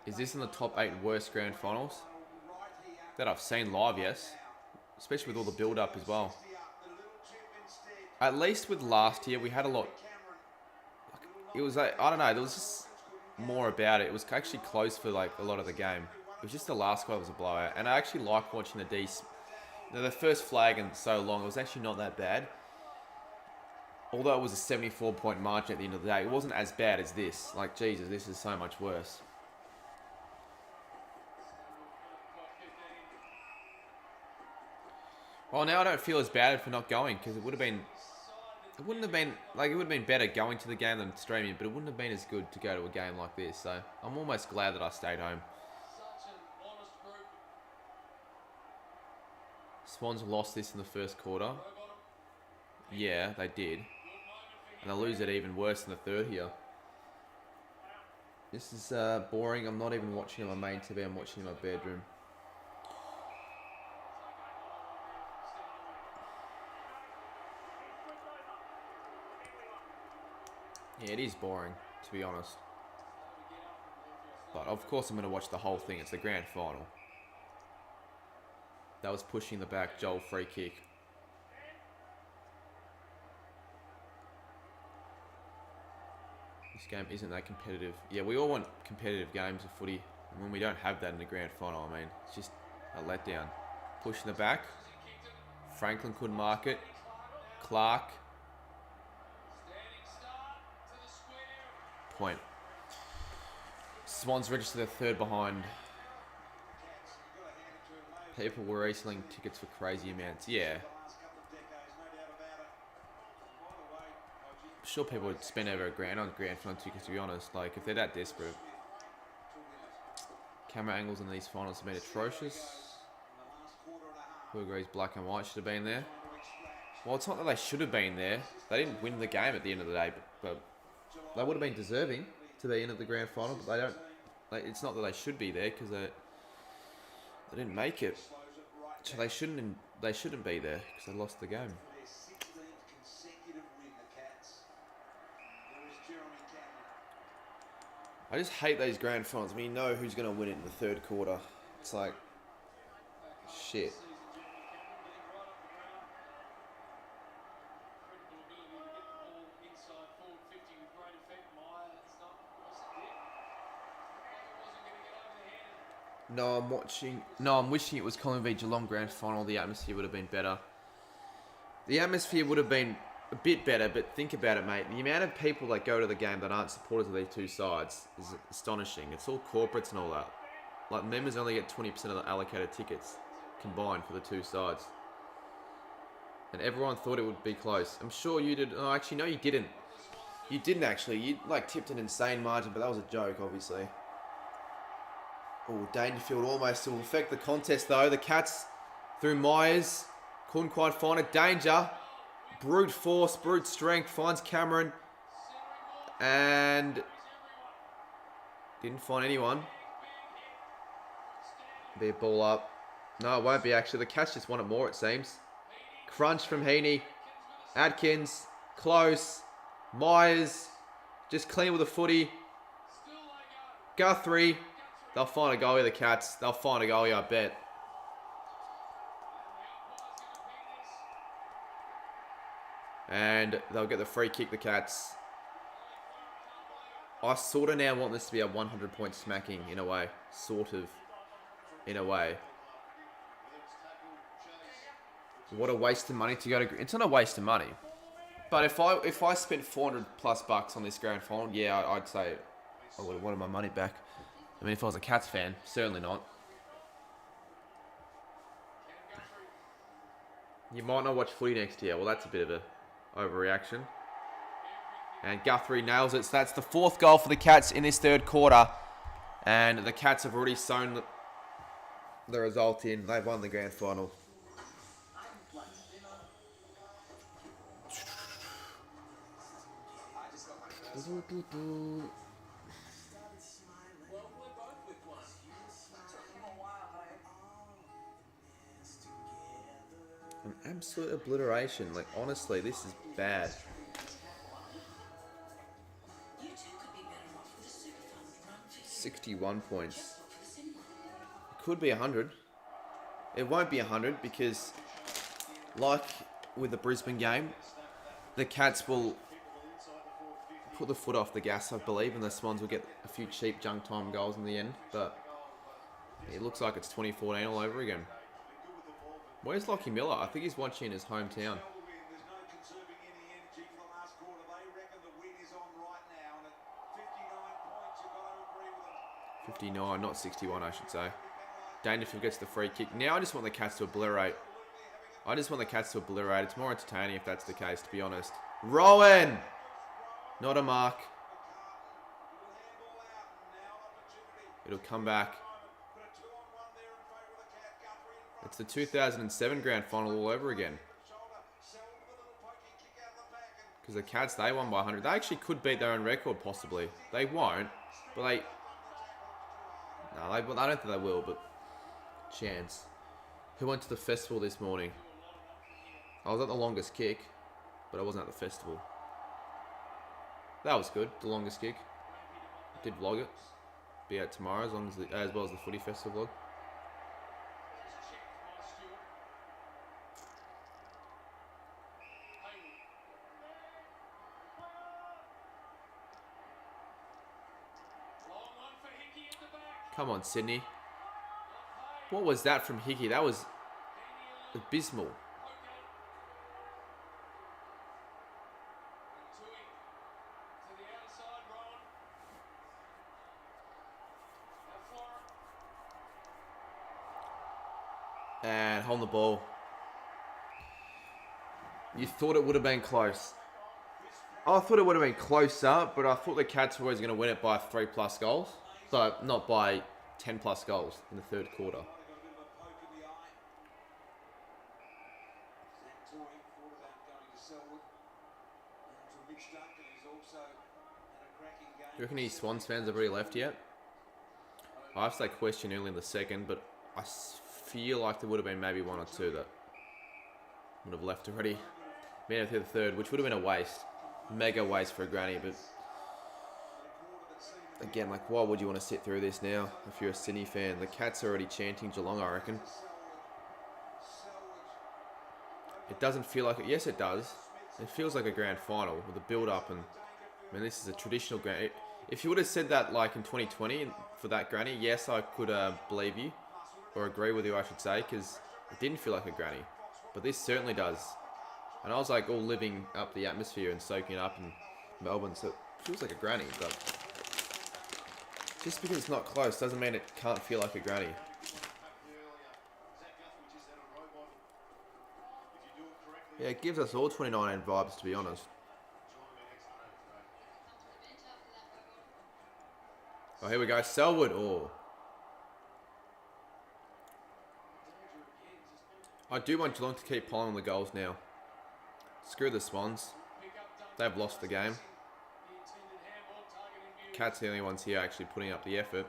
Is this in the top 8 worst grand finals that I've seen live? Yes. Especially with all the build-up as well. At least with last year, we had a lot. It was like, I don't know, there was just more about it. It was actually close for like a lot of the game. It was just the last squad was a blowout. And I actually like watching the D's. The first flag in so long, it was actually not that bad. Although it was a 74-point margin at the end of the day, it wasn't as bad as this. Like, Jesus, this is so much worse. Well, now I don't feel as bad for not going, because it wouldn't have been better going to the game than streaming, but it wouldn't have been as good to go to a game like this. So I'm almost glad that I stayed home. Swans lost this in the first quarter. Yeah, they did. And they'll lose it even worse in the third here. This is boring. I'm not even watching on my main TV. I'm watching in my bedroom. Yeah, it is boring, to be honest. But of course I'm going to watch the whole thing. It's the grand final. That was pushing the back. Joel free kick. This game isn't that competitive. Yeah, we all want competitive games of footy. And when we don't have that in the grand final, I mean, it's just a letdown. Pushing the back. Franklin couldn't mark it. Clark. Point. Swans registered their third behind. People were reselling tickets for crazy amounts. Yeah. I'm sure people would spend over $1,000 on grand final tickets, to be honest. Like, if they're that desperate. Camera angles in these finals have been atrocious. Who agrees black and white should have been there? Well, it's not that they should have been there. They didn't win the game at the end of the day, but they would have been deserving to be in at the grand final, but they don't. It's not that they should be there because they didn't make it, so they shouldn't be there because they lost the game. I just hate those grand finals. I mean, you know who's going to win it in the third quarter. It's like shit. I'm wishing it was Collingwood v Geelong grand final. The atmosphere would have been better. The atmosphere would have been a bit better, but think about it, mate. The amount of people that go to the game that aren't supporters of these two sides is astonishing. It's all corporates and all that. Like, members only get 20% of the allocated tickets combined for the two sides. And everyone thought it would be close. I'm sure you did. Oh, actually, no, you didn't. You didn't, actually. You, like, tipped an insane margin, but that was a joke, obviously. Oh, Dangerfield almost will affect the contest, though. The Cats, through Myers, couldn't quite find it. Danger. Brute force, brute strength, finds Cameron. And didn't find anyone. Be a ball up. No, it won't be, actually. The Cats just want it more, it seems. Crunch from Heaney. Atkins. Close. Myers. Just clean with the footy. Guthrie. They'll find a goalie, the Cats. They'll find a goalie, I bet. And they'll get the free kick, the Cats. I sort of now want this to be a 100-point smacking, in a way. Sort of. In a way. What a waste of money to go to... It's not a waste of money. But if I spent $400+ on this grand final, yeah, I'd say I would have wanted my money back. I mean, if I was a Cats fan, certainly not. You might not watch footy next year. Well, that's a bit of a overreaction. And Guthrie nails it. So that's the fourth goal for the Cats in this third quarter. And the Cats have already sewn the result in. They've won the grand final. An absolute obliteration. Like, honestly, this is bad. 61 points. It could be 100. It won't be 100 because, like with the Brisbane game, the Cats will put the foot off the gas, I believe, and the Swans will get a few cheap junk time goals in the end. But it looks like it's 2014 all over again. Where's Lockie Miller? I think he's watching in his hometown. 59, not 61, I should say. Dangerfield gets the free kick. Now I just want the Cats to obliterate. It's more entertaining if that's the case, to be honest. Rowan! Not a mark. It'll come back. It's the 2007 grand final all over again. Because the Cats, they won by 100. They actually could beat their own record, possibly. They won't, but they... No, I don't think they will, but... Chance. Who went to the festival this morning? I was at the longest kick, but I wasn't at the festival. That was good, the longest kick. Did vlog it. Be out tomorrow, as well as the footy festival vlog. Come on, Sydney. What was that from Hickey? That was abysmal. And holding the ball. You thought it would have been close. I thought it would have been closer, but I thought the Cats were always going to win it by 3+ goals. But not by 10+ goals in the third quarter. Do you reckon any Swans fans have already left yet? I asked that question early in the second, but I feel like there would have been maybe 1 or 2 that would have left already. Made it through the third, which would have been a waste. Mega waste for a granny, but again, like, why would you want to sit through this now if you're a Sydney fan? The Cats are already chanting Geelong, I reckon. It doesn't feel like it. Yes, it does. It feels like a grand final with a build-up, and I mean, this is a traditional grand. If you would have said that like in 2020 for that granny, yes, I could believe you or agree with you, I should say, because it didn't feel like a granny, but this certainly does. And I was like all living up the atmosphere and soaking it up in Melbourne, so it feels like a granny, but just because it's not close doesn't mean it can't feel like a granny. Yeah, it gives us all 2019 vibes, to be honest. Oh, here we go. Selwood. Oh. I do want Geelong to keep piling on the goals now. Screw the Swans. They've lost the game. Cats are the only ones here actually putting up the effort.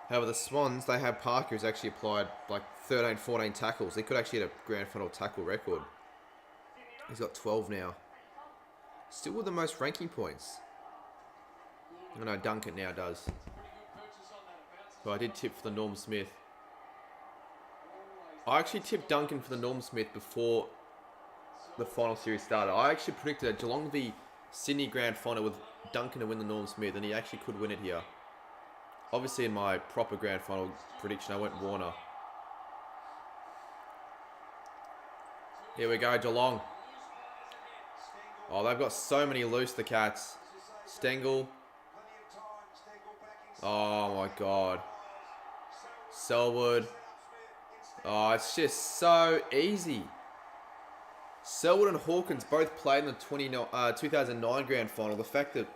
However, the Swans, they have Parker who's actually applied like 13, 14 tackles. They could actually hit a grand final tackle record. He's got 12 now. Still with the most ranking points. I know Duncan now does. So I did tip for the Norm Smith. I actually tipped Duncan for the Norm Smith before the final series started. I actually predicted that Geelong v Sydney grand final with Duncan to win the Norm Smith, and he actually could win it here. Obviously in my proper grand final prediction I went Warner. Here we go, Geelong. Oh, they've got so many loose, the Cats. Stengel. Oh my god. Selwood. Oh, it's just so easy. Selwood and Hawkins both played in the 2009 grand final. The fact that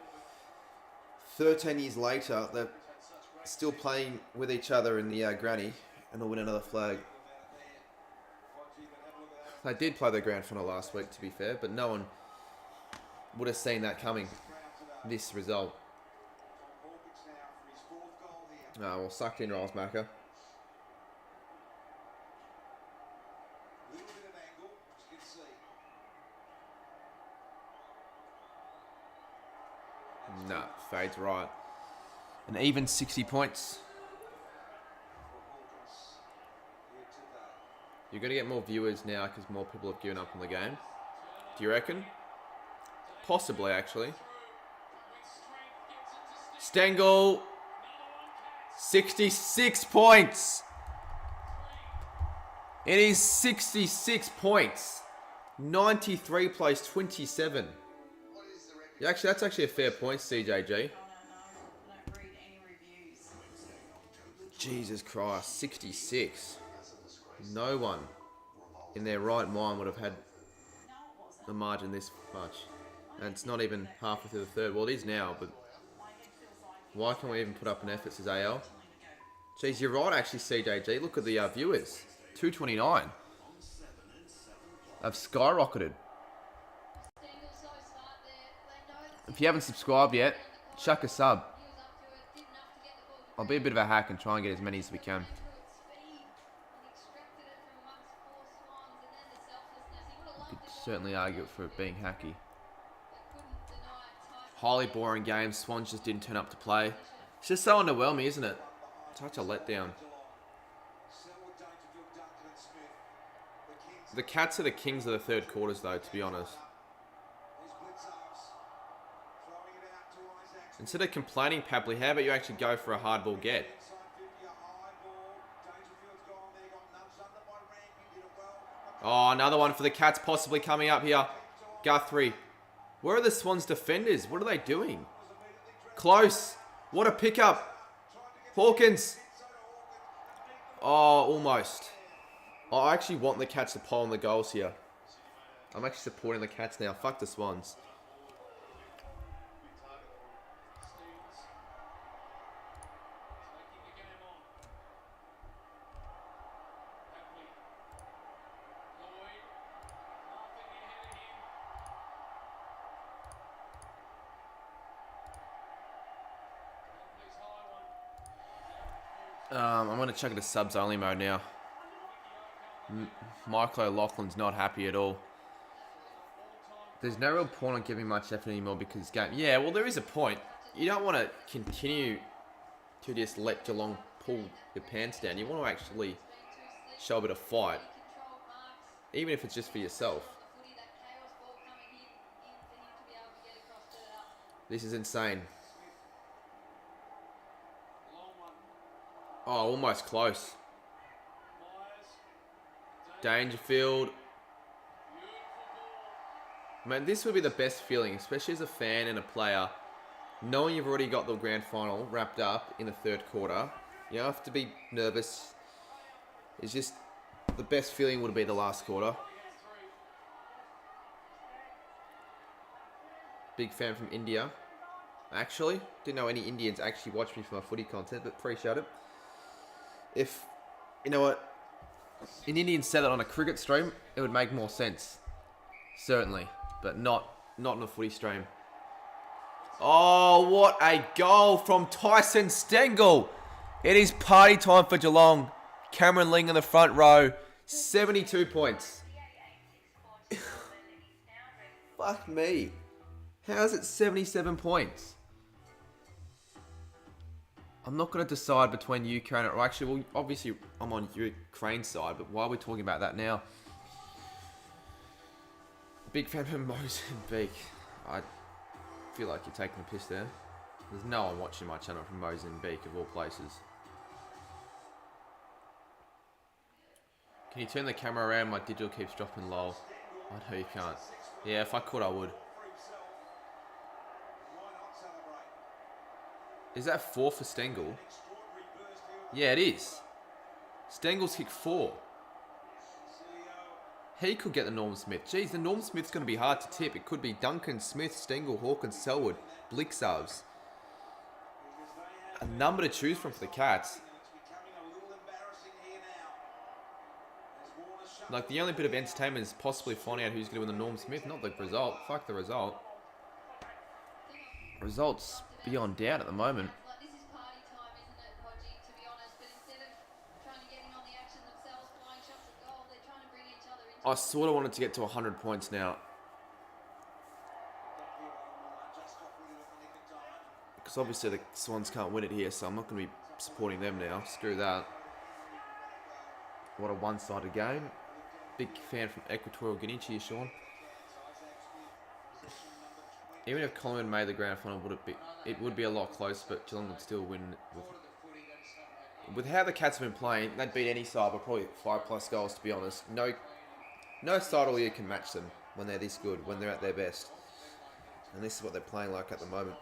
13 years later they're still playing with each other in the granny and they'll win another flag. They did play the grand final last week, to be fair, but no one would have seen that coming, this result. Oh, well, sucked in Rolls-Macker. Nah, fades right. An even 60 points. You're going to get more viewers now because more people have given up on the game. Do you reckon? Possibly, actually. Stengel. 66 points. It is 66 points. 93 plays 27. Yeah, actually, that's actually a fair point, CJG. Jesus Christ, 66. No one in their right mind would have had the margin this much. And it's not even halfway through the third. Well, it is now, but why can't we even put up an effort, says AL? Jeez, you're right, actually, CJG. Look at the viewers. 229. They've skyrocketed. If you haven't subscribed yet, chuck a sub. I'll be a bit of a hack and try and get as many as we can. Could certainly argue for it being hacky. Highly boring game. Swans just didn't turn up to play. It's just so underwhelming, isn't it? Such a letdown. The Cats are the kings of the third quarters, though, to be honest. Instead of complaining, Papley, how about you actually go for a hard ball get? Oh, another one for the Cats possibly coming up here. Guthrie. Where are the Swans defenders? What are they doing? Close. What a pickup. Hawkins. Oh, almost. I actually want the Cats to pile on the goals here. I'm actually supporting the Cats now. Fuck the Swans. I'm going to chuck it to subs only mode now. Michael Lochlan's not happy at all. There's no real point on giving much effort anymore because game. Yeah, well, there is a point. You don't want to continue to just let Geelong pull your pants down. You want to actually show a bit of fight, even if it's just for yourself. This is insane. Oh, almost close. Dangerfield. Man, this would be the best feeling, especially as a fan and a player, knowing you've already got the grand final wrapped up in the third quarter. You don't have to be nervous. It's just the best feeling would be the last quarter. Big fan from India. Actually, didn't know any Indians actually watch me for my footy content, but appreciate it. If, you know what, an Indian said that on a cricket stream, it would make more sense. Certainly, but not on a footy stream. Oh, what a goal from Tyson Stengel. It is party time for Geelong. Cameron Ling in the front row. 72 points. Fuck me. How is it 77 points? I'm not going to decide between Ukraine or actually, well, obviously I'm on Ukraine's side, but why are we talking about that now? Big fan of Mozambique. I feel like you're taking the piss there. There's no one watching my channel from Mozambique, of all places. Can you turn the camera around? My digital keeps dropping low. I know you can't. Yeah, if I could, I would. Is that 4 for Stengel? Yeah, it is. Stengel's kicked 4. He could get the Norm Smith. Jeez, the Norm Smith's going to be hard to tip. It could be Duncan, Smith, Stengel, Hawkins, Selwood, Blixarves. A number to choose from for the Cats. Like, the only bit of entertainment is possibly finding out who's going to win the Norm Smith, not the result. Fuck the result. Results beyond doubt at the moment.
Like, this is party time, isn't it, Podgy, to be honest? But instead of trying to get in on the action themselves, flying shots at goal, they're trying to bring each other into
I sort of wanted to get to 100 points now. Because obviously the Swans can't win it here, so I'm not going to be supporting them now. Screw that. What a one-sided game. Big fan from Equatorial Guinea. Cheers, Shaun. Even if Collingwood made the grand final, it would be a lot closer, but Geelong would still win. With how the Cats have been playing, they'd beat any side by probably 5+ goals, to be honest. No side all year can match them when they're this good, when they're at their best. And this is what they're playing like at the moment.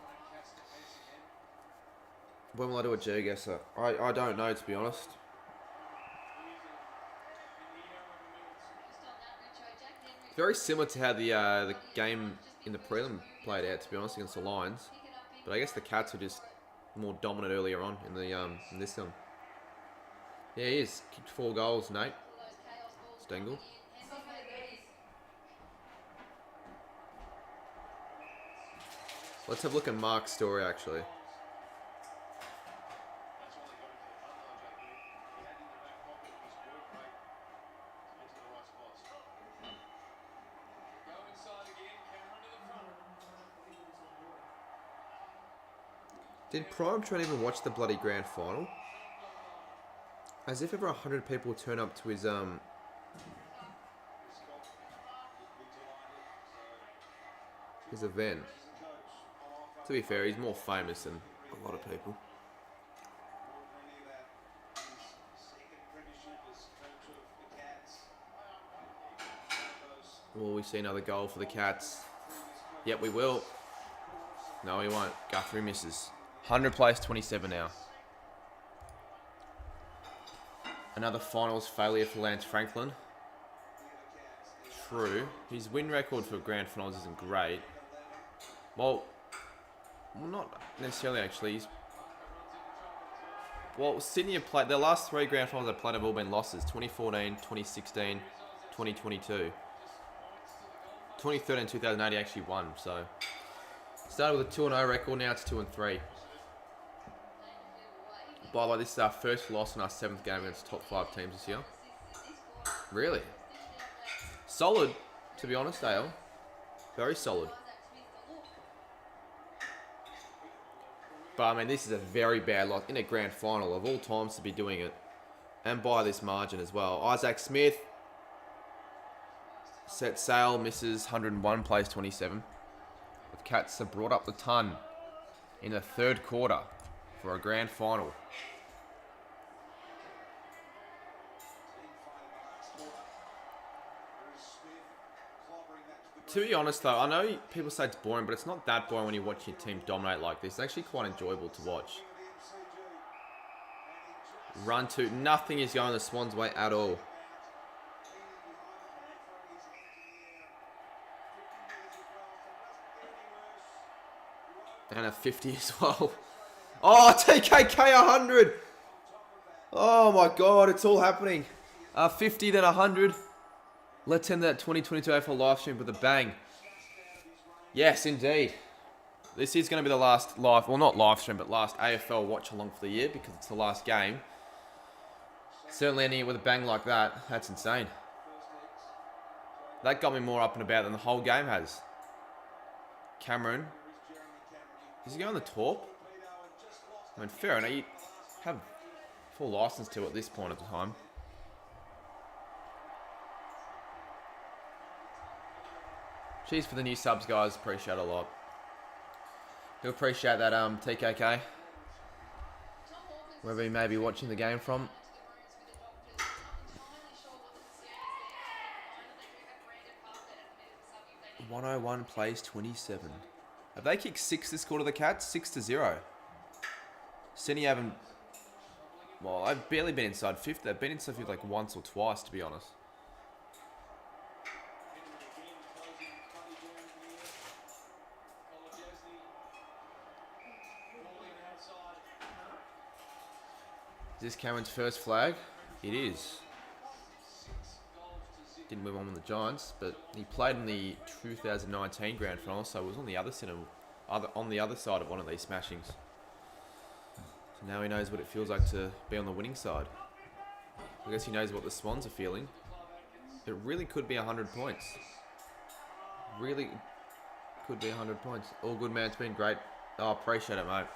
When will I do a G-guesser? I don't know, to be honest. Very similar to how the game in the prelim played out, to be honest, against the Lions. But I guess the Cats were just more dominant earlier on in the in this one. Yeah, he is. Kicked 4 goals, Nate. Stengel. Let's have a look at Mark's story, actually. Did Prime try to even watch the bloody grand final? As if over 100 people turn up to his event. To be fair, he's more famous than a lot of people. Will we see another goal for the Cats? Yep, we will. No, he won't. Guthrie misses. 100 place 27 now. Another finals failure for Lance Franklin. True. His win record for grand finals isn't great. Well, not necessarily actually. Well, Sydney have played... Their last 3 grand finals they've played have all been losses. 2014, 2016, 2022. 2013 and 2008 he actually won, so... Started with a 2-0 record, now it's 2-3. By the way, this is our first loss in our 7th game against top 5 teams this year. Really? Solid, to be honest, Dale. Very solid. But, I mean, this is a very bad loss in a grand final of all times to be doing it. And by this margin as well. Isaac Smith. Set sail, misses 101, plays 27. The Cats have brought up the ton in the 3rd quarter for a grand final. To be honest though, I know people say it's boring, but it's not that boring when you watch your team dominate like this. It's actually quite enjoyable to watch. Run 2, nothing is going the Swans' way at all. And a 50 as well. Oh, TKK 100. Oh my God, it's all happening. 50, then 100. Let's end that 2022 AFL live stream with a bang. Yes, indeed. This is going to be the last live, well not live stream, but last AFL watch along for the year because it's the last game. Certainly ending it with a bang like that, that's insane. That got me more up and about than the whole game has. Cameron. Is he going the top? I mean, fair enough. You have full license to at this point of the time. Cheers for the new subs, guys. Appreciate it a lot. You'll appreciate that, TKK. Wherever you may be watching the game from. 101 plays 27. Have they kicked 6 this quarter, the Cats? 6-0. Sydney haven't... Well, I've barely been inside 50. They've been inside 50 like once or twice, to be honest. Is this Cameron's first flag? It is. Didn't move on with the Giants, but he played in the 2019 grand final, so it was on the other side of one of these smashings. So now he knows what it feels like to be on the winning side. I guess he knows what the Swans are feeling. It really could be 100 points. Really could be 100 points. All good, man. It's been great. Oh, appreciate it, mate.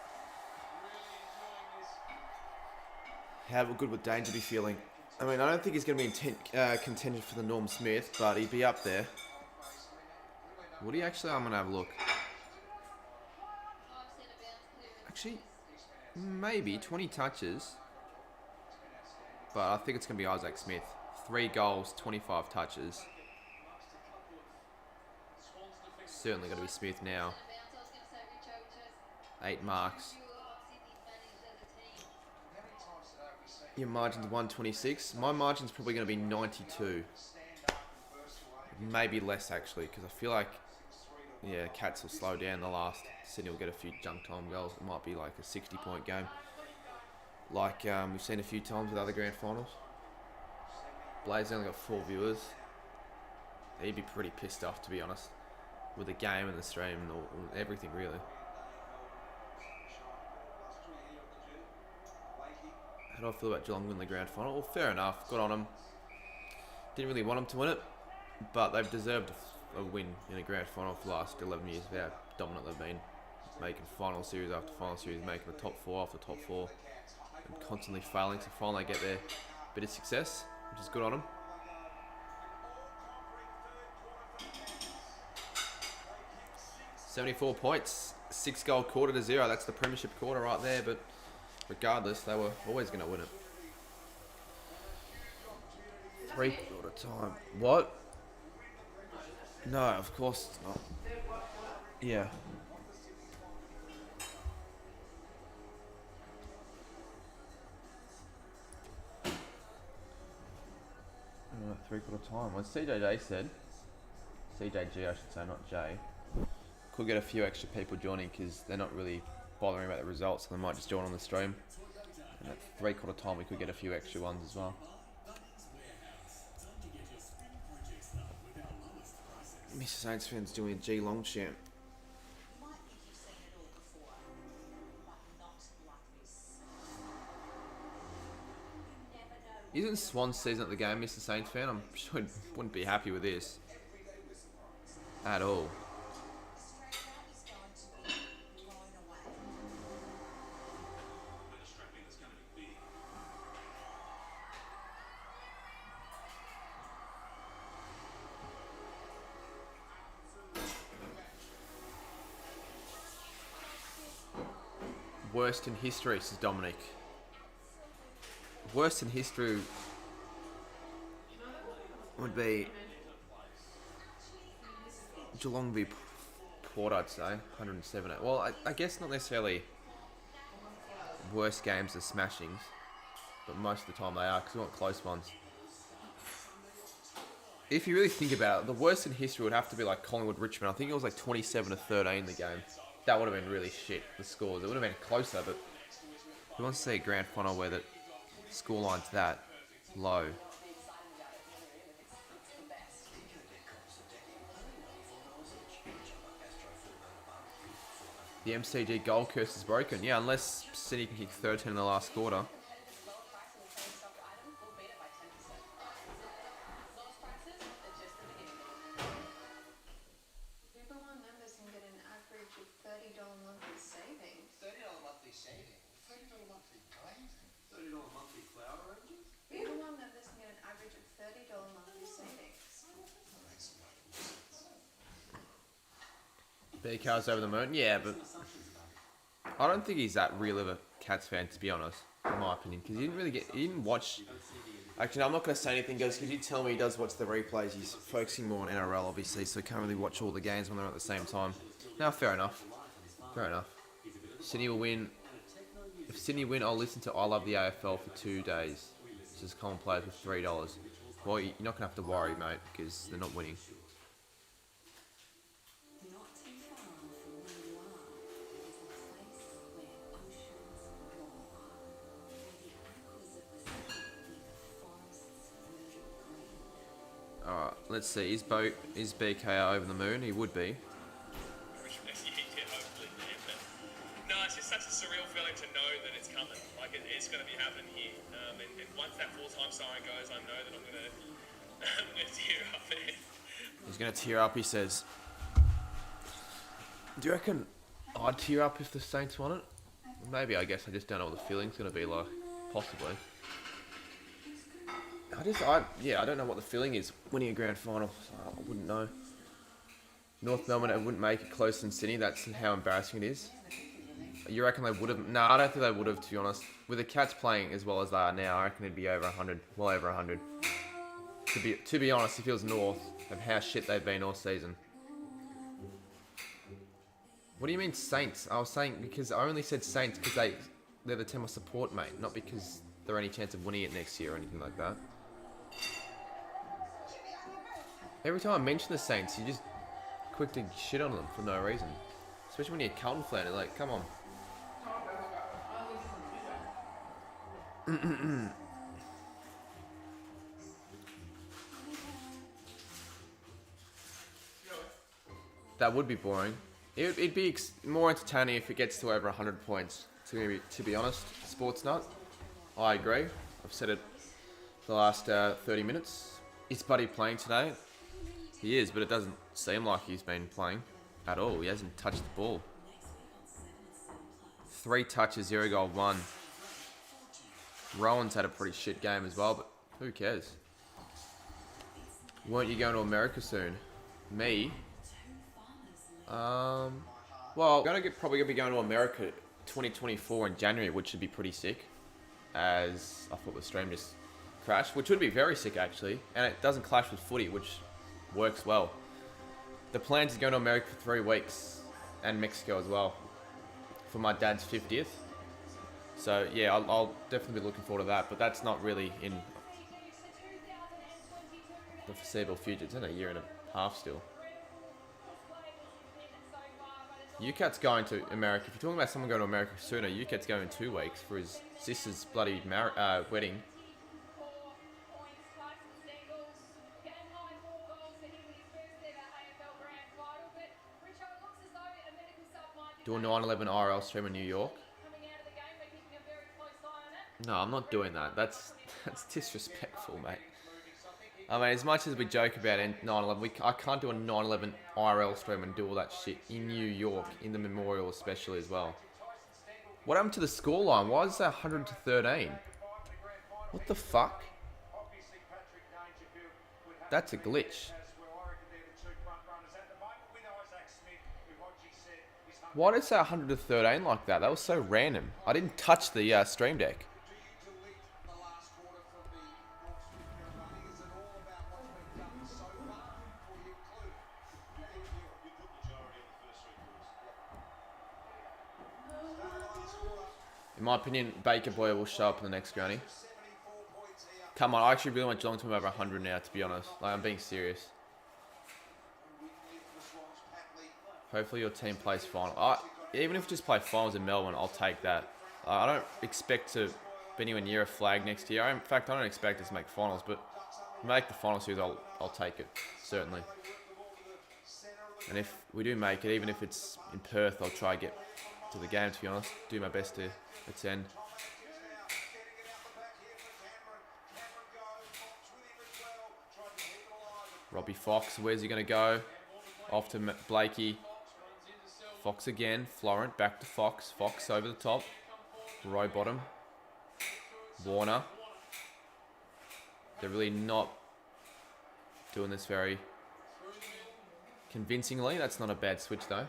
How good would Danger be feeling? I mean, I don't think he's going to be in contention for the Norm Smith, but he'd be up there. Would he actually? I'm going to have a look. Actually, maybe 20 touches. But I think it's going to be Isaac Smith. 3 goals, 25 touches. Certainly going to be Smith now. 8 marks. Your margin's 126. My margin's probably going to be 92. Maybe less, actually, because I feel like, yeah, Cats will slow down the last. Sydney will get a few junk time goals. It might be like a 60-point game. Like we've seen a few times with other grand finals. Blaze only got 4 viewers. He'd be pretty pissed off, to be honest, with the game and the stream and all, everything, really. How do I feel about Geelong winning the grand final? Well, fair enough. Good on them. Didn't really want them to win it, but they've deserved a win in a grand final for the last 11 years of how dominant they've been. Making final series after final series, making the top 4 after top 4, and constantly failing to finally get their bit of success, which is good on them. $74 points, 6-goal quarter to 0. That's the premiership quarter right there, but regardless, they were always going to win it. 3-quarter time. What? No, of course it's not. Yeah. 3/4 time. Well, CJJ said, CJG I should say, not J. Could get a few extra people joining because they're not really bothering about the results, so they might just join on the stream. And at 3/4 time, we could get a few extra ones as well. Mr. Saints fans doing a Geelong chant.
You might think you've seen it all before, but not like this. You never know.
Isn't Swan's season at the game, Mr. Saints fan? I'm sure he wouldn't be happy with this. At all.
Australia is going to be blown away.
The strapping is going to be big.
Worst in history, says Dominic. Worst in history would be Geelong v Port, I'd say. 107. Well, I guess not necessarily worst games as smashings, but most of the time they are, because we want close ones. If you really think about it, the worst in history would have to be like Collingwood-Richmond. I think it was like 27-13 the game. That would have been really shit, the scores. It would have been closer, but who wants to see a grand final where the scoreline's that low? The MCG goal curse is broken. Yeah, unless City can kick 13 in the last quarter.
Uber One members can get an average of $30 monthly savings.
$30 monthly saving. $30 monthly glazing. $30 monthly flower arrangements.
Uber One members can get an average of $30 monthly savings.
BK's over the moon. Yeah, but I don't think he's that real of a Cats fan, to be honest, in my opinion, because he didn't watch. Actually, no, I'm not going to say anything, guys, because you tell me he does watch the replays. He's focusing more on NRL, obviously, so he can't really watch all the games when they're at the same time. No, fair enough. Fair enough. Sydney will win. If Sydney win, I'll listen to I Love the AFL for 2 days. This is common players with $3. Well, you're not going to have to worry, mate, because they're not winning.
Not too far from where you are is a place where oceans roar, where the aquas of the sea meet the forest's virgin green.
Alright, let's see. Is BK over the moon? He would be.
Yeah, hopefully, yeah, but no, it's just such a surreal feeling to know that it's coming. Like it's going to be happening here. And once that full-time siren goes, I know that I'm going to tear up there.
He's going to tear up, he says. Do you reckon I'd tear up if the Saints won it? Maybe, I guess. I just don't know what the feeling's going to be like. Possibly. I don't know what the feeling is winning a grand final. So I wouldn't know. North Melbourne wouldn't make it closer than Sydney. That's how embarrassing it is. You reckon they would have? No, I don't think they would have, to be honest. With the Cats playing as well as they are now, I reckon it'd be over 100. Well over 100. To be honest, it feels North of how shit they've been all season. What do you mean Saints? I was saying because I only said Saints because they're the team I support, mate. Not because they're any chance of winning it next year or anything like that. Every time I mention the Saints, you just quick to shit on them for no reason. Especially when you're a Carlton fan, you're like, come on. That would be boring. It'd be more entertaining if it gets to over 100 points. To be honest, sports nut. I agree. I've said it for the last 30 minutes. Is Buddy playing today? He is, but it doesn't seem like he's been playing at all. He hasn't touched the ball. 3 touches, 0 goal, 1. Rowan's had a pretty shit game as well, but who cares? Weren't you going to America soon? Me? Well, probably gonna be going to America 2024 in January, which should be pretty sick. As I thought the stream just crashed, which would be very sick actually, and it doesn't clash with footy, which works well. The plan is going to America for 3 weeks and Mexico as well for my dad's 50th. So yeah, I'll definitely be looking forward to that, but that's not really in the foreseeable future. It's in a year and a half still. UCAT's going to America. If you're talking about someone going to America sooner, UCAT's going in 2 weeks for his sister's bloody wedding. Do a 9/11 RL stream in New York. No, I'm not doing that. That's disrespectful, mate. I mean, as much as we joke about 9/11, I can't do a 9/11 IRL stream and do all that shit in New York, in the memorial especially as well. What happened to the scoreline? Why is that 100-13? What the fuck? That's a glitch. Why did it say 100-13 like that? That was so random. I didn't touch the stream deck. In my opinion, Baker Boy will show up in the next granny. Come on, I actually really want Geelong to move over 100 now, to be honest. Like, I'm being serious. Hopefully your team plays final. Even if we just play finals in Melbourne, I'll take that. I don't expect to be anywhere near a flag next year. In fact, I don't expect us to make finals, but if we make the final series, I'll take it, certainly. And if we do make it, even if it's in Perth, I'll try to get to the game, to be honest. Do my best to attend. Robbie Fox, where's he going to go? Off to Blakey. Fox again. Florent, back to Fox. Fox over the top. Row bottom. Warner. They're really not doing this very convincingly. That's not a bad switch though.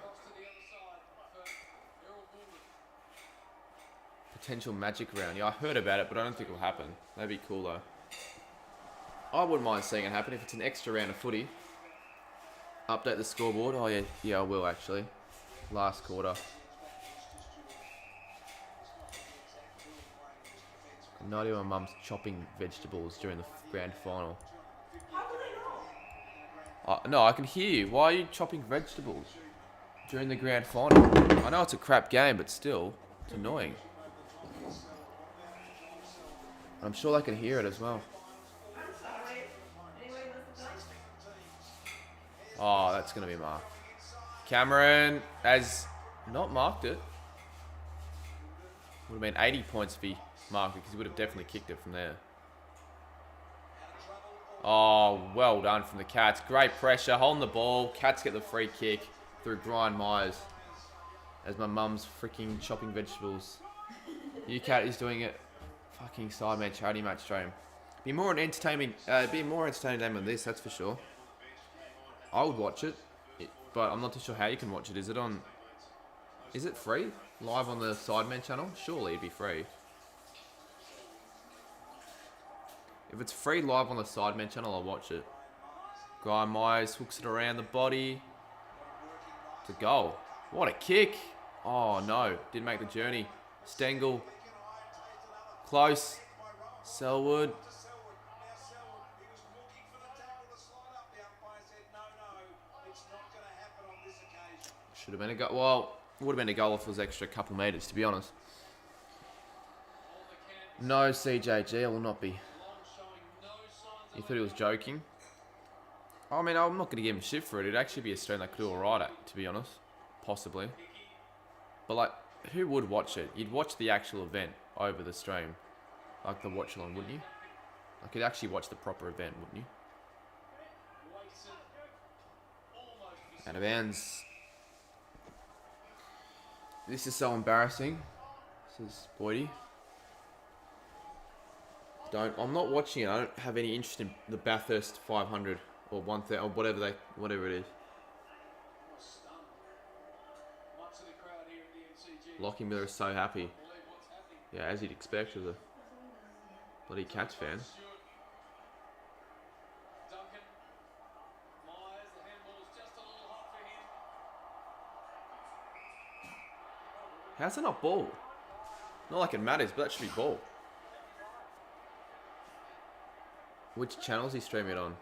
Potential magic round. Yeah, I heard about it, but I don't think it'll happen. That'd be cool though. I wouldn't mind seeing it happen if it's an extra round of footy. Update the scoreboard. Oh yeah, I will actually. Last quarter. No idea my mum's chopping vegetables during the grand final. No, I can hear you. Why are you chopping vegetables during the grand final? I know it's a crap game, but still, it's annoying. I'm sure they can hear it as well. Oh, that's going to be marked. Cameron has not marked it. Would have been 80 points if he marked it, because he would have definitely kicked it from there. Oh, well done from the Cats. Great pressure, holding the ball. Cats get the free kick through Brian Myers. As my mum's freaking chopping vegetables. UCAT is doing it. Fucking Sideman charity match stream. Be more entertaining than this, that's for sure. I would watch it, but I'm not too sure how you can watch it. Is it free? Live on the Sideman channel? Surely it'd be free. If it's free live on the Sideman channel, I'll watch it. Guy Myers hooks it around the body. To goal. What a kick. Oh no, didn't make the journey. Stengel. Close. Selwood. Should have been a goal. Well, it would have been a goal if it was extra couple metres, to be honest. No, CJG, I will not be. You thought he was joking? I mean, I'm not going to give him shit for it. It'd actually be a stream that could do alright at, to be honest. Possibly. But, like, who would watch it? You'd watch the actual event over the stream. Like the watch-along, wouldn't you? Like, you'd actually watch the proper event, wouldn't you? Out of bounds. This is so embarrassing. Says Boydie. I'm not watching it. I don't have any interest in the Bathurst 500 or 1000 or whatever it is. Lockie Miller is so happy. Yeah, as you'd expect as a bloody Cats fan. How's that not ball? Not like it matters, but that should be ball. Which channel is he streaming it on?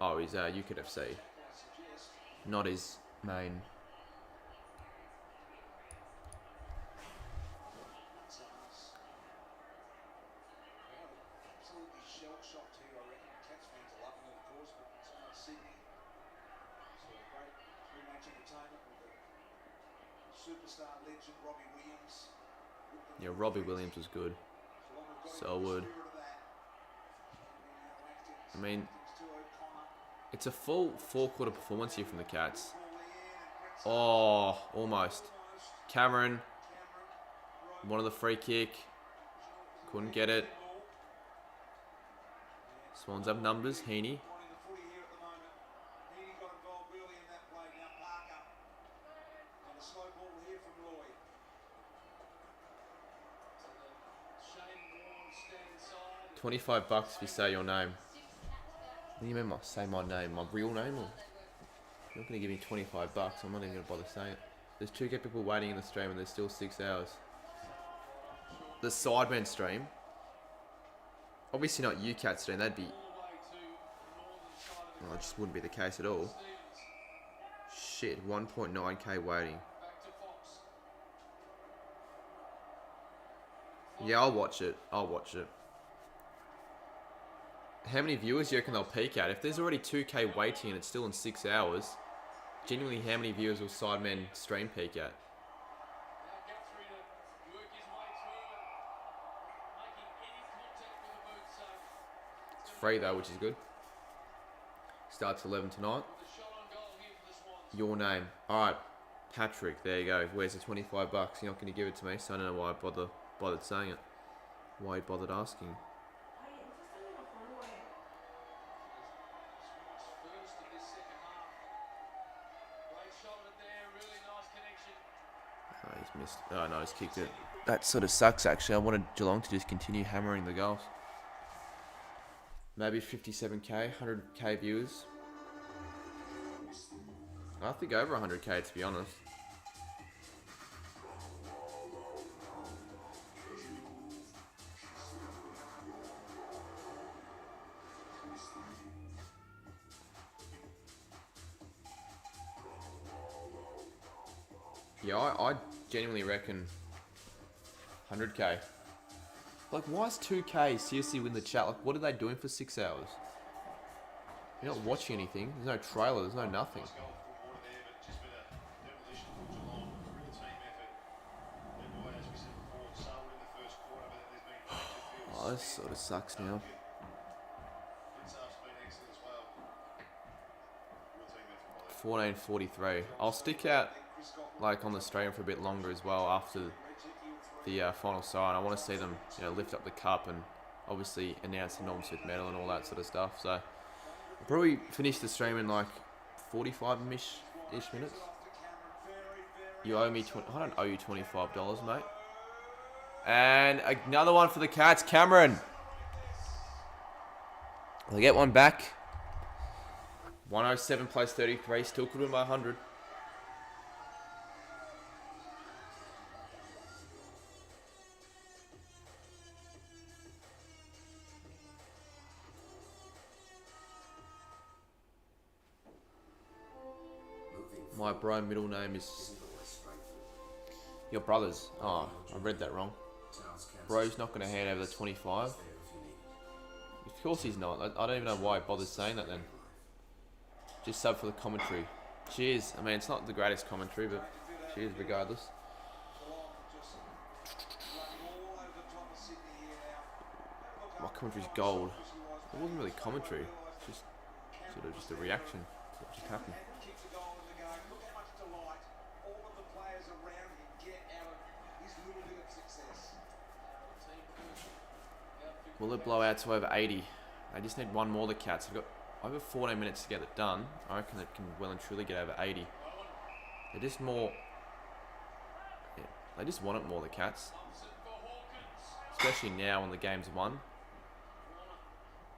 Oh, he's UKIT FC. Not his main.
Absolutely shell-shocked here, I reckon. Cats fans are loving it, of course, but it's on Sydney. So a great pre-match entertainment with the superstar legend Robbie Williams.
Yeah, Robbie Williams was good. Selwood. I mean, it's a full four-quarter performance here from the Cats. Oh, almost. Cameron. One of the free kick. Couldn't get it. Swans have numbers. Heaney. $25 if you say your name. What do you mean say my name? My real name? Or you're not going to give me $25. I'm not even going to bother saying it. There's 2K people waiting in the stream and there's still 6 hours. The Sidemen stream. Obviously not UCAT stream. That'd be... Well, it just wouldn't be the case at all. Shit, 1.9k waiting. Yeah, I'll watch it. I'll watch it. How many viewers do you reckon they'll peak at? If there's already 2k waiting and it's still in 6 hours, genuinely how many viewers will Sidemen stream peak at? It's free though, which is good. Starts 11 tonight. Your name. Alright, Patrick, there you go. Where's the $25? You're not going to give it to me, so I don't know why I bothered saying it. Why you bothered asking. Oh, he's missed. Oh no, he's kicked it. That sort of sucks actually. I wanted Geelong to just continue hammering the goals. Maybe 57k, 100k viewers. I think over 100k to be honest. Yeah, I genuinely reckon 100k. Like, why is 2k seriously in the chat? Like, what are they doing for 6 hours? You're not watching anything. There's no trailer. There's no nothing. Oh, this sort of sucks now. $14.43. I'll stick out like on the stream for a bit longer as well after the final siren. I want to see them, you know, lift up the cup and obviously announce the Norm Smith medal and all that sort of stuff. So I'll probably finish the stream in like 45-ish minutes. You owe me I don't owe you $25, mate. And another one for the Cats, Cameron. They get one back. 107 plays 33, still could win by 100. My bro middle name is... Your brother's. Oh, I read that wrong. Bro's not going to hand over the 25. Of course he's not. I don't even know why he bothers saying that then. Just sub for the commentary. Cheers. I mean, it's not the greatest commentary, but cheers regardless. My commentary's gold. It wasn't really commentary. It's just sort of just a reaction to what just happened. Will it blow out to over 80? I just need one more, the Cats. I've got over 14 minutes to get it done. I reckon it can well and truly get over 80. They're just more... Yeah, they just want it more, the Cats. Especially now when the game's won.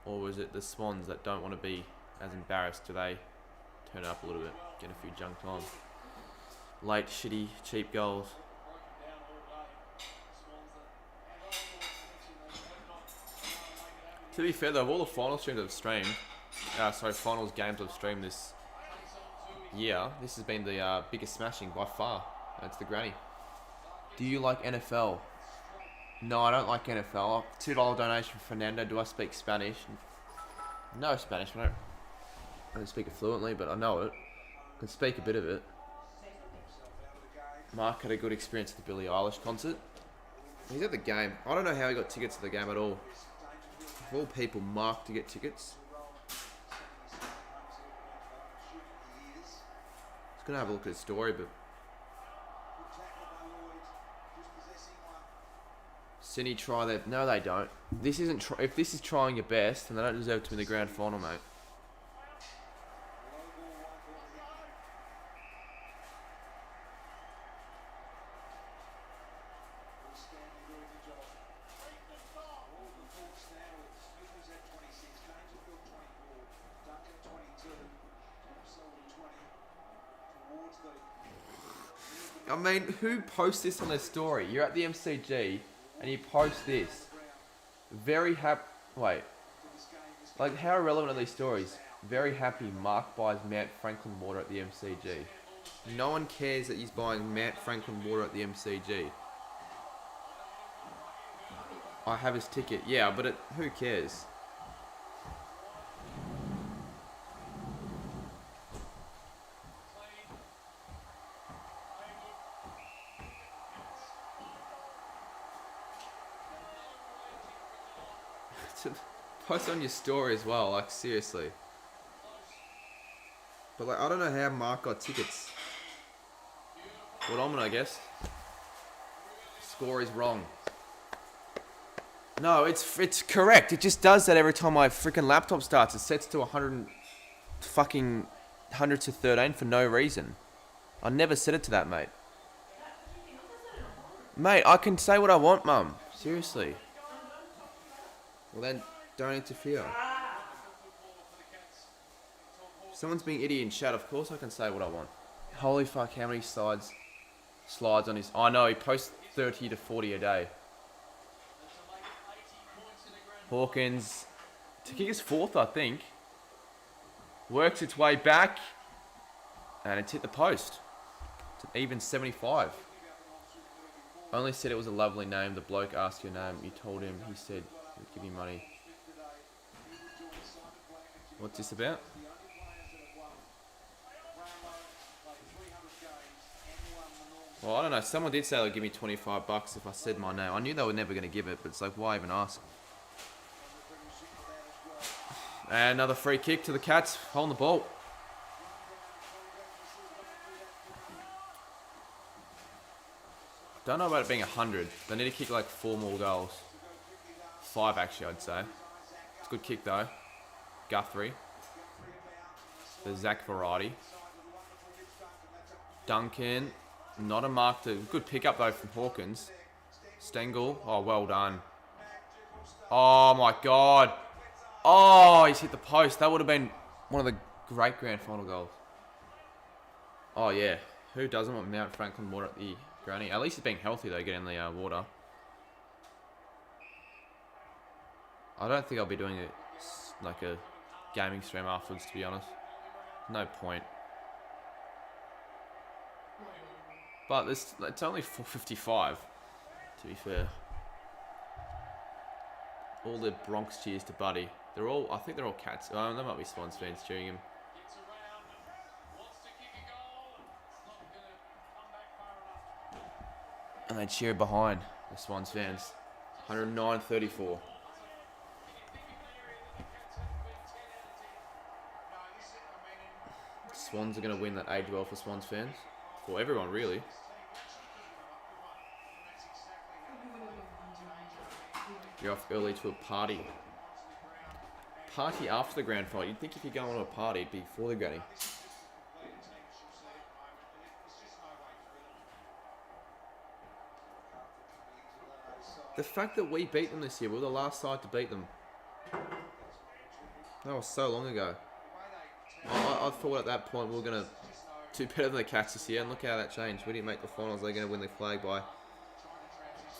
Or is it the Swans that don't want to be as embarrassed? Do they turn it up a little bit? Get a few junked on. Late, shitty, cheap goals. To be fair though, of all the final streams I've streamed, finals games I've streamed this year. This has been the biggest smashing by far. That's the granny. Do you like NFL? No, I don't like NFL. $2 donation from Fernando. Do I speak Spanish? No Spanish. I don't speak it fluently, but I know it. I can speak a bit of it. Mark had a good experience at the Billie Eilish concert. He's at the game. I don't know how he got tickets to the game at all. Of all people, Mark to get tickets. I was going to have a look at his story, but... Cine try their... No, they don't. This isn't... If this is trying your best, then they don't deserve to win the grand final, mate. I mean, who posts this on their story? You're at the MCG and you post this. Very happy. Wait. Like, how irrelevant are these stories? Very happy Mark buys Mount Franklin water at the MCG. No one cares that he's buying Mount Franklin water at the MCG. I have his ticket. Yeah, but who cares? Post on your story as well, like, seriously. But, like, I don't know how Mark got tickets. What on, I guess. Score is wrong. No, it's correct. It just does that every time my freaking laptop starts. It sets to 100 to 13 for no reason. I never set it to that, mate. Mate, I can say what I want, Mum. Seriously. Well then, don't interfere. If someone's being idiot in chat, of course I can say what I want. Holy fuck, how many slides on his... I know, he posts 30 to 40 a day. Hawkins, to kick his fourth, I think. Works its way back. And it's hit the post. It's an even 75. Only said it was a lovely name. The bloke asked your name. You told him. He said he'd give you money. What's this about? Well, I don't know. Someone did say they'd give me $25 if I said my name. I knew they were never going to give it, but it's like, why even ask? And another free kick to the Cats, holding the ball. Don't know about it being 100. They need to kick like 4 more goals. 5 actually, I'd say. It's a good kick though. Guthrie. The Zach variety. Duncan. Not a mark to... Good pick up though from Hawkins. Stengel. Oh, well done. Oh my God. Oh, he's hit the post. That would have been one of the great grand final goals. Oh, yeah. Who doesn't want Mount Franklin water at the granny? At least he's being healthy, though, getting the water. I don't think I'll be doing like a gaming stream afterwards, to be honest. No point. But it's only 4:55, to be fair. All the Bronx cheers to Buddy. I think they're all Cats. Oh, there might be Swans fans cheering him. And they cheer behind the Swans fans. 109-34. Swans are going to win that age well for Swans fans. For everyone, really. You're off early to a party. Party after the grand final. You'd think if you're going to a party, it'd be before the granny. The fact that we beat them this year, we were the last side to beat them. That was so long ago. I thought at that point we were going to do better than the Cats this year, and look how that changed. We didn't make the finals. They're going to win the flag by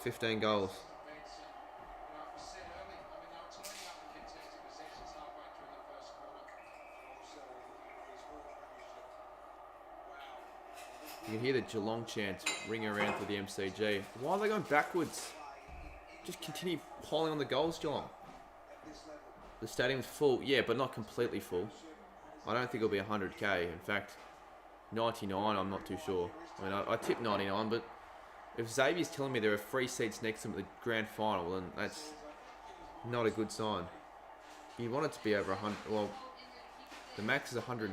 15 goals. You can hear the Geelong chants ring around through the MCG. Why are they going backwards? Just continue piling on the goals, Geelong. The stadium's full, yeah, but not completely full. I don't think it'll be 100k. In fact, 99, I'm not too sure. I mean, I tipped 99, but if Xavier's telling me there are free seats next to him at the grand final, then that's not a good sign. You want it to be over 100. Well, the max is 100.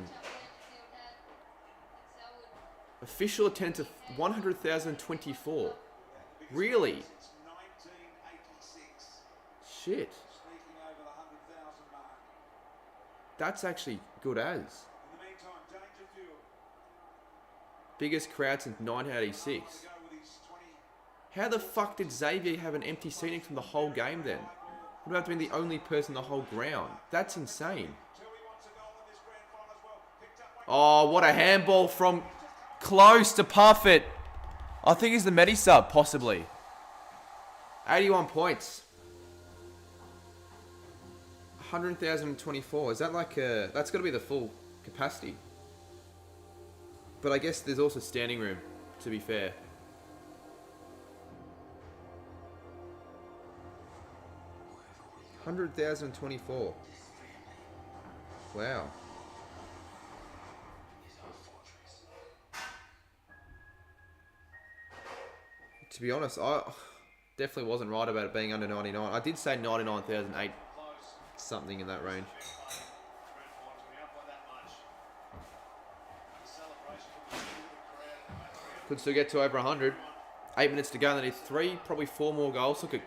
Official attendance of 100,024. Really? Shit. That's actually good as. Biggest crowd since 1986. How the fuck did Xavier have an empty seating from the whole game then? What about being the only person in the whole ground? That's insane. Oh, what a handball from close to Puffett. I think he's the Medi sub, possibly. 81 points. 100,024. Is that like a... That's got to be the full capacity. But I guess there's also standing room, to be fair. $100,024. Wow. To be honest, I definitely wasn't right about it being under 99. I did say 99,008 something in that range. Could still get to over 100. 8 minutes to go. They need 3, probably 4 more goals. Look at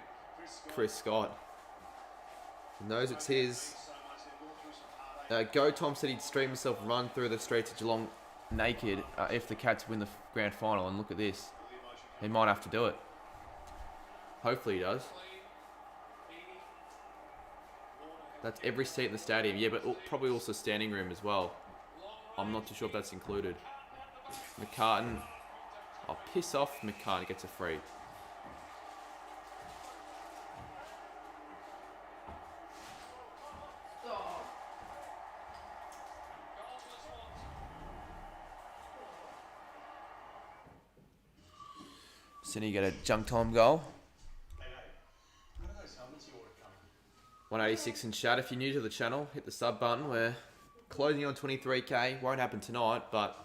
Chris Scott. He knows it's his. Go Tom said he'd stream himself run through the streets of Geelong naked if the Cats win the grand final. And look at this. He might have to do it. Hopefully he does. That's every seat in the stadium. Yeah, but probably also standing room as well. I'm not too sure if that's included. McCartan. Oh, piss off. McCartan gets a free. Sydney get a junk time goal. 186 in chat. If you're new to the channel, hit the sub button. We're closing on 23k. Won't happen tonight, but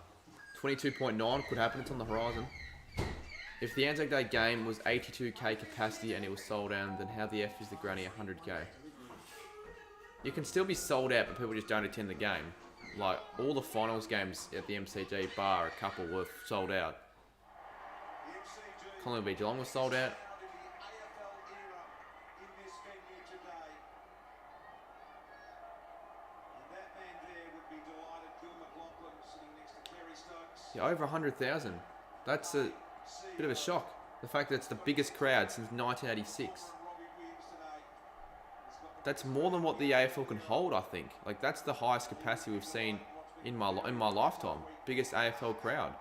22.9 could happen. It's on the horizon. If the Anzac Day game was 82k capacity and it was sold out, then how the F is the granny 100k? You can still be sold out, but people just don't attend the game. Like, all the finals games at the MCG bar, a couple were sold out. Collingwood v Geelong was sold out. Yeah, over 100,000. That's a bit of a shock. The fact that it's the biggest crowd since 1986. That's more than what the AFL can hold, I think. Like, that's the highest capacity we've seen in my lifetime. Biggest AFL crowd.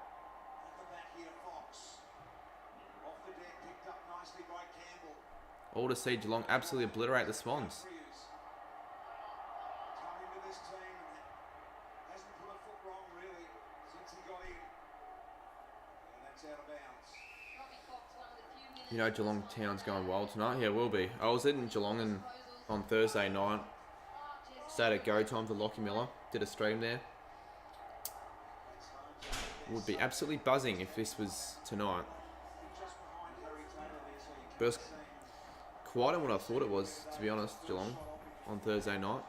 All to see Geelong absolutely obliterate the Swans. You know Geelong Town's going wild tonight? Yeah, it will be. I was in Geelong on Thursday night. Stayed at Go Time for Lockie Miller. Did a stream there. Would be absolutely buzzing if this was tonight. But it was quieter than what I thought it was, to be honest, Geelong, on Thursday night.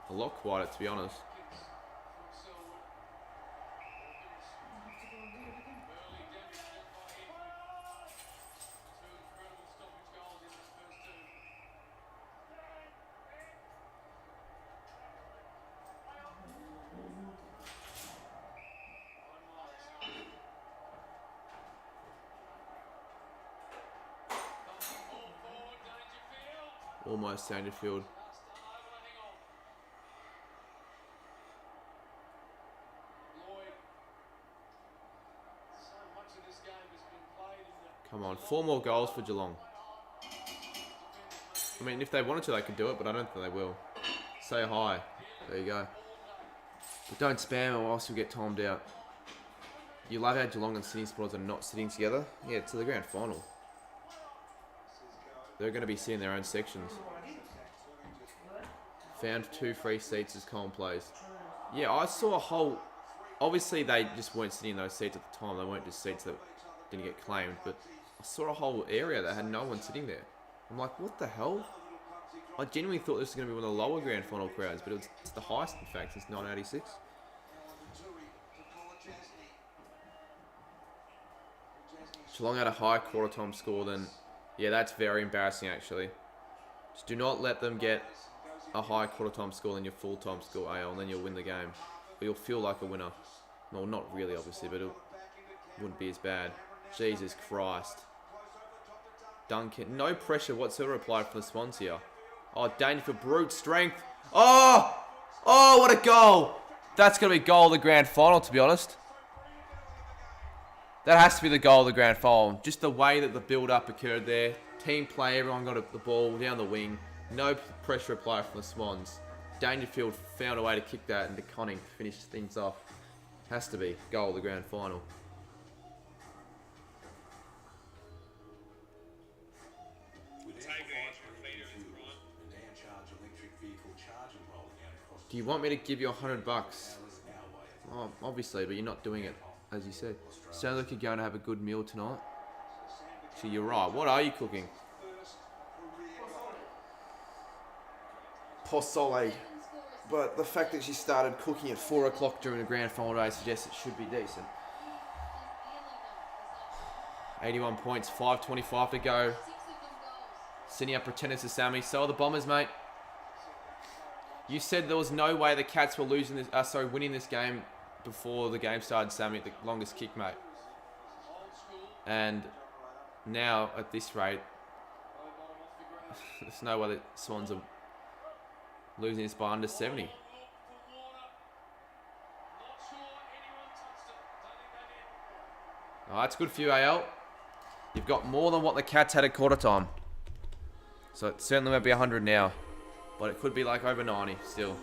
A lot quieter, to be honest. Almost Dangerfield. Come on, 4 more goals for Geelong. I mean, if they wanted to, they could do it, but I don't think they will. Say hi. There you go. But don't spam or else you'll get timed out. You love how Geelong and Sydney supporters are not sitting together. Yeah, to the grand final. They're going to be sitting in their own sections. Found 2 free seats as Colin plays. Yeah, I saw a whole... Obviously, they just weren't sitting in those seats at the time. They weren't just seats that didn't get claimed. But I saw a whole area that had no one sitting there. I'm like, what the hell? I genuinely thought this was going to be one of the lower grand final crowds, but it's the highest, in fact, since 1986. Geelong had a high quarter time score then. Yeah, that's very embarrassing, actually. Just do not let them get a high quarter time score than your full time score, AL, and then you'll win the game. But you'll feel like a winner. Well, not really, obviously, but it wouldn't be as bad. Jesus Christ. Duncan, no pressure whatsoever applied from the Swans here. Oh, Dangerfield, brute strength. Oh! Oh, what a goal! That's going to be goal of the grand final, to be honest. That has to be the goal of the grand final. Just the way that the build-up occurred there. Team play, everyone got the ball down the wing. No pressure applied from the Swans. Dangerfield found a way to kick that into Conning to finish things off. Has to be goal of the grand final. Do you want me to give you $100? Oh, obviously, but you're not doing it, as you said. Sounds like you're going to have a good meal tonight. So you're right. What are you cooking? Pozole. But the fact that she started cooking at 4 o'clock during the grand final day suggests it should be decent. 81 points, 5:25 to go. Sydney are pretenders to Sammy. So are the Bombers, mate. You said there was no way the Cats were losing this, winning this game before the game started, Sammy, at the longest kick, mate. And now, at this rate, there's no way the Swans are losing this by under 70. Oh, that's good for you, AL. You've got more than what the Cats had at quarter time. So it certainly won't be 100 now. But it could be like over 90 still.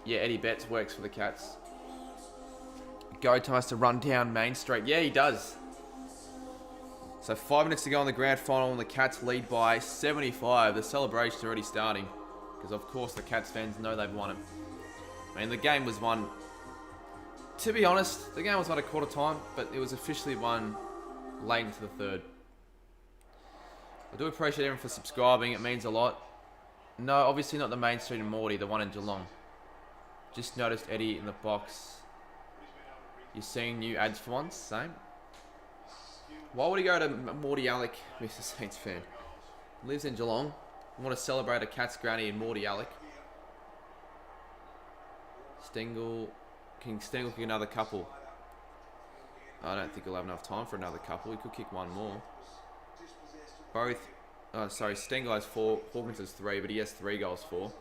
Yeah, Eddie Betts works for the Cats. Go tries to run down Main Street. Yeah, he does. So 5 minutes to go in the grand final and the Cats lead by 75. The celebration's already starting. Because of course the Cats fans know they've won it. I mean, the game was won... To be honest, the game was won at quarter time, but it was officially won late into the third. I do appreciate everyone for subscribing. It means a lot. No, obviously not the Main Street and Morty, the one in Geelong. Just noticed Eddie in the box. You're seeing new ads for once? Same. Why would he go to Morty Alec, Mr. Saints fan? Lives in Geelong. I want to celebrate a Cat's granny in Morty Alec. Stengel. King Stengel kick another couple. I don't think he'll have enough time for another couple. He could kick one more. Stengel has 4, Hawkins has 3, but he has 3 goals for.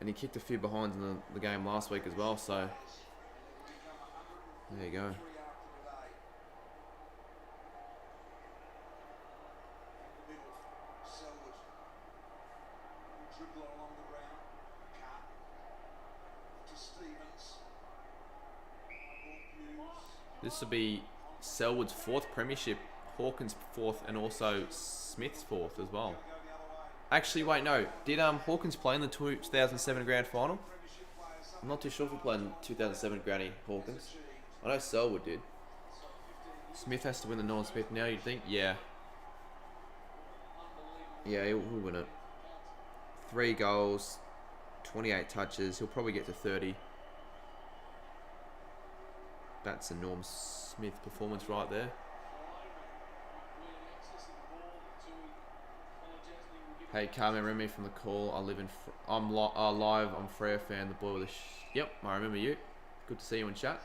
And he kicked a few behinds in the game last week as well, so there you go. This will be Selwood's 4th premiership, Hawkins' 4th, and also Smith's 4th as well. Actually, wait, no. Did Hawkins play in the 2007 grand final? I'm not too sure if he played in 2007 granny Hawkins. I know Selwood did. Smith has to win the Norm Smith now, you'd think? Yeah. Yeah, he'll win it. 3 goals, 28 touches. He'll probably get to 30. That's a Norm Smith performance right there. Hey, Carmen, remember me from the call. I'm live on Freo fan, the boy with the Yep, I remember you. Good to see you in chat.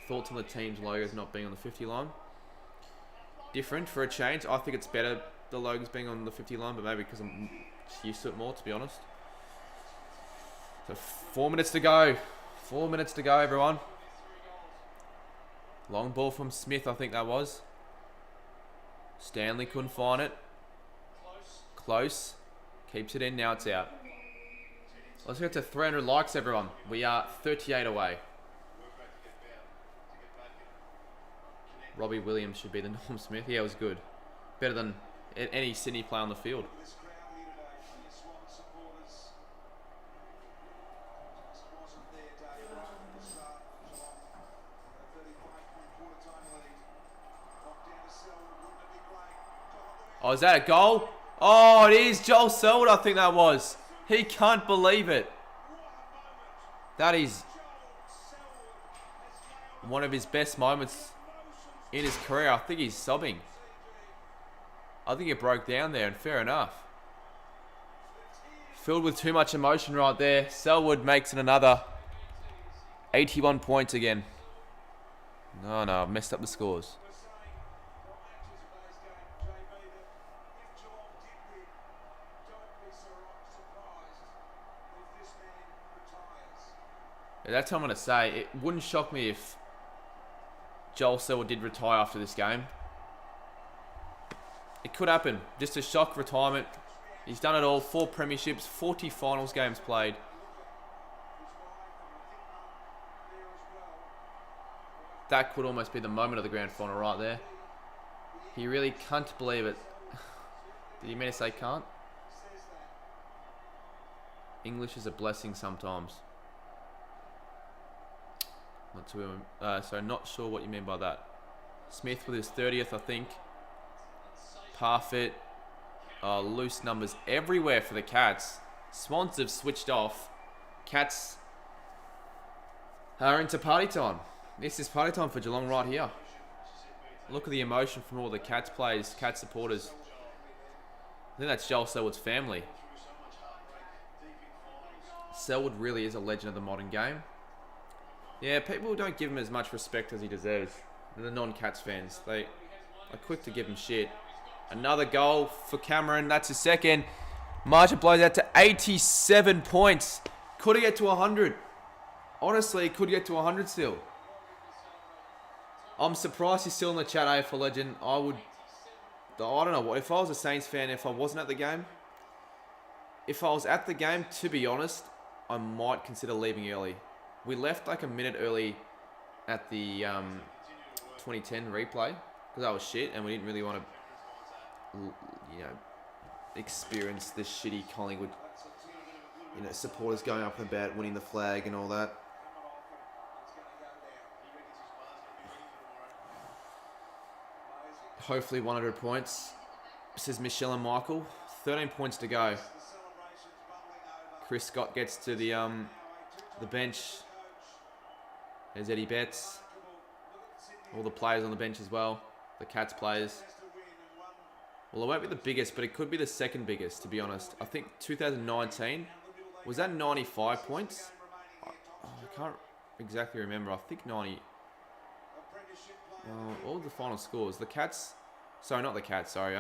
Thoughts on the team's logos not being on the 50 line? Different for a change. I think it's better the logos being on the 50 line, but maybe because I'm used to it more, to be honest. So 4 minutes to go. 4 minutes to go, everyone. Long ball from Smith, I think that was. Stanley couldn't find it. Close. Keeps it in, now it's out. Let's get to 300 likes, everyone. We are 38 away. Robbie Williams should be the Norm Smith. Yeah, it was good. Better than any Sydney player on the field.
This crowd here today from your Swan supporters just wasn't there, Dave, right from the start. Geelong, a 35-point quarter-time lead. Knocked down to Selwood, wouldn't it be great?
Oh, is that a goal? Oh, it is Joel Selwood, I think that was. He can't believe it. That is one of his best moments in his career. I think he's sobbing. I think it broke down there, and fair enough. Filled with too much emotion right there. Selwood makes it another 81 points again. No, I've messed up the scores. Yeah, that's what I'm going to say. It wouldn't shock me if Joel Selwood did retire after this game. It could happen. Just a shock retirement. He's done it all. 4 premierships, 40 finals games played. That could almost be the moment of the grand final right there. He really can't believe it. Did he mean to say can't? English is a blessing sometimes. Not sure what you mean by that. Smith with his 30th, I think. Parfit. Loose numbers everywhere for the Cats. Swans have switched off. Cats are into party time. This is party time for Geelong right here. Look at the emotion from all the Cats players, Cats supporters. I think that's Joel Selwood's family. Selwood really is a legend of the modern game. Yeah, people don't give him as much respect as he deserves. The non-Cats fans, they are quick to give him shit. Another goal for Cameron. That's his second. Marshall blows out to 87 points. Could he get to 100? Honestly, could get to 100 still. I'm surprised he's still in the chat, AFL legend. I don't know what. If I was a Saints fan, if I wasn't at the game. If I was at the game, to be honest, I might consider leaving early. We left like a minute early at the 2010 replay. Because that was shit and we didn't really want to, experience the shitty Collingwood, supporters going up and about winning the flag and all that. Hopefully 100 points. Says Michelle and Michael. 13 points to go. Chris Scott gets to the bench. There's Eddie Betts. All the players on the bench as well. The Cats players. Well, it won't be the biggest, but it could be the second biggest, to be honest. I think 2019, was that 95 points? I can't exactly remember. I think 90. All of the final scores. The Cats, sorry, not the Cats, sorry.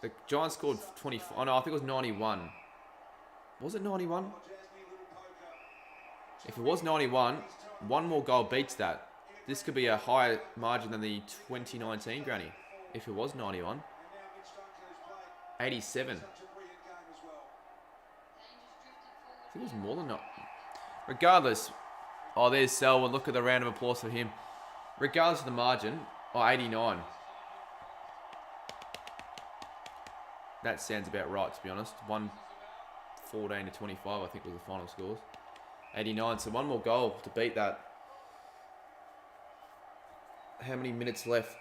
The Giants scored 20. Oh no, I think it was 91. Was it 91? If it was 91, one more goal beats that. This could be a higher margin than the 2019 granny. If it was 91. 87. I think it was more than that. Regardless. Oh, there's Selwood. Look at the round of applause for him. Regardless of the margin. Oh, 89. That sounds about right, to be honest. 114 to 25, I think, was the final scores. 89. So one more goal to beat that. How many minutes left?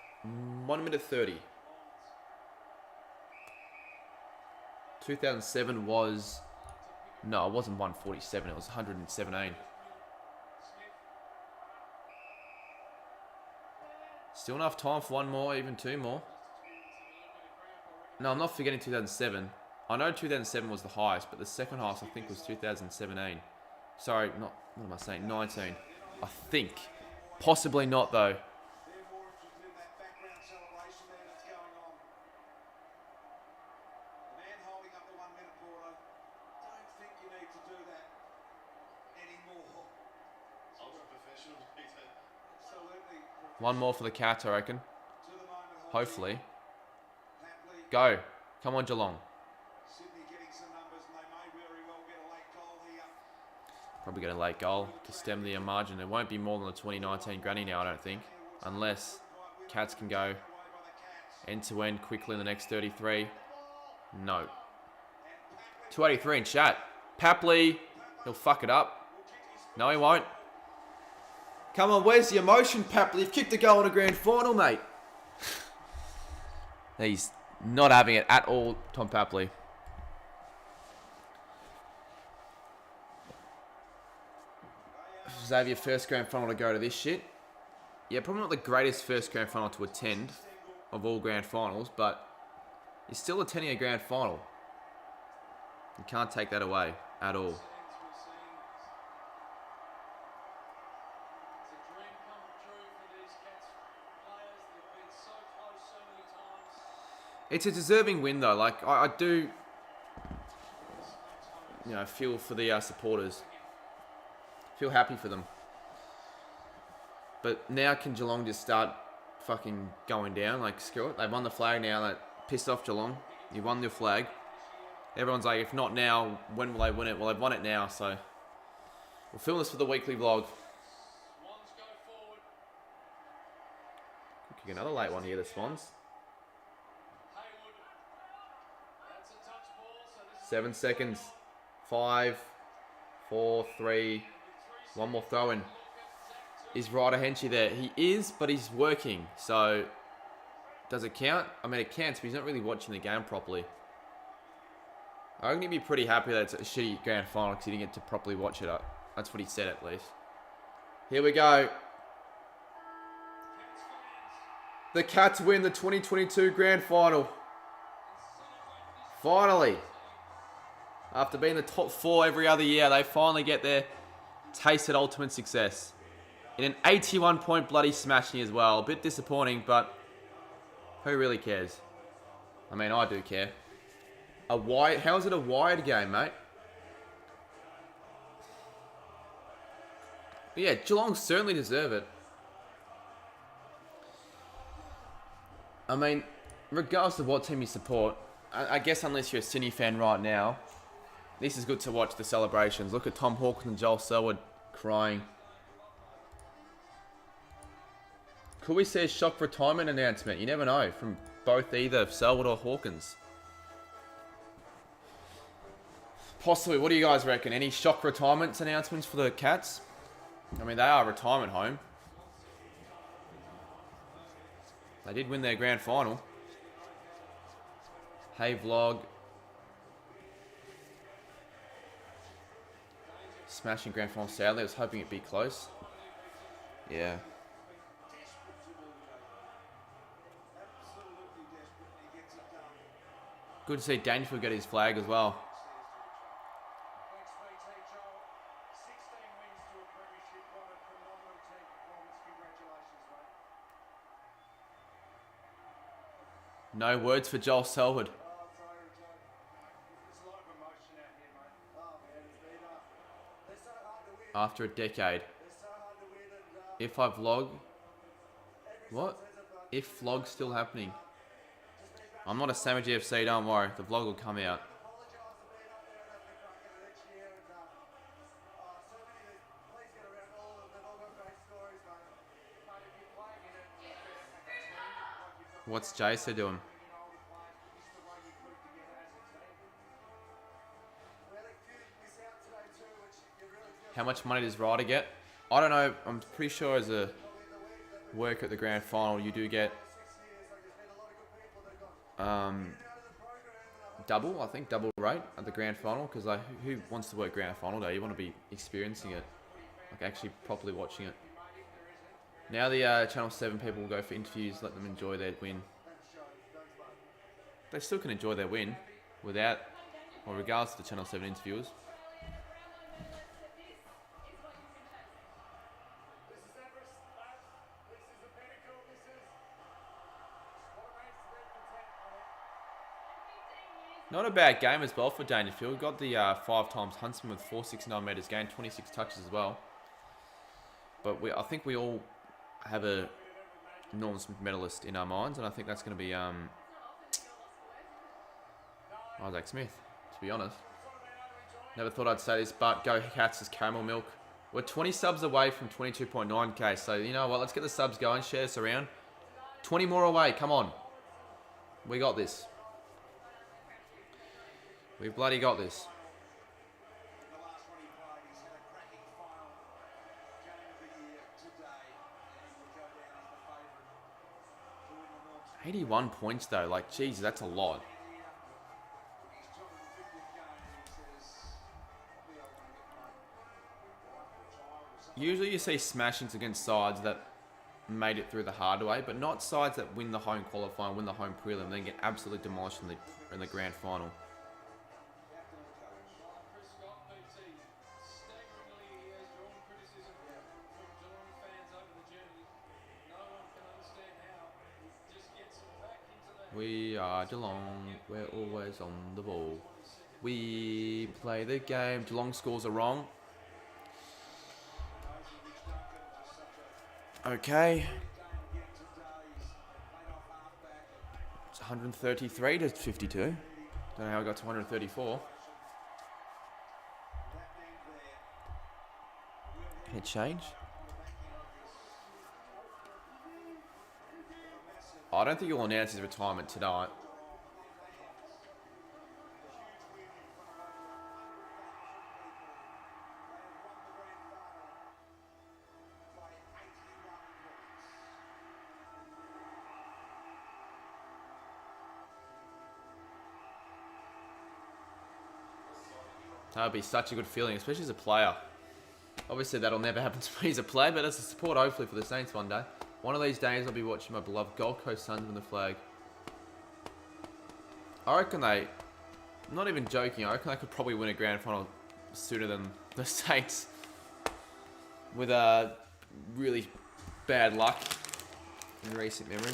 1 minute 30. 2007 was... No, it wasn't 147. It was 117. Still enough time for one more, even two more. No, I'm not forgetting 2007. I know 2007 was the highest, but the second highest I think was 2017. Sorry, not... What am I saying? 19. I think. Possibly not, though. One more for the Cats, I reckon. Hopefully. Go. Come on, Geelong. Probably get a late goal to stem the margin. It won't be more than the 2019 granny now, I don't think. Unless Cats can go end to end quickly in the next 33. No. 283 in chat. Papley, he'll fuck it up. No, he won't. Come on, where's the emotion, Papley? You've kicked a goal in a grand final, mate. He's not having it at all, Tom Papley. Xavier, first grand final to go to this shit. Yeah, probably not the greatest first grand final to attend of all grand finals, but it's still a 10-year grand final. You can't take that away at all. It's a deserving win, though. Like, I do, you know, feel for the supporters. Feel happy for them. But now can Geelong just start fucking going down? Like, screw it. They've won the flag now. That pissed off Geelong. You won the flag. Everyone's like, if not now, when will they win it? Well, they've won it now, so we'll film this for the weekly vlog. Could kick another late one here, the Swans. 7 seconds. 5, 4, 3. One more throw in. Is Ryder Henchy there? He is, but he's working. So, does it count? I mean, it counts, but he's not really watching the game properly. I'm going to be pretty happy that it's a shitty grand final because he didn't get to properly watch it. That's what he said, at least. Here we go. The Cats win the 2022 grand final. Finally. After being the top 4 every other year, they finally get their taste at ultimate success. In an 81-point bloody smashing as well. A bit disappointing, but who really cares? I mean, I do care. How is it a wired game, mate? But yeah, Geelong certainly deserve it. I mean, regardless of what team you support, I guess unless you're a Sydney fan right now, this is good to watch the celebrations. Look at Tom Hawkins and Joel Selwood crying. Could we see a shock retirement announcement? You never know, from both either Selwood or Hawkins. Possibly. What do you guys reckon? Any shock retirements announcements for the Cats? I mean, they are a retirement home. They did win their grand final. Hey, vlog. Smashing grand final, sadly. I was hoping it'd be close. Yeah. Good to see Dangerfield get his flag as well. No words for Joel Selwood. After a decade. If I vlog... What? If vlog's still happening. I'm not a Sammy GFC, don't worry. The vlog will come out. What's Jace doing? How much money does Ryder get? I don't know. I'm pretty sure as a worker at the grand final, you do get double. I think double rate at the grand final, because like, who wants to work grand final day? You want to be experiencing it, like actually properly watching it. Now the Channel 7 people will go for interviews, let them enjoy their win. They still can enjoy their win without, or regardless of the Channel 7 interviewers. Not a bad game as well for Dangerfield. Got the 5 times Huntsman with 469 metres gained, 26 touches as well. But I think we all have a Norman Smith medalist in our minds, and I think that's going to be Isaac Smith, to be honest. Never thought I'd say this, but go Cats as Caramel Milk. We're 20 subs away from 22.9k. So, you know what? Let's get the subs going. Share this around. 20 more away. Come on. We got this. We bloody got this.
The last one he played, he's had a cracking final game of the year today, and he will go down as the favourite to win the North.
81 points, though. Like, Jesus, that's a lot.
He's 250th game, and he says, probably I want to get my wife or child or something.
Usually you see smashings against sides that made it through the hard way, but not sides that win the home qualifying, win the home prelim, then get absolutely demolished in the grand final.
Chris Scott, PT, staggeringly he has drawn criticism from Geelong fans over the journey. No one can understand how he just gets them back into the...
We are Geelong, we're always on the ball. We play the game. Geelong scores are wrong. Okay. It's 133 to 52. Don't know how I got to 134. Can it change? I don't think he'll announce his retirement tonight. That would be such a good feeling, especially as a player. Obviously, that'll never happen to me as a player, but as a support, hopefully, for the Saints one day. One of these days, I'll be watching my beloved Gold Coast Suns win the flag. I reckon I'm not even joking, I reckon they could probably win a grand final sooner than the Saints. With really bad luck in recent memory.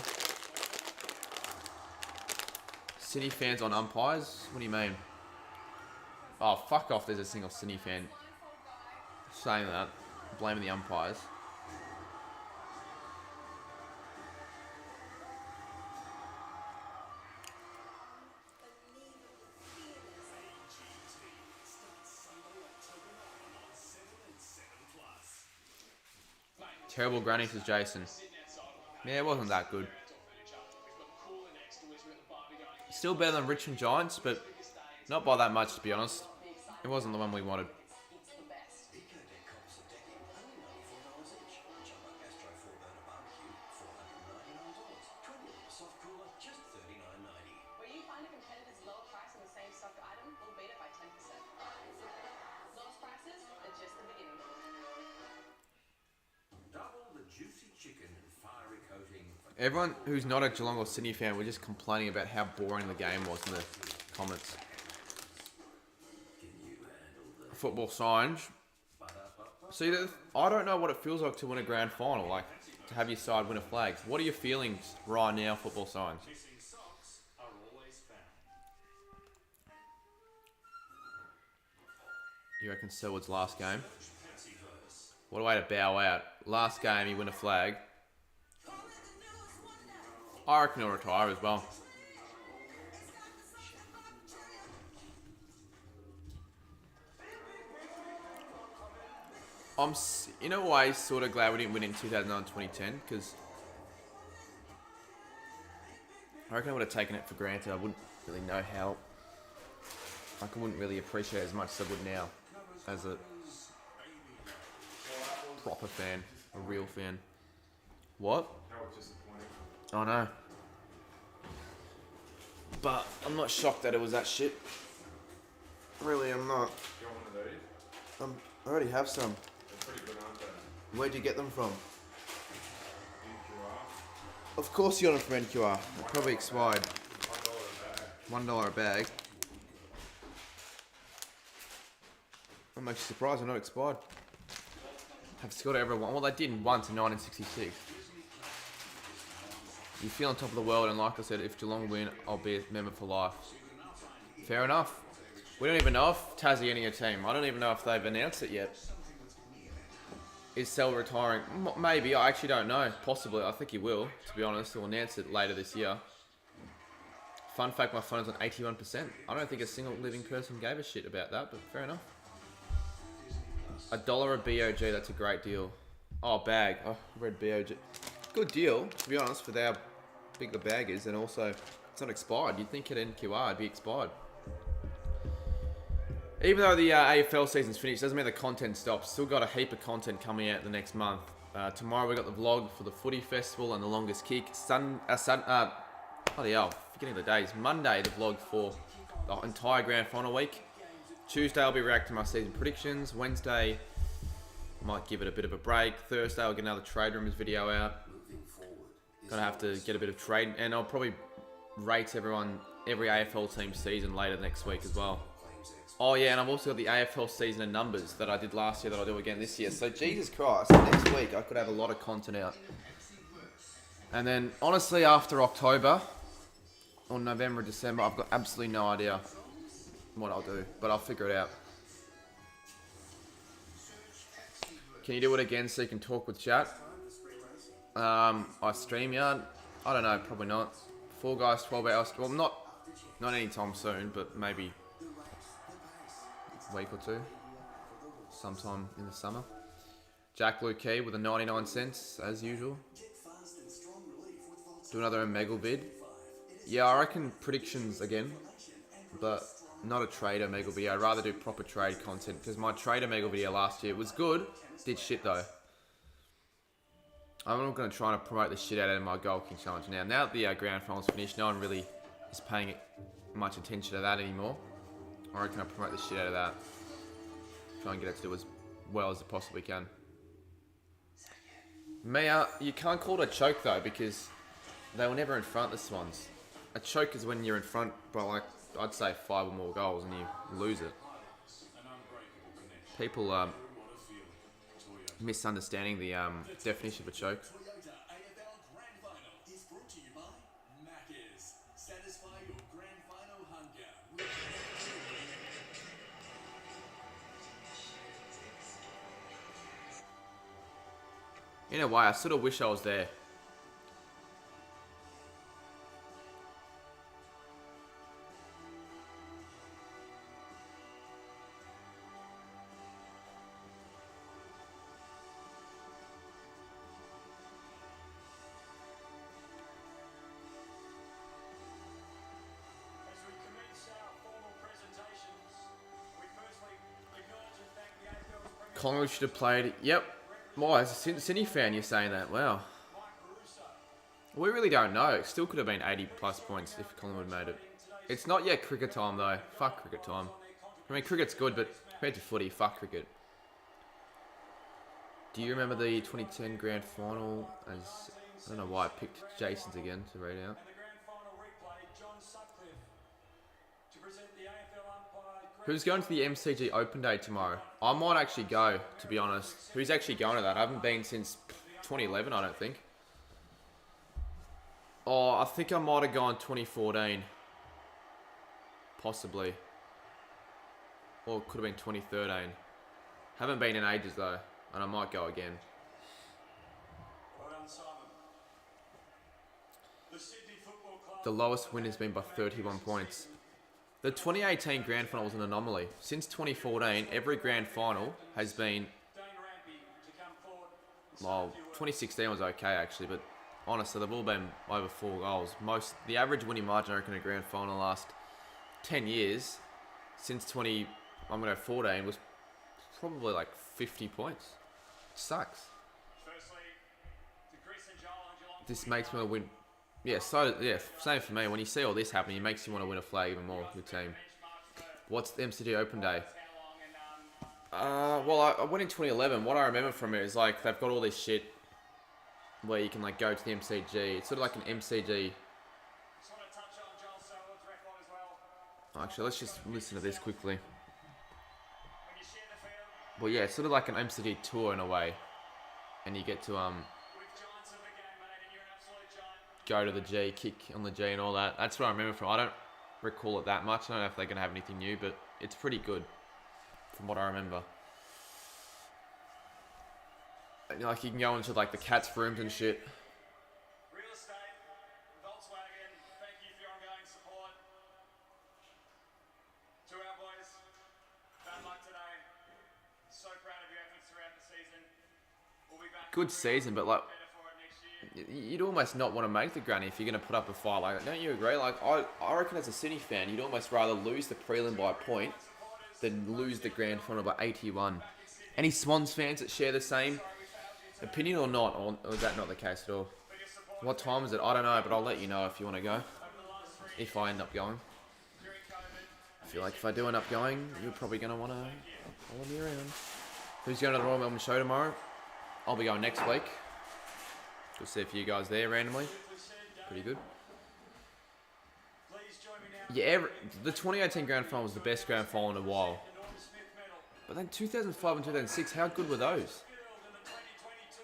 City fans on umpires? What do you mean? Oh, fuck off, there's a single Sydney fan saying that, blaming the umpires. Terrible granny, says Jason. Yeah, it wasn't that good. Still better than Richmond Giants, but not by that much, to be honest. It wasn't the one we wanted.
Where you find a competitor's lower price on the same stock item, we'll beat it by 10%. Lowest prices are just the beginning.
Double the juicy chicken and fiery coating.
Everyone who's not a Geelong or Sydney fan were just complaining about how boring the game was in the comments. Football signs. See, I don't know what it feels like to win a grand final, like to have your side win a flag. What are your feelings right now, football signs?
Missing socks are always found.
You reckon Selwood's last game? What a way to bow out. Last game, you win a flag. I reckon he'll retire as well. I'm, in a way, sort of glad we didn't win in 2009-2010, because I reckon I would have taken it for granted. I wouldn't really know how. I wouldn't really appreciate it as much as I would now, as a proper fan, a real fan. What? I know. But I'm not shocked that it was that shit. Really, I'm not. I already have some. Where'd you get them from? Of course you got them from NQR. They're probably expired. $1 a bag. I'm actually surprised they're not expired. Have Scott ever won? Well, they did once in 1966. You feel on top of the world, and like I said, if Geelong win, I'll be a member for life. Fair enough. We don't even know if Tassie any a team. I don't even know if they've announced it yet. Is Sel retiring? Maybe. I actually don't know. Possibly. I think he will, to be honest. He'll announce it later this year. Fun fact, my phone is on 81%. I don't think a single living person gave a shit about that, but fair enough. $1 a BOG, that's a great deal. Oh, bag. Oh, red BOG. Good deal, to be honest, for how big the bag is, and also it's not expired. You'd think at NQR it'd be expired. Even though the AFL season's finished, doesn't mean the content stops. Still got a heap of content coming out the next month. Tomorrow we got the vlog for the footy festival and the longest kick. Bloody hell, forgetting the days. Monday, the vlog for the entire grand final week. Tuesday, I'll be reacting to my season predictions. Wednesday, might give it a bit of a break. Thursday, I'll get another trade rumors video out. Gonna have to get a bit of trade, and I'll probably rate every AFL team season later next week as well. Oh yeah, and I've also got the AFL season and numbers that I did last year that I'll do again this year. So Jesus Christ, next week I could have a lot of content out. And then honestly, after October or November, December, I've got absolutely no idea what I'll do, but I'll figure it out. Can you do it again so you can talk with chat? I StreamYard? I don't know, probably not. Fall Guys 12 hours. Well, not anytime soon, but maybe a week or two. Sometime in the summer. Jack Blue Key with a 99 cents, as usual. Do another Omegle vid. Yeah, I reckon predictions again, but not a trade Omegle video. I'd rather do proper trade content, because my trade Omegle video last year was good. Did shit though. I'm not going to try and promote the shit out of my Goal King Challenge now. Now that the grand final's finished, no one really is paying much attention to that anymore. I reckon I'll promote the shit out of that. Try and get it to do as well as it possibly can. Mia, you can't call it a choke though, because they were never in front, the Swans. A choke is when you're in front by, like, I'd say 5 or more goals and you lose it. People misunderstanding the definition of a choke. In a way, I sort of wish I was there.
As we commence our formal presentations, we firstly acknowledge and thank the AFL's Premier
Collingwood should have played. Yep. Why, as a Sydney fan, you're saying that? Wow. We really don't know. It still could have been 80 plus points if Collingwood made it. It's not yet cricket time though. Fuck cricket time. I mean, cricket's good, but compared to footy, fuck cricket. Do you remember the 2010 grand final? As I don't know why I picked Jason's again to read out.
and the grand final replay, John Sutcliffe, to present the AFL umpire.
Who's going to the MCG Open Day tomorrow? I might actually go, to be honest. Who's actually going to that? I haven't been since 2011, I don't think. Oh, I think I might have gone 2014. Possibly. Or it could have been 2013. Haven't been in ages though, and I might go again.
Well done, Simon. The Sydney Football Club.
The lowest win has been by 31 points. The 2018 grand final was an anomaly. Since 2014, every grand final has been... Well, 2016 was okay actually, but honestly, they've all been over 4 goals. The average winning margin, I reckon, in a grand final last 10 years, since 2014, was probably like 50 points. It sucks. This makes me want to win. Yeah, same for me. When you see all this happening, it makes you want to win a flag even more, your team. What's the MCG Open Day? Well, I went in 2011. What I remember from it is, like, they've got all this shit where you can, like, go to the MCG. It's sort of like an MCG. Actually, let's just listen to this quickly. Well, yeah, it's sort of like an MCG tour in a way. And you get to, go to the G, kick on the G and all that. That's what I remember from. I don't recall it that much. I don't know if they're going to have anything new, but it's pretty good from what I remember. And, like, you can go into, like, the cats' rooms and shit.
Real estate, Volkswagen, thank you for your ongoing support. To our boys, bad luck today. So proud of you,
good season, but like you'd almost not want to make the granny if you're going to put up a fight like that. Don't you agree? Like I reckon as a Sydney fan, you'd almost rather lose the prelim by a point than lose the grand final by 81. Any Swans fans that share the same opinion or not, or is that not the case at all? What time is it? I don't know, but I'll let you know if you want to go. If I end up going. I feel like if I do end up going, you're probably going to want to follow me around. Who's going to the Royal Melbourne show tomorrow? I'll be going next week. We'll see a few guys there randomly. Pretty good. Yeah, the 2018 grand final was the best grand final in a while. But then 2005 and 2006, how good were those?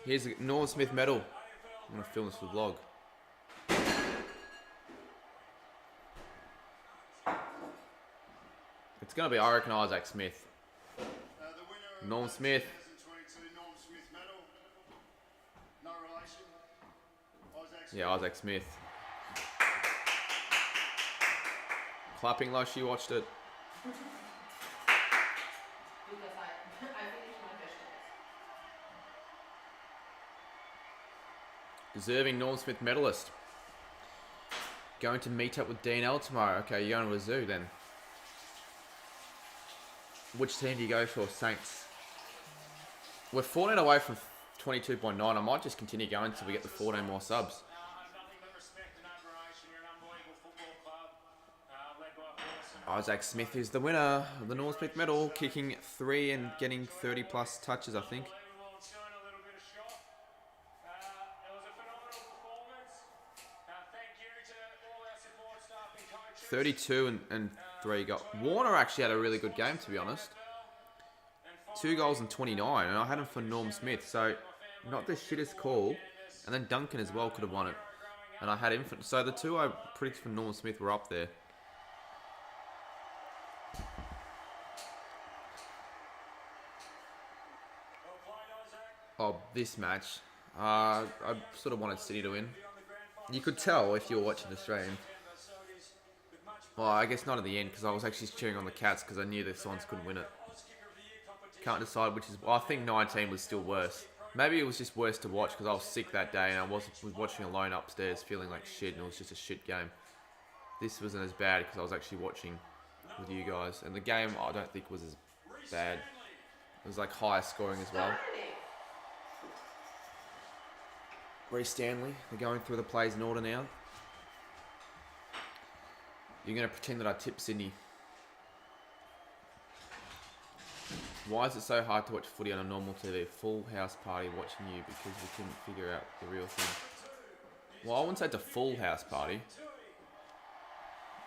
Here's the Norm Smith medal. I'm going to film this for the vlog. It's going to be, I reckon, Isaac Smith. Norm Smith. Yeah, Isaac Smith. Clapping like she watched it. Deserving Norm Smith medalist. Going to meet up with DNL tomorrow. Okay, you're going to a zoo then. Which team do you go for? Saints. We're 14 away from 22.9. I might just continue going until we get the 14 more subs. Isaac Smith is the winner of the Norm Smith medal, kicking 3 and getting 30 plus touches, I think. 32 and 3 got. Warner actually had a really good game, to be honest. 2 goals and 29, and I had him for Norm Smith, so not the shittest call. And then Duncan as well could have won it, and I had him for. So the 2 I predicted for Norm Smith were up there. Oh, this match. I sort of wanted City to win. You could tell if you were watching the stream. Well, I guess not at the end, because I was actually cheering on the Cats because I knew the Swans couldn't win it. Can't decide which is. Well, I think 19 was still worse. Maybe it was just worse to watch because I was sick that day and I was watching alone upstairs feeling like shit, and it was just a shit game. This wasn't as bad because I was actually watching with you guys. And the game, I don't think was as bad. It was like higher scoring as well. Reece Stanley, they're going through the plays in order now. You're going to pretend that I tipped Sydney. Why is it so hard to watch footy on a normal TV? Full house party watching you because we couldn't figure out the real thing. Well, I wouldn't say it's a full house party.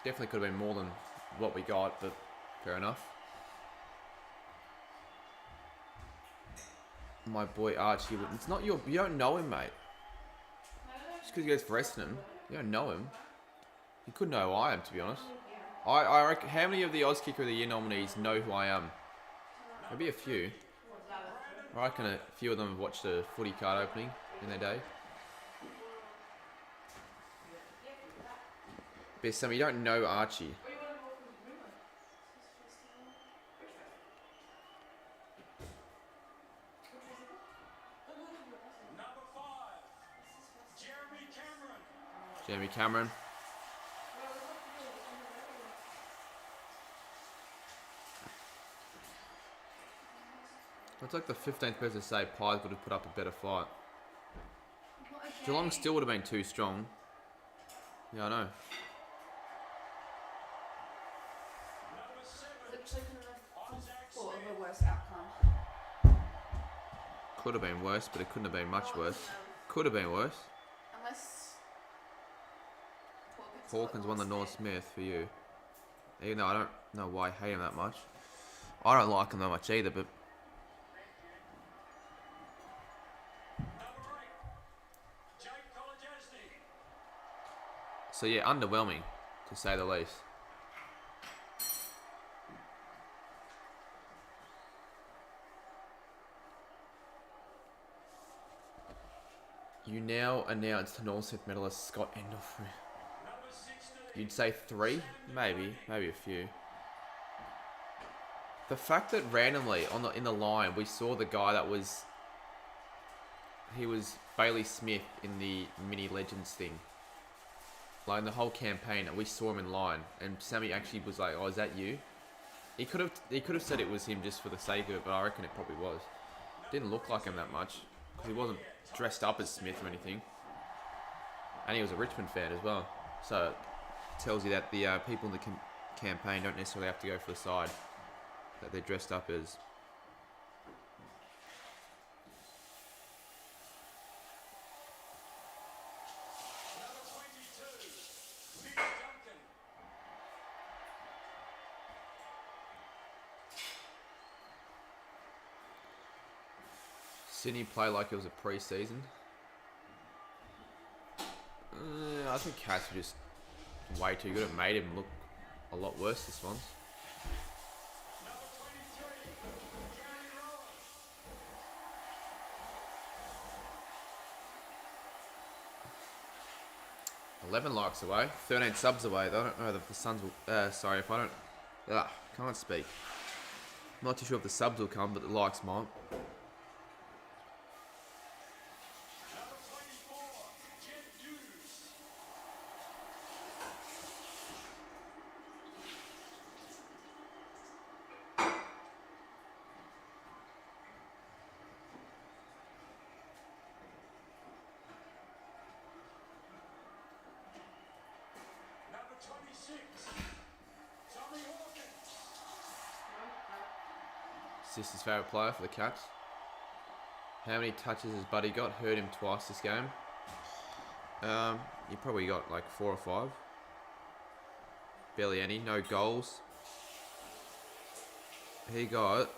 Definitely could have been more than what we got, but fair enough. My boy Archie, it's not your. You don't know him, mate. Just because he goes for Essendon, you don't know him. You could know who I am, to be honest. I reckon, how many of the Oz Kicker of the Year nominees know who I am? Maybe a few. I reckon a few of them have watched a footy card opening in their day. But Sammy, you don't know Archie. Jeremy Cameron. It's like the 15th person to say Pies would have put up a better fight. Geelong still would have been too strong. Yeah, I know.
Thought of a worse outcome.
Could have been worse, but it couldn't have been much worse. Could have been worse.
Unless
Hawkins won the Norm Smith for you. Even though I don't know why I hate him that much. I don't like him that much either, but... So yeah, underwhelming, to say the least. You now announced the Norm Smith medalist Scott Endorf. You'd say 3? Maybe a few. The fact that randomly in the line we saw the guy that was he was Bailey Smith in the Mini Legends thing. Like in the whole campaign, we saw him in line, and Sammy actually was like, "Oh, is that you?" He could have said it was him just for the sake of it, but I reckon it probably was. Didn't look like him that much. He wasn't dressed up as Smith or anything, and he was a Richmond fan as well. So it tells you that the people in the campaign don't necessarily have to go for the side that they're dressed up as. Sydney play like it was a pre-season. I think Cats were just way too good. It made him look a lot worse this one. $11 likes away, 13 subs away. I don't know if the Suns will. Sorry if I don't. Can't speak. I'm not too sure if the subs will come, but the likes might. Sister's favourite player for the Cats. How many touches has Buddy got? Heard him twice this game. He probably got like 4 or 5. Barely any. No goals. He got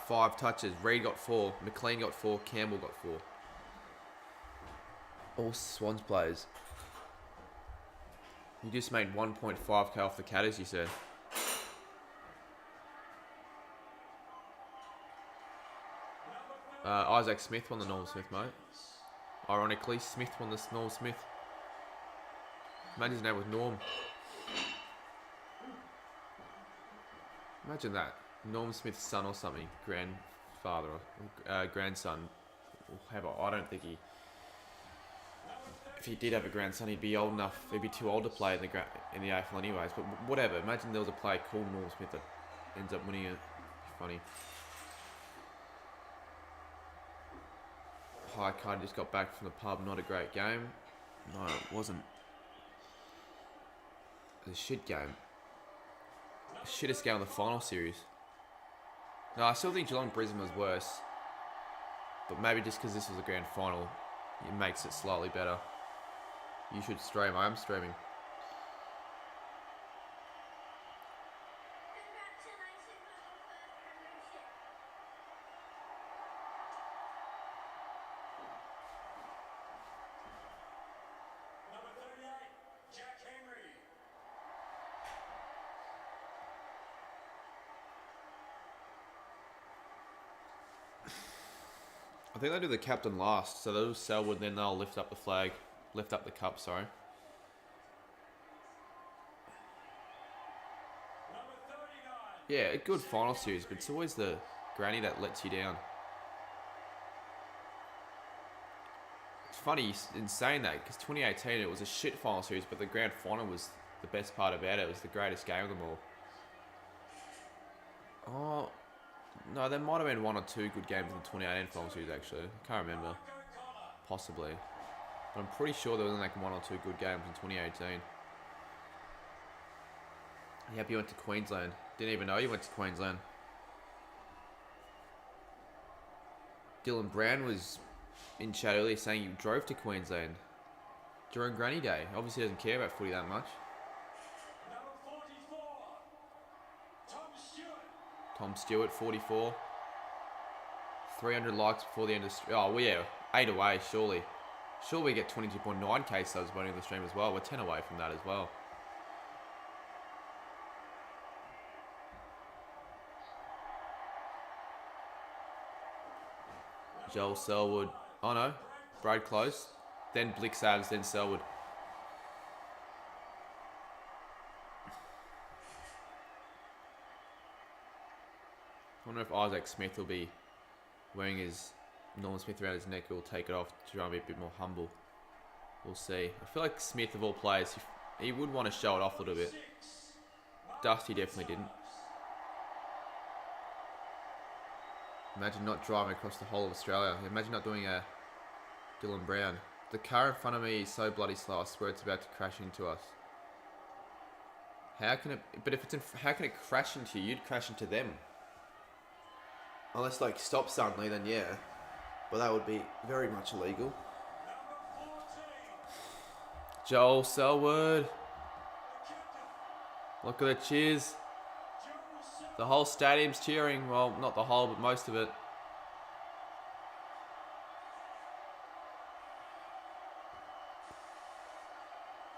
5 touches. Reid got 4. McLean got 4. Campbell got 4. All Swans players. You just made 1.5k off the Cat, as you said. Isaac Smith won the Norm Smith, mate. Ironically, Smith won the Norm Smith. Imagine his name was Norm. Imagine that. Norm Smith's son or something. Grandfather or grandson. However, I don't think he... If he did have a grandson, he'd be old enough. He'd be too old to play in the AFL anyways. But whatever. Imagine there was a player called Norm Smith that ends up winning it. Funny. High card just got back from the pub. Not a great game. No, it wasn't. It was a shit game. The shittest game of the final series. No, I still think Geelong Brisbane was worse. But maybe just because this was a grand final, it makes it slightly better. You should stream. I am streaming.
Number 38, Jack Henry.
I think they do the captain last, so they'll do Selwood, then they'll lift up the flag. Lift up the cup, sorry. Yeah, a good final series, but it's always the granny that lets you down. It's funny in saying that, because 2018 it was a shit final series, but the grand final was the best part about it. It was the greatest game of them all. Oh, no, there might have been 1 or 2 good games in the 2018 final series, actually. I can't remember. Possibly. But I'm pretty sure there was like 1 or 2 good games in 2018. Yep, you went to Queensland. Didn't even know you went to Queensland. Dylan Brown was in chat earlier saying you drove to Queensland during Granny Day. Obviously doesn't care about footy that much.
Number 44, Tom Stewart.
Tom Stewart, 44. 300 likes before the end of... Oh, well, yeah. 8 away, surely. Sure, we get 22.9k subs by the end of the stream as well. We're 10 away from that as well. Joel Selwood. Oh no. Brad close. Then Blix Abs, then Selwood. wonder if Isaac Smith will be wearing his Norman Smith around his neck, or will take it off to try and be a bit more humble. We'll see. I feel like Smith, of all players, he would want to show it off a little bit. Dusty definitely didn't. Imagine not driving across the whole of Australia. Imagine not doing a Dylan Brown. The car in front of me is so bloody slow, I swear it's about to crash into us. How can it... But if it's in... How can it crash into you? You'd crash into them. Unless, like, stop suddenly, then yeah. But that would be very much illegal. Joel Selwood. Look at the cheers. The whole stadium's cheering. Well, not the whole, but most of it.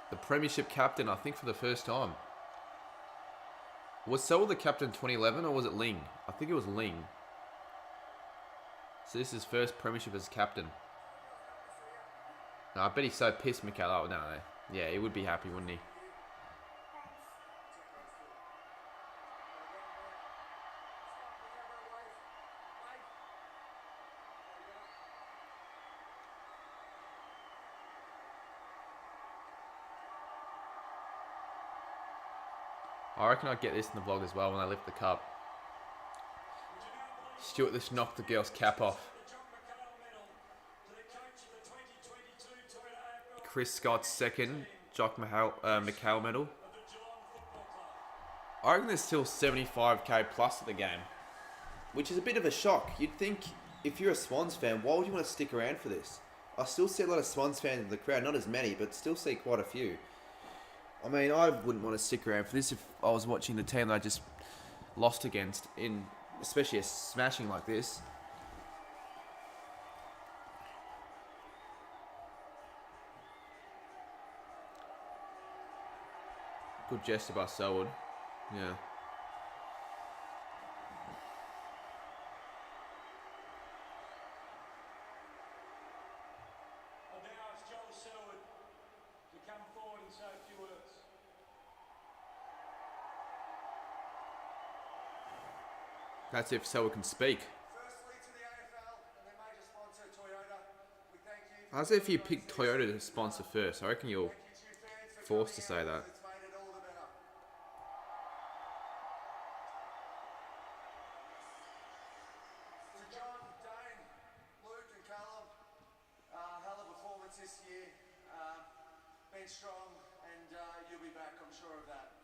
The Premiership captain, I think, for the first time. Was Selwood the captain in 2011, or was it Ling? I think it was Ling. So this is his first Premiership as captain. No, I bet he's so pissed, Mikel. Oh, no. Yeah, he would be happy, wouldn't he? I reckon I'd get this in the vlog as well when I lift the cup. Stuart just knocked the girl's cap off. Chris Scott's second Jock McHale medal. I reckon there's still 75k plus at the game, which is a bit of a shock. You'd think if you're a Swans fan, why would you want to stick around for this? I still see a lot of Swans fans in the crowd, not as many, but still see quite a few. I mean, I wouldn't want to stick around for this if I was watching the team that I just lost against, in especially a smashing like this. Good gesture by Selwood. Yeah.
And now it's Joel Selwood to come forward and say a few words.
That's if Selwood can speak.
Firstly, to the AFL and their major sponsor, Toyota, we thank you.
How's it if you pick Toyota to sponsor first? I reckon you're forced to say that.
It's made it all the better. To John, Dane, Luke and Callum, hell of a performance this year. Been strong and you'll be back, I'm sure of that.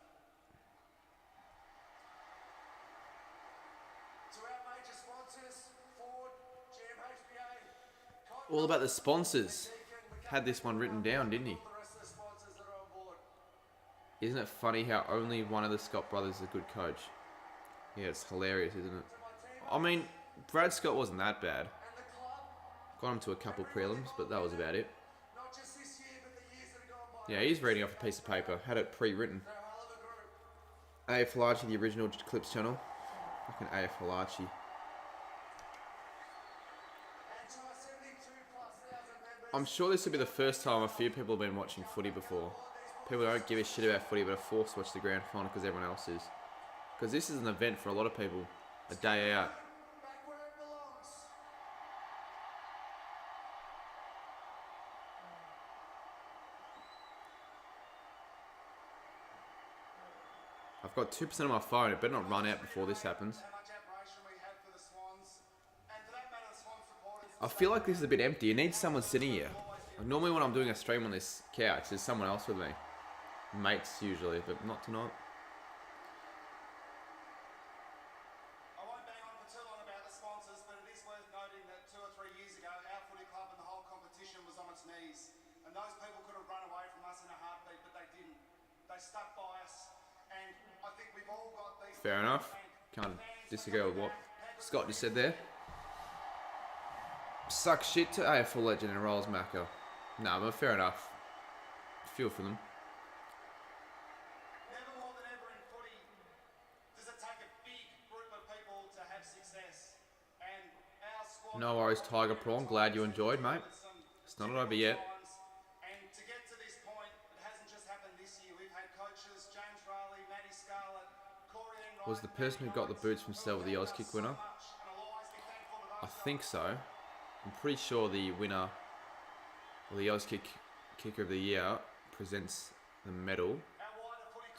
To our major sponsors, Ford, GMHBA,
All about the sponsors. Had this one written down, didn't he?
all the rest of the sponsors that are on board.
Isn't it funny how only one of the Scott brothers is a good coach? Yeah, it's hilarious, isn't it? I mean, Brad Scott wasn't that bad.
And the club,
Got him to a couple prelims, but that was about it.
not just this year, but the years that have gone by.
Yeah, he's reading off a piece of paper. Had it pre-written.
They're a hell of a group.
AFL Archie, the original Clips channel. Fucking AFL Archie.
And to our 72,000+ members,
I'm sure this will be the first time a few people have been watching footy before. People don't give a shit about footy, but are forced to watch the grand final because everyone else is. Because this is an event for a lot of people. A day out.
back where it belongs.
I've got 2% on my phone. It better not run out before this happens.
How much admiration we have for the Swans, and for that matter, the Swans supporters.
I feel like this is a bit empty. It needs someone sitting here. Like normally when I'm doing a stream on this couch, there's someone else with me. Mates usually, but not tonight.
I won't bang on for too long about the sponsors, but it is worth noting that 2 or 3 years ago, our footy club and the whole competition was on its knees. And those people could have run away from us in a heartbeat, but they didn't. They stuck by us, and I think we've all got these.
Fair enough. Can't disagree with what Scott just said there. Suck shit to AFL legend and Rolls Macca. Nah, but fair enough. Feel for them.
Never more than ever in footy does it take a big group of people to have success. And our squad.
No worries, Tiger Prawn. Glad you enjoyed, mate. It's not over yet.
And to get to this point, it hasn't just happened this year. We've had coaches, James Rowley, Matty Scarlett, Corey Enright.
was the person who got the boots from Selva the Oz kick winner? I think so. I'm pretty sure the winner, or the Oz kicker of the year, presents the medal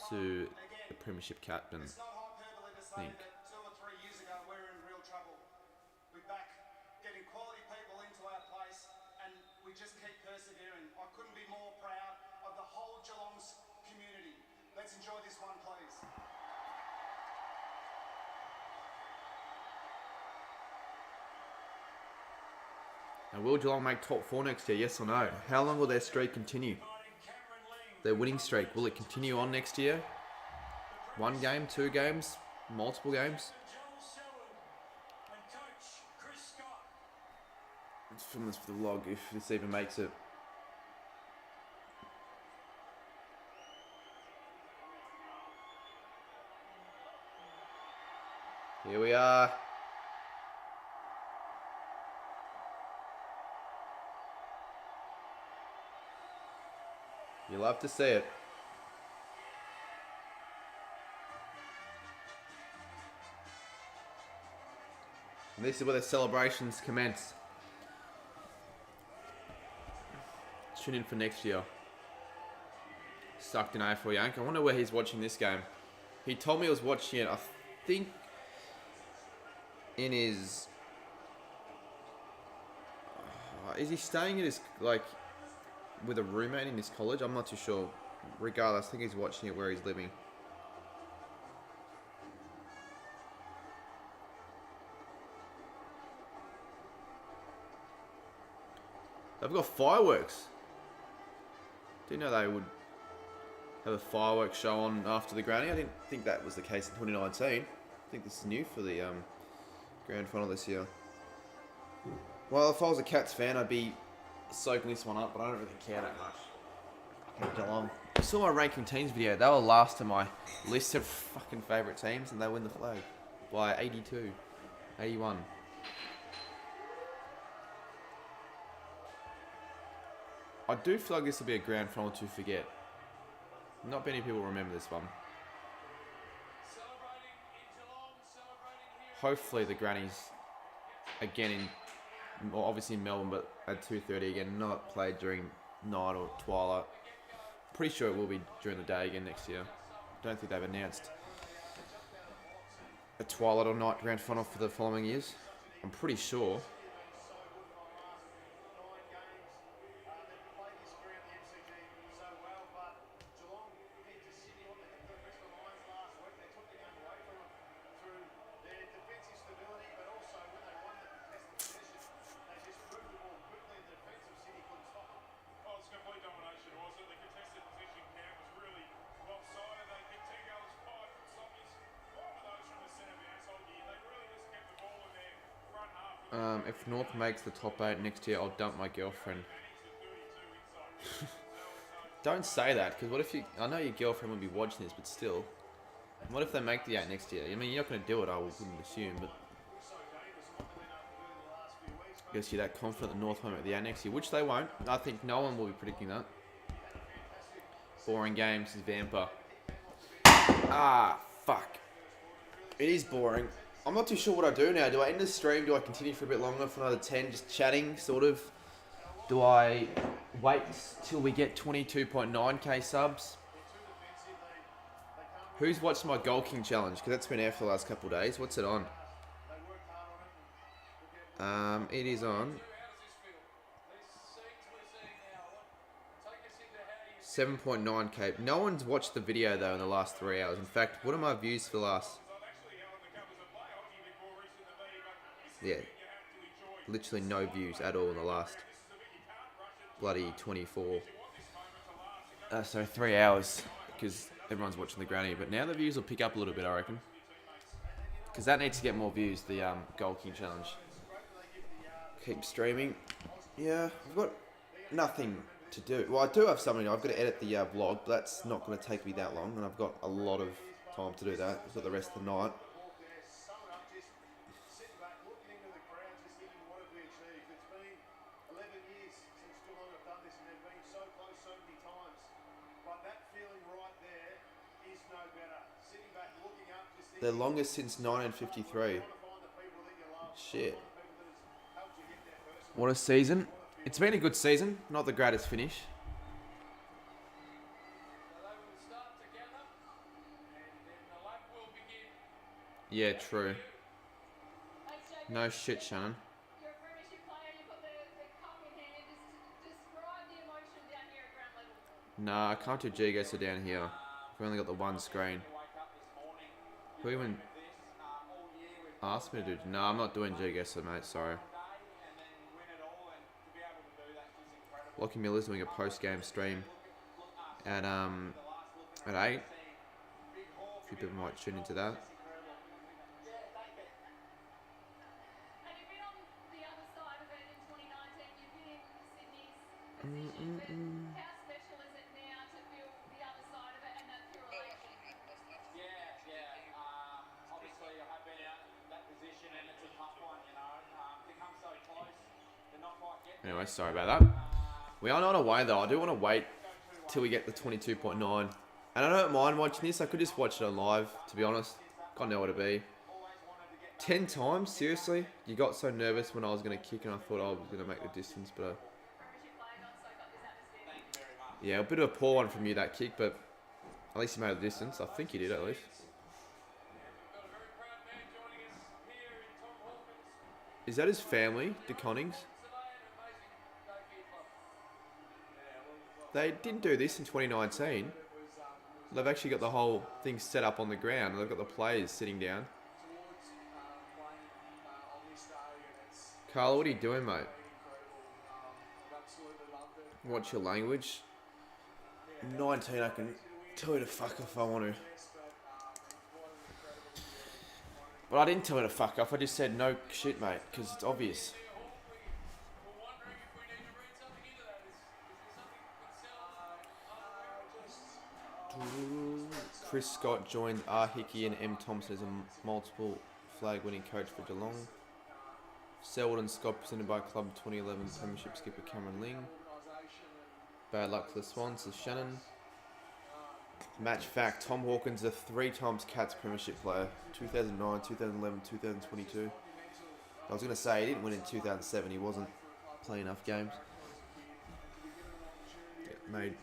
to the premiership captain.
It's not hyperbole to say
Think.
that 2 or 3 years ago we were in real trouble. We're back getting quality people into our place and we just keep persevering. I couldn't be more proud of the whole Geelong's community. Let's enjoy this one, please.
Now, will Geelong make top 4 next year? Yes or no? How long will their streak continue? Their winning streak, will it continue on next year? 1 game, 2 games, multiple games? Let's film this for the vlog if this even makes it. Here we are. You love to see it. And this is where the celebrations commence. Tune in for next year. Sucked in AFL Yank. I wonder where he's watching this game. He told me he was watching it, I think, in his... is he staying at his, like, with a roommate in his college? I'm not too sure. Regardless, I think he's watching it where he's living. They've got fireworks. Didn't know they would have a fireworks show on after the granny. I didn't think that was the case in 2019. I think this is new for the grand final this year. Well, if I was a Cats fan, I'd be soaking this one up, but I don't really care that much. Okay, Geelong. I saw my ranking teams video. They were last to my list of fucking favourite teams, and they win the flag by 82, 81. I do feel like this will be a grand final to forget. Not many people remember this one. Hopefully the grannies again in, well, obviously in Melbourne, but at 2:30 again, not played during night or twilight. Pretty sure it will be during the day again next year. Don't think they've announced a twilight or night grand final for the following years. I'm pretty sure. If North makes the top 8 next year, I'll dump my girlfriend. Don't say that, because what if you... I know your girlfriend would be watching this, but still. What if they make the 8 next year? I mean, you're not going to do it, I wouldn't assume, but... I guess you're that confident that North won't make the 8 next year, which they won't. I think no one will be predicting that. Boring games is Vamper. Ah, fuck. It is boring. I'm not too sure what I do now. Do I end the stream? Do I continue for a bit longer, for another 10, just chatting, sort of? Do I wait till we get 22.9k subs? Who's watched my Goal King challenge? Because that's been out for the last couple of days. What's it on? It is on 7.9k. No one's watched the video though in the last 3 hours. In fact, what are my views for the last... Yeah, literally no views at all in the last bloody 24. 3 hours, because everyone's watching the granny. But now the views will pick up a little bit, I reckon. Because that needs to get more views, the Goal King challenge. Keep streaming. Yeah, I've got nothing to do. Well, I do have something. I've got to edit the vlog, but that's not going to take me that long. And I've got a lot of time to do that. I've got the rest of the night. The longest since 1953. Shit. What a season. It's been a good season. Not the greatest finish.
So they will start together, and then the lap will begin.
Yeah, true.
Thanks, JP.
No shit, Shannon.
You're a premiership player, you've got the cup in hand. Just describe the emotion down here at ground level.
Nah, I can't do G-Guesser down here. We've only got the one screen. Who even asked me to do? No, I'm not doing G-Guesser, mate. Sorry. Lockie Miller's doing a post-game stream at 8. A few people might tune into that.
And you've been on the other side of it in 2019. You've been in Sydney's position. But how special is it now to feel the other side of it and that pure elation?
Obviously, I have been out in that position, and it's a tough one, you know. To come so close, to not quite get
Anyway, sorry about that. We are not away though. I do want to wait till we get the 22.9. And I don't mind watching this. I could just watch it on live, to be honest. Got nowhere to be. 10 times? Seriously? You got so nervous when I was going to kick and I thought I was going to make the distance, but... Yeah, a bit of a poor one from you, that kick, but at least you made the distance. I think you did, at least. Is that his family, the Connings? They didn't do this in 2019. They've actually got the whole thing set up on the ground. They've got the players sitting down. Carl, what are you doing, mate? Watch your language. 19, I can tell you to fuck off if I want to. But I didn't tell you to fuck off. I just said no shit, mate, because it's obvious. Chris Scott joined R. Hickey and M. Thompson as a multiple flag winning coach for Geelong. Selwood and Scott presented by Club 2011 Premiership skipper Cameron Ling. Bad luck for the Swans, says Shannon. Match fact, Tom Hawkins is a 3 times Cats Premiership player. 2009, 2011, 2022. I was going to say, he didn't win in 2007. He wasn't playing enough games. Yeah, made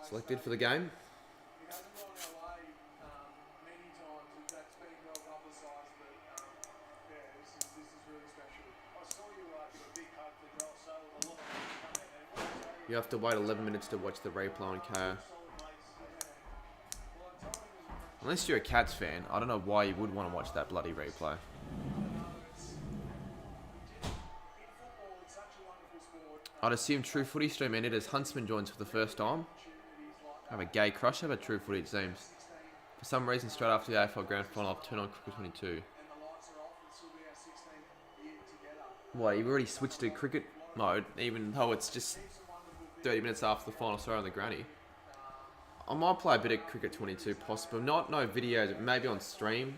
selected for the game. You have to wait 11 minutes to watch the replay on KO. Unless you're a Cats fan, I don't know why you would want to watch that bloody replay. I'd assume True Footy stream ended as Huntsman joins for the first time. I have a gay crush over True Footy, it seems. For some reason, straight after the AFL Grand Final, I've turned on Cricket 22. What, you've already switched to cricket mode, even though it's just 30 minutes after the final, sorry, on the granny. I might play a bit of Cricket 22, possible. Not no videos, maybe on stream.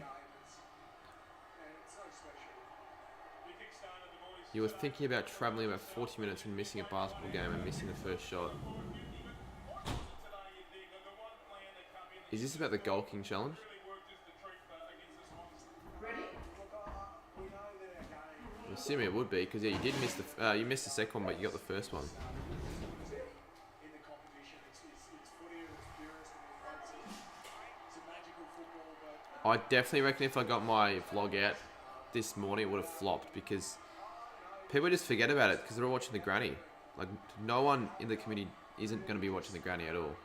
You were thinking about travelling about 40 minutes and missing a basketball game and missing the first shot. Is this about the Goal King challenge? I'm assuming it would be, because yeah, you did miss the you missed the second one, but you got the first one. I definitely reckon if I got my vlog out this morning, it would have flopped, because people just forget about it because they're all watching the granny. Like, no one in the community isn't going to be watching the granny at all.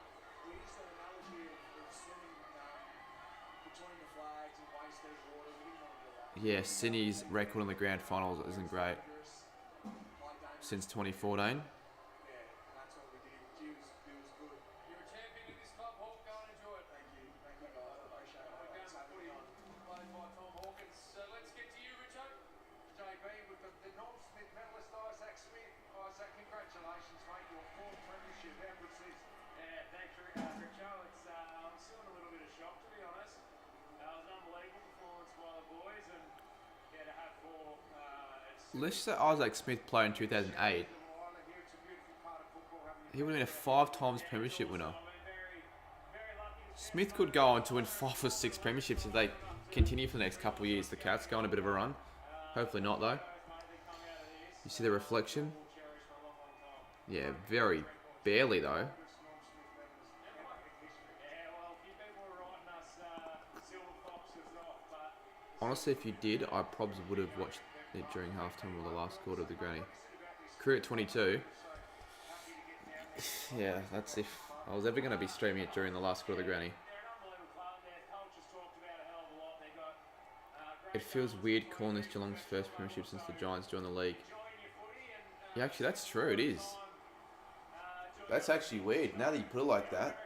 Yeah, Sydney's record in the grand finals isn't great since 2014. Let's say Isaac Smith played in 2008. He would have been a 5 times premiership winner. Smith could go on to win 5 or 6 premierships if they continue for the next couple of years. The Cats go on a bit of a run. Hopefully not, though. You see the reflection? Yeah, very barely, though. Honestly, if you did, I probably would have watched it during halftime or the last quarter of the granny. Career at 22. Yeah, that's if I was ever going to be streaming it during the last quarter of the granny. It feels weird calling this Geelong's first premiership since the Giants joined the league. Yeah, actually, that's true. It is. That's actually weird. Now that you put it like that,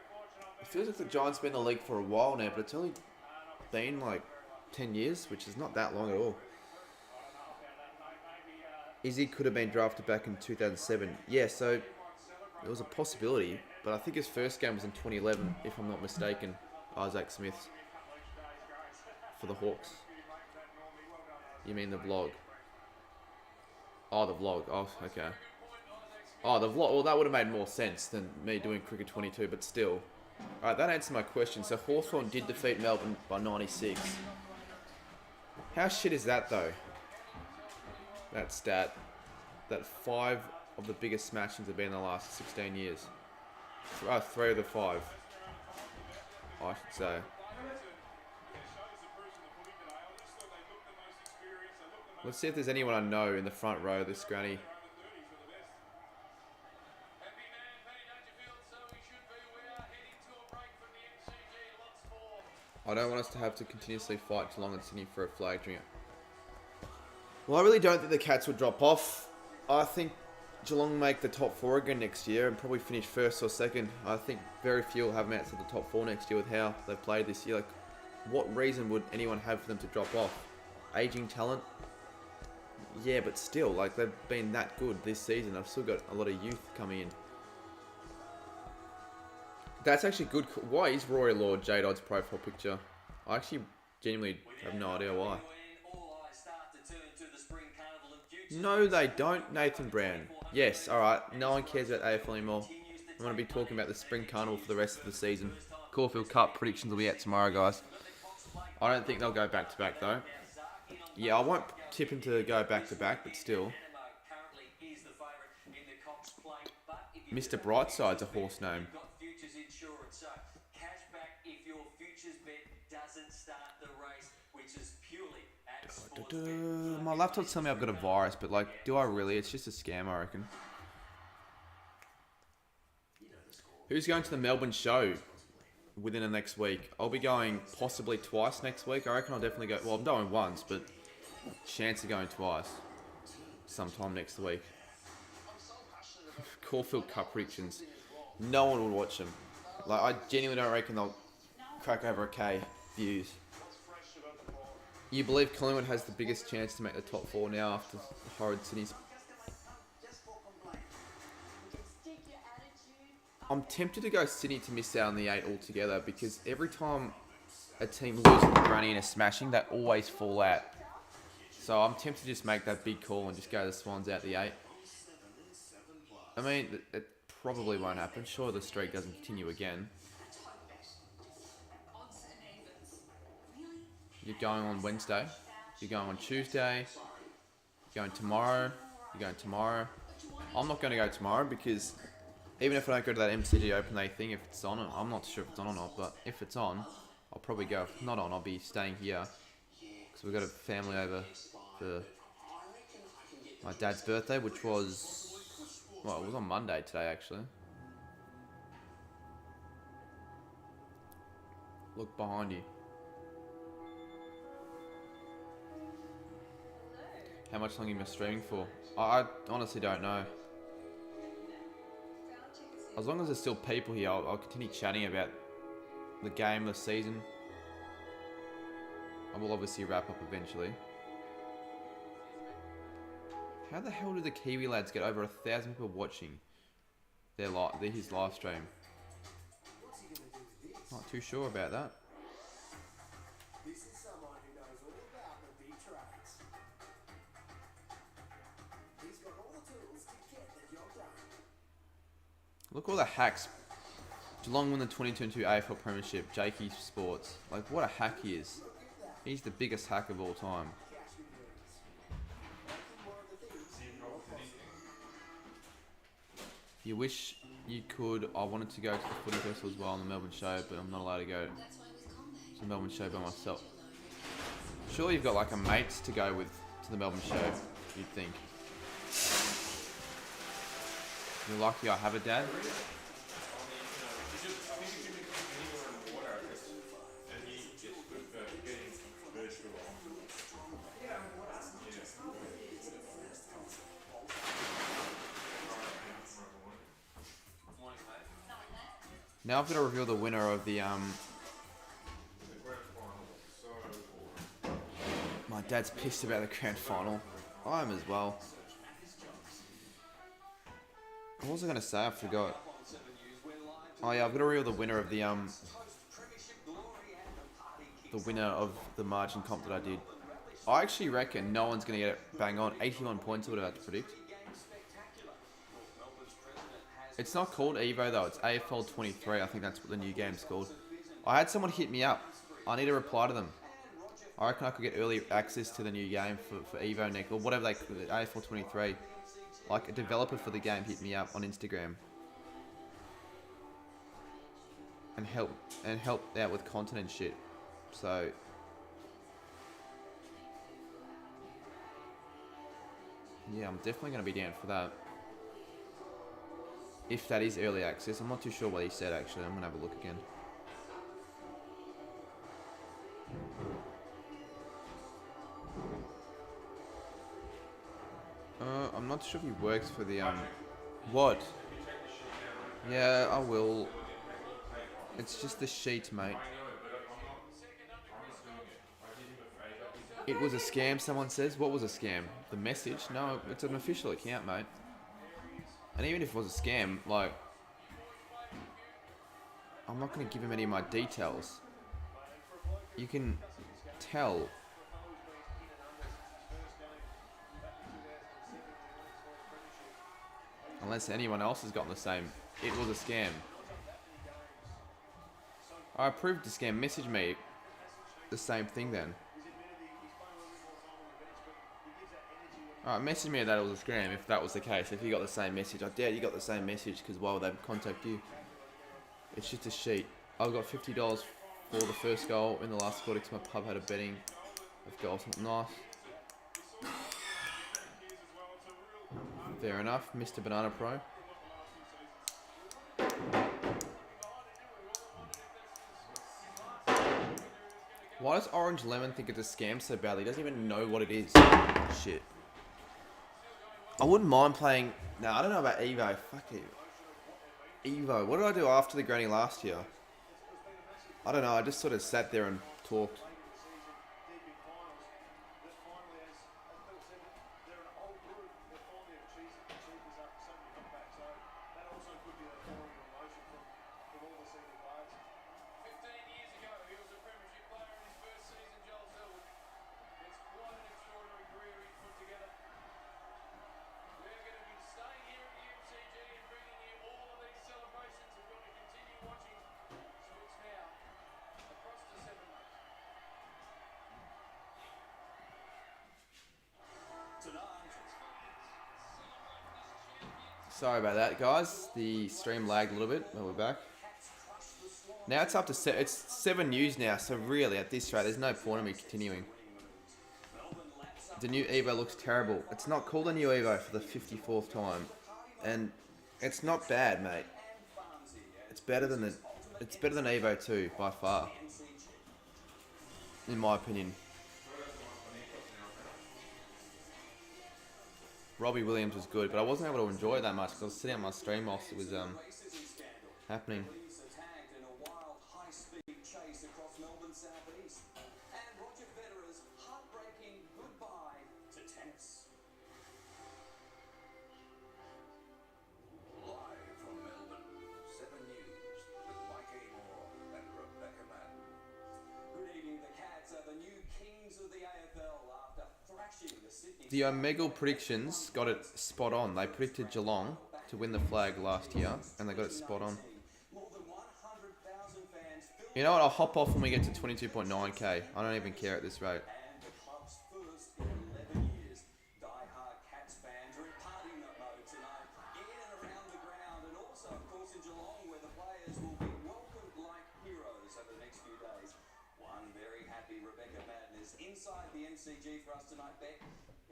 it feels like the Giants been in the league for a while now, but it's only been like 10 years, which is not that long at all. Izzy could have been drafted back in 2007. Yeah, so it was a possibility, but I think his first game was in 2011, if I'm not mistaken. Isaac Smith's for the Hawks. You mean the vlog? Oh, the vlog. Oh, okay. Oh, the vlog. Well, that would have made more sense than me doing Cricket 22, but still. Alright, that answered my question. So Hawthorn did defeat Melbourne by 96. How shit is that, though? That stat. That 5 of the biggest smash-ins have been in the last 16 years. 3 of the 5, I should say. Let's see if there's anyone I know in the front row of this granny. I don't want us to have to continuously fight Geelong and Sydney for a flag during it. Well, I really don't think the Cats will drop off. I think Geelong make the top 4 again next year and probably finish first or second. I think very few will have them outside the top 4 next year with how they've played this year. Like, what reason would anyone have for them to drop off? Aging talent? Yeah, but still, like, they've been that good this season. I've still got a lot of youth coming in. That's actually good. Why is Rory Lord J-Dod's profile picture? I actually genuinely have no idea why. No, they don't, Nathan Brown. Yes, alright. No one cares about AFL anymore. I'm going to be talking about the Spring Carnival for the rest of the season. Caulfield Cup predictions will be out tomorrow, guys. I don't think they'll go back-to-back, though. Yeah, I won't tip him to go back-to-back, but still. Mr. Brightside's a horse name. My laptop's telling me I've got a virus, but like, do I really? It's just a scam, I reckon. Who's going to the Melbourne show within the next week? I'll be going possibly twice next week. I reckon I'll definitely go. Well, I'm going once, but chance of going twice sometime next week. Caulfield Cup predictions. No one will watch them. Like, I genuinely don't reckon they'll crack over a K views. You believe Collingwood has the biggest chance to make the top 4 now after horrid Sydney's? I'm tempted to go Sydney to miss out on the 8 altogether because every time a team loses the granny in a smashing, they always fall out. So I'm tempted to just make that big call and just go the Swans out the 8. I mean, it probably won't happen. Sure, the streak doesn't continue again. You're going on Wednesday. You're going on Tuesday. You're going tomorrow. You're going tomorrow. I'm not going to go tomorrow because even if I don't go to that MCG Open Day thing, if it's on, I'm not sure if it's on or not, but if it's on, I'll probably go. If not on, I'll be staying here because we've got a family over for my dad's birthday, which was, well, it was on Monday today, actually. Look behind you. How much longer am I streaming for? I honestly don't know. As long as there's still people here, I'll continue chatting about the game, the season. I will obviously wrap up eventually. How the hell did the Kiwi lads get over 1,000 people watching his live stream? Not too sure about that.
This is someone who knows all about the big trades. He's got all the tools to get the job done.
Look, all the hacks Geelong won the 2022 AFL Premiership. Jakey Sports. Like, what a hack he is. He's the biggest hack of all time. You wish you could. I wanted to go to the footy festival as well on the Melbourne show, but I'm not allowed to go to the Melbourne show by myself. Surely you've got like a mates to go with to the Melbourne show, you'd think. You're lucky I have a dad. Now I've got to reveal the winner of the My dad's pissed about the grand final. I am as well. What was I gonna say? I forgot. Oh yeah, I've got to reveal the winner of the winner of the margin comp that I did. I actually reckon no one's gonna get it bang on. 81 points I would have had to predict. It's not called Evo though, it's AFL 23, I think that's what the new game's called. I had someone hit me up. I need to reply to them. I reckon I could get early access to the new game for Evo next, or whatever they call it, AFL 23. Like a developer for the game hit me up on Instagram. And help out with content and shit. So yeah, I'm definitely gonna be down for that. If that is early access, I'm not too sure what he said actually. I'm gonna have a look again. I'm not sure if he works for the what? Yeah, I will. It's just the sheet, mate. It was a scam, someone says. What was a scam? The message? No, it's an official account, mate. And even if it was a scam, like, I'm not going to give him any of my details. You can tell. Unless anyone else has gotten the same. It was a scam. I approved the scam. Message me the same thing then. Alright, message me that it was a scam if that was the case. If you got the same message. I doubt you got the same message because why would they contact you? It's just a sheet. I've got $50 for the first goal in the last quarter because my pub had a betting of goals. Nice. Fair enough, Mr. Banana Pro. Why does Orange Lemon think it's a scam so badly? He doesn't even know what it is. Shit. I wouldn't mind playing... No, I don't know about Evo. Fuck you. Evo. What did I do after the granny last year? I don't know. I just sort of sat there and talked. Sorry about that, guys. The stream lagged a little bit, but we're back. Now it's up to it's 7 news now, so really at this rate, there's no point in me continuing. The new Evo looks terrible. It's not called a new Evo for the 54th time, and it's not bad, mate. It's better than Evo 2 by far, in my opinion. Robbie Williams was good, but I wasn't able to enjoy it that much because I was sitting on my stream whilst it was happening. The Omegle predictions got it spot on. They predicted Geelong to win the flag last year, and they got it spot on. You know what? I'll hop off when we get to 22.9k. I don't even care at this rate.
And the club's first in 11 years. Die-hard Cats fans are in party mode tonight, in and around the ground, and also, of course, in Geelong, where the players will be welcomed like heroes over the next few days. One very happy Rebecca Madness inside the MCG for us tonight, Beck.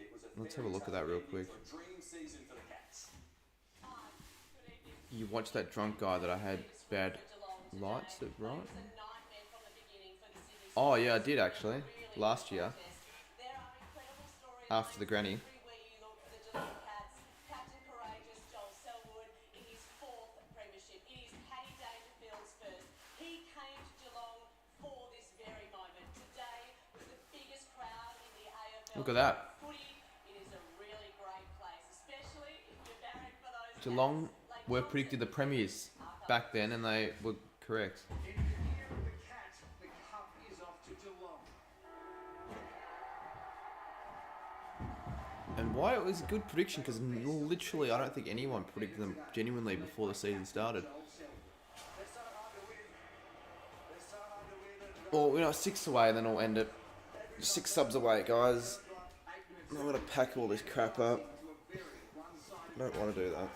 It was a
Let's have a look at that real quick.
dream season for the Cats.
You watched that drunk guy that I had bad lights at, right? Oh yeah, I did actually. Last year. After the granny. Look at that. Geelong were predicted the premiers back then, and they were correct.
In the year of the Cat, the cup is off to Geelong.
And why it was a good prediction, because literally I don't think anyone predicted them genuinely before the season started. Well, we're 6 away, and then we'll end it. 6 subs away, guys. I'm gonna pack all this crap up. I don't want to do that.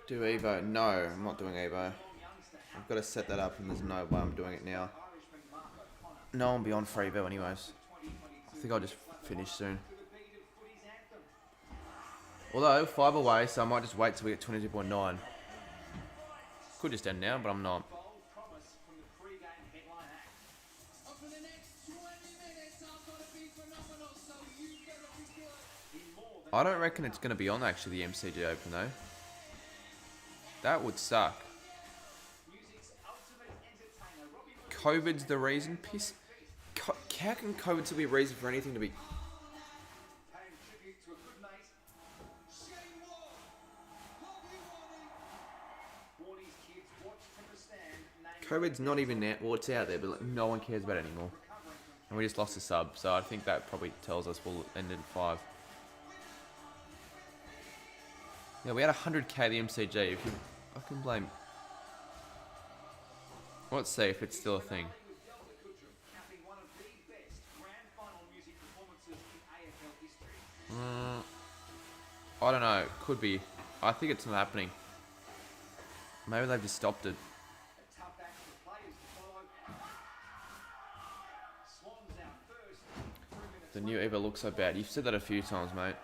Do Evo? No, I'm not doing Evo. I've got to set that up and there's no way I'm doing it now. No one will be on for Evo anyways. I think I'll just finish soon. Although, 5 away, so I might just wait till we get 22.9. Could just end now, but I'm not. I don't reckon it's going to be on actually, the MCG Open though. That would suck. COVID's the reason? Piss. How can COVID still be a reason for anything to be... COVID's not even there. Well, it's out there, but like, no one cares about it anymore. And we just lost a sub, so I think that probably tells us we'll end in 5. Yeah, we had 100k the MCG. If you fucking blame... Let's see if it's still a thing. I don't know. Could be. I think it's not happening. Maybe they've just stopped it. The new Evo looks so bad. You've said that a few times, mate.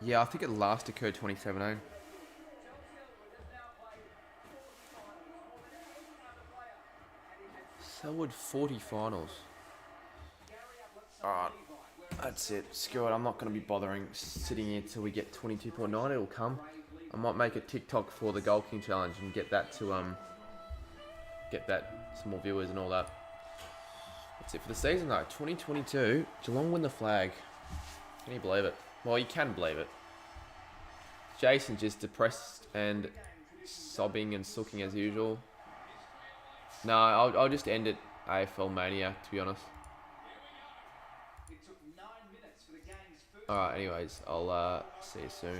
Yeah, I think it last occurred 2017. Selwood 40 finals. Alright, that's it. Screw it, I'm not going to be bothering sitting here till we get 22.9. It'll come. I might make a TikTok for the Goal King Challenge and get that to, some more viewers and all that. That's it for the season though. 2022, Geelong win the flag. Can you believe it? Well, you can believe it. Jason's just depressed and sobbing and sulking as usual. No, I'll just end it AFL Maniac, to be honest. Alright, anyways, I'll see you soon.